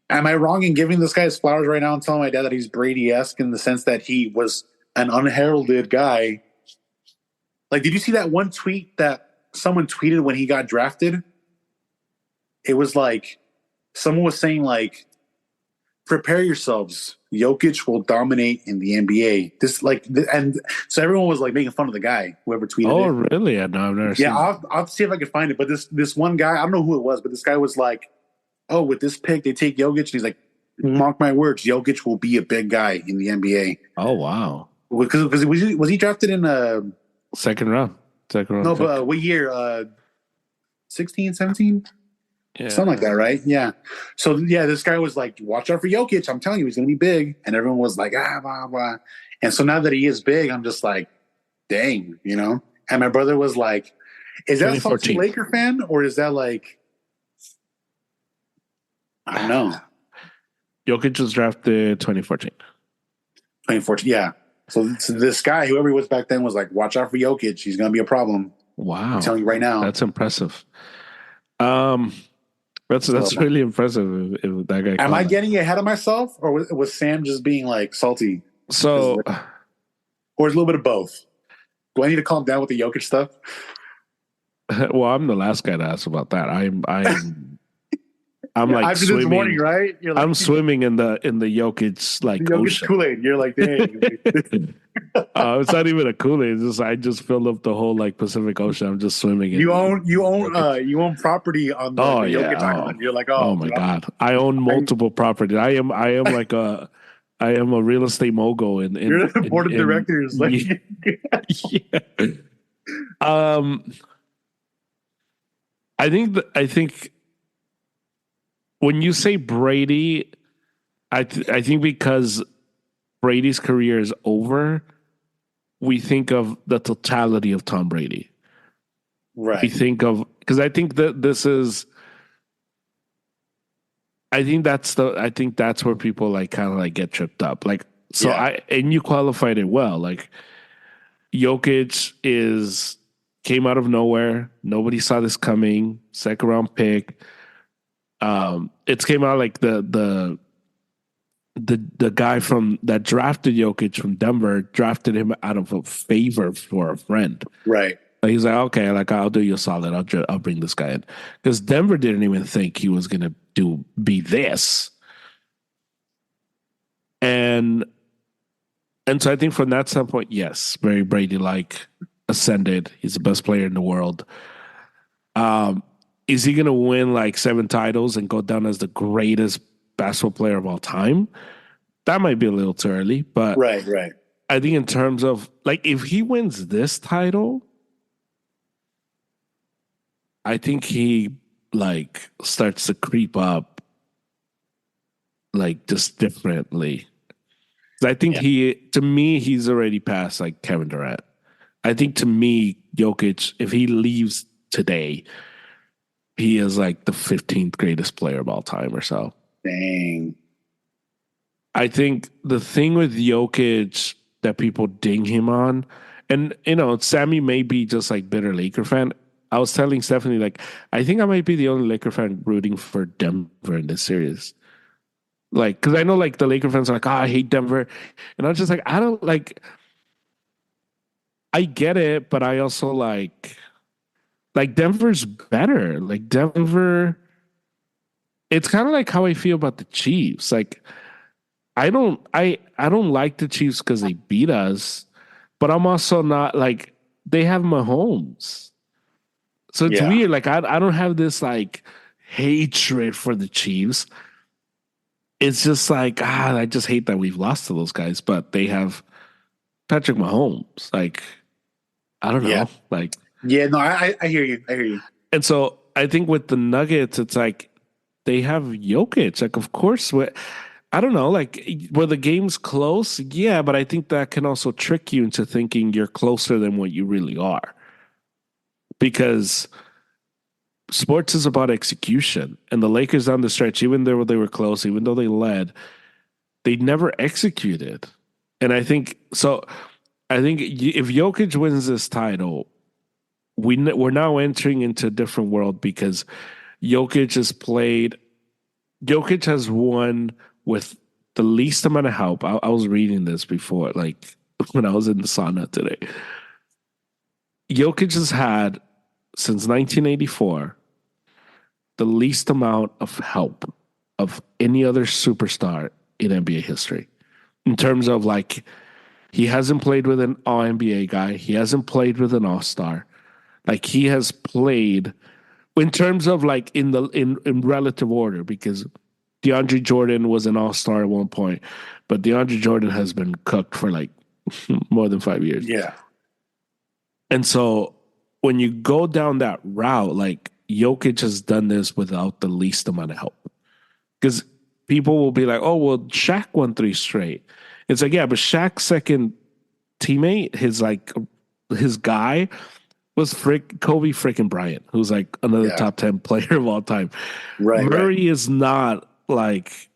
Am I wrong in giving this guy his flowers right now and telling my dad that he's Brady-esque in the sense that he was an unheralded guy? Like, did you see that one tweet that someone tweeted when he got drafted? It was like, someone was saying like, prepare yourselves. Jokic will dominate in the NBA. And so everyone was like making fun of the guy, whoever tweeted Oh, it. really? No, I've never Yeah, seen that. I'll see if I can find it. But this one guy, I don't know who it was, but this guy was like, "Oh, with this pick, they take Jokic." And he's like, "Mark my words, Jokic will be a big guy in the NBA." Oh, wow. Because was he drafted in Second round. Second round no, pick. but what year? 16, 17? Something like Yeah. that, right? Yeah. So yeah, this guy was like, "Watch out for Jokic. I'm telling you, he's gonna be big." And everyone was like, blah blah. And so now that he is big, I'm just like, dang, you know. And my brother was like, "Is that a salty 2014. Laker fan, or is that like, I don't know, Jokic was drafted 2014. 2014?" Yeah. So this guy, whoever he was back then, was like, "Watch out for Jokic. He's gonna be a problem. I'm Wow. telling you right now." That's impressive. Um, So, that's really impressive if that guy am I called that. getting ahead of myself, or was Sam just being like salty, So, or is a little bit of both? Do I need to calm down with the Jokic stuff? well, I'm the last guy to ask about that. I'm like After this morning, swimming. right? You're like I'm swimming in the Jokic like Jokic ocean. Kool-Aid. You're like, dang. It's not even a Kool-Aid. It's just I just filled up the whole like Pacific Ocean. I'm just swimming in. You own property on Oh the yeah. Jokic Island. You're like, Oh oh, my dude, God. I own multiple properties. I am like I am a real estate mogul you're the board of in directors. Like, yeah. Um I think when you say Brady, I think because Brady's career is over, we think of the totality of Tom Brady. We right. think of because I think that this is I think that's where people like kind of like get tripped up. Like so Yeah. and you qualified it well. Like Jokic is came out of nowhere. Nobody saw this coming. Second round pick. It came out like the guy from that drafted Jokic from Denver drafted him out of a favor for a friend. Right. Like he's like, okay, like I'll do you a solid. I'll bring this guy in because Denver didn't even think he was gonna be this. And so I think from that standpoint, yes, very Brady like ascended. He's the best player in the world. Is he gonna win like 7 titles and go down as the greatest basketball player of all time? That might be a little too early, but Right. Right. I think in terms of like if he wins this title, I think he like starts to creep up like just differently. I think Yeah. to me, he's already past like Kevin Durant. I think to me, Jokic, if he leaves today, he is like the 15th greatest player of all time or so. Dang. I think the thing with Jokic that people ding him on, and you know, Sammy may be just like bitter Laker fan. I was telling Stephanie, like, I think I might be the only Laker fan rooting for Denver in this series. Like, because I know like the Laker fans are like, I hate Denver. And I was just like, I don't like, I get it, but I also like Denver's better. Like, Denver, it's kind of like how I feel about the Chiefs. Like, I don't like the Chiefs because they beat us, but I'm also not like, they have Mahomes. So it's Yeah. weird. Like, I don't have this like hatred for the Chiefs. It's just like, I just hate that we've lost to those guys, but they have Patrick Mahomes. Like, I don't Yeah. know. Like, Yeah. No, I hear you. I hear you. and so I think with the Nuggets, it's like they have Jokic. Like, of course, I don't know. Like, were the games close? Yeah, but I think that can also trick you into thinking you're closer than what you really are. Because sports is about execution. And the Lakers down the stretch, even though they were close, even though they led, they never executed. And I think so. I think if Jokic wins this title, we're now entering into a different world because Jokic has played. Jokic has won with the least amount of help. I was reading this before, like when I was in the sauna today. Jokic has had since 1984 the least amount of help of any other superstar in NBA history. In terms of like, he hasn't played with an All NBA guy. He hasn't played with an All Star. Like he has played in terms of like in relative order, because DeAndre Jordan was an All Star at one point, but DeAndre Jordan has been cooked for like more than 5 years. Yeah. And so when you go down that route, like Jokic has done this without the least amount of help. Because people will be like, oh, well, Shaq won 3 straight. It's like, yeah, but Shaq's second teammate, his guy was Kobe freaking Bryant, who's like another top 10 player of all time. Right. Murray is not like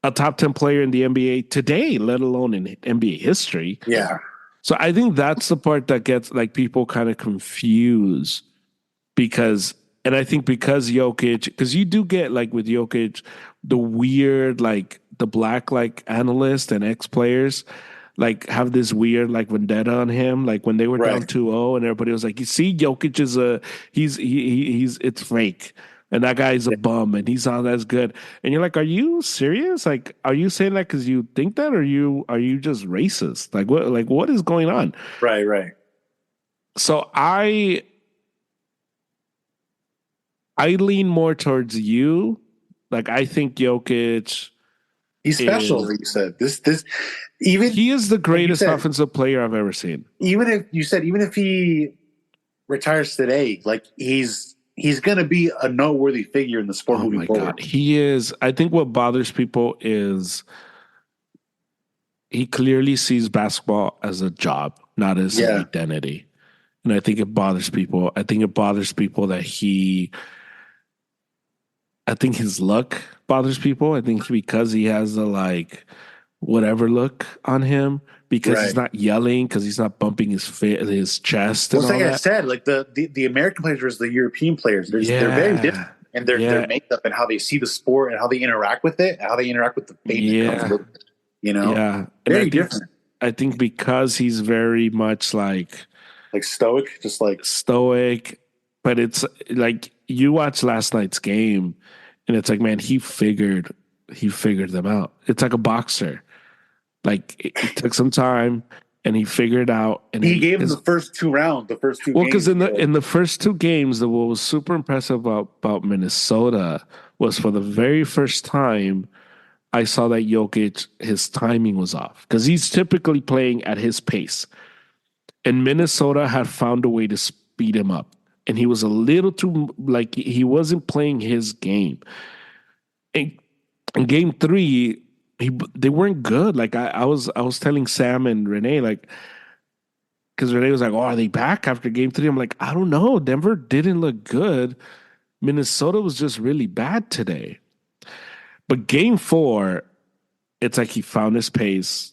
a top 10 player in the NBA today, let alone in NBA history. Yeah. So I think that's the part that gets like people kind of confused because Jokic, because you do get like with Jokic, the weird, like the black, like analyst and ex-players like have this weird like vendetta on him. Like when they were down 2-0 and everybody was like, you see, Jokic is he's it's fake. And that guy's a bum and he's not as good. And you're like, are you serious? Like, are you saying that because you think that, or are you just racist? Like what is going on? Right. So I lean more towards you. Like I think Jokic, he's special. Like you said, this even he is the greatest offensive player I've ever seen. Even if he retires today, like he's gonna be a noteworthy figure in the sport moving forward. God. He is. I think what bothers people is he clearly sees basketball as a job, not as an identity. And I think it bothers people. I think it bothers people that I think his look bothers people. I think because he has the like whatever look on him, because he's not yelling, because he's not bumping his chest. Well, like I said, like the American players versus the European players, they're very different, and their makeup and how they see the sport and how they interact with it, and how they interact with the fame that comes with it. You know, very different. I think because he's very much like stoic, just like stoic, but it's like you watch last night's game, and it's like, man, he figured them out. It's like a boxer. Like it took some time, and he figured out. And he gave him the first 2 rounds, the first 2. Well, because in the first 2 games, what was super impressive about Minnesota was for the very first time, I saw that Jokic, his timing was off because he's typically playing at his pace, and Minnesota had found a way to speed him up, and he was a little too like he wasn't playing his game. In game 3. They weren't good. Like I was telling Sam and Renee, like, because Renee was like, "Oh, are they back after game 3?" I'm like, I don't know. Denver didn't look good. Minnesota was just really bad today. But game 4, it's like he found his pace,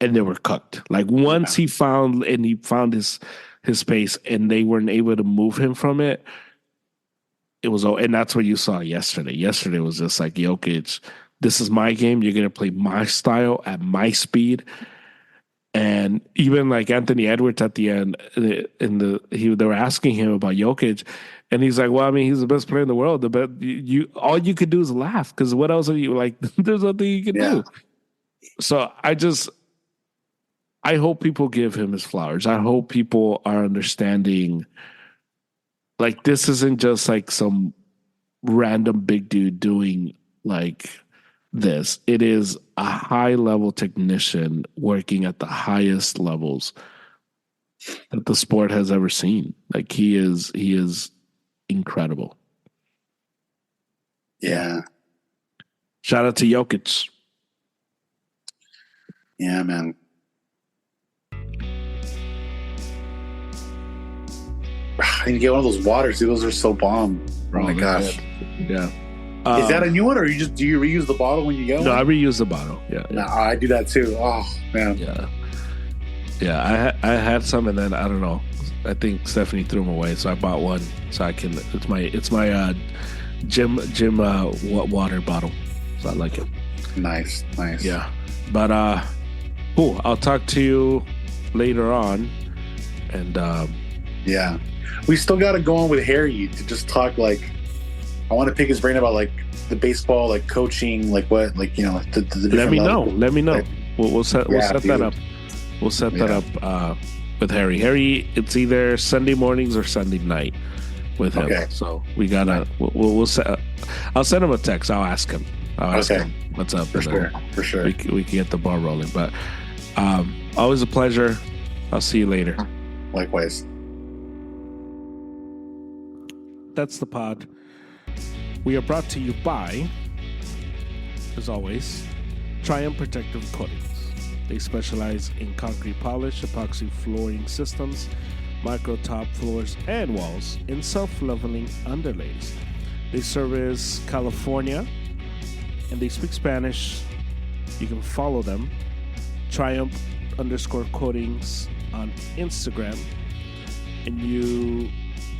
and they were cooked. Like once he found his pace, and they weren't able to move him from it. It was, and that's what you saw yesterday. Yesterday was just like Jokic. This is my game. You're going to play my style at my speed. And even like Anthony Edwards at the end, they were asking him about Jokic, and he's like, "Well, I mean, he's the best player in the world. The best, all you could do is laugh, because what else are you like? There's nothing you can do." So I hope people give him his flowers. I hope people are understanding. Like this isn't just like some random big dude doing like this. It is a high level technician working at the highest levels that the sport has ever seen. Like he is incredible. Yeah. Shout out to Jokic. Yeah, man. I need to get one of those waters, dude. Those are so bomb. Oh my gosh. Yeah. Is that a new one, or do you reuse the bottle when you go? No, I reuse the bottle. Yeah. No, I do that too. Oh man. Yeah. I had some, and then I don't know. I think Stephanie threw them away, so I bought one so I can. It's my gym water bottle, so I like it. Nice. Yeah, but cool. I'll talk to you later on, and yeah, we still got to go on with Harry to just talk like I want to pick his brain about like the baseball, like coaching, like what, like the Let me know. levels. Let me know. Like, We'll set that dude. up. We'll set that up with Harry. Harry, it's either Sunday mornings or Sunday night with him. Okay. So we gotta. We'll set. I'll send him a text. I'll ask him. him what's up. For sure. We can get the ball rolling. But always a pleasure. I'll see you later. Likewise. That's the pod. We are brought to you by, as always, Triumph Protective Coatings. They specialize in concrete polish, epoxy flooring systems, micro top floors and walls, and self-leveling underlays. They service California, and they speak Spanish. You can follow them, Triumph_Coatings on Instagram, and you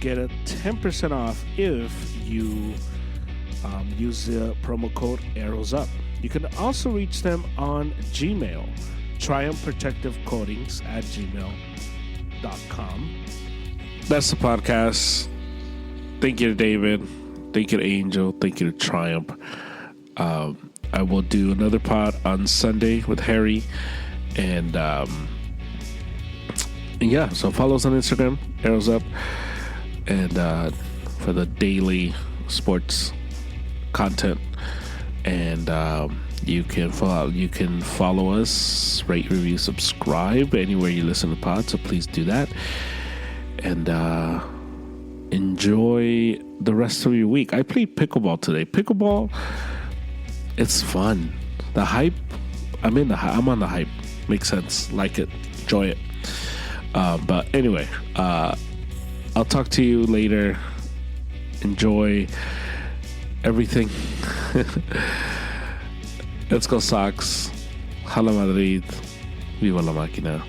get a 10% off if you use the promo code ArrowsUp. You can also reach them on Gmail, triumphprotectivecoatings@gmail.com. That's the podcast. Thank you to David. Thank you to Angel. Thank you to Triumph. I will do another pod on Sunday with Harry. And yeah, so follow us on Instagram, Arrows Up, and for the daily sports content. And you can follow us, rate, review, subscribe anywhere you listen to pods. So please do that, and enjoy the rest of your week. I played pickleball today. Pickleball, it's fun. The hype, I'm on the hype. Makes sense. Like it. Enjoy it. But anyway, I'll talk to you later. Enjoy everything. Let's go Sox. Hala Madrid. Viva la máquina.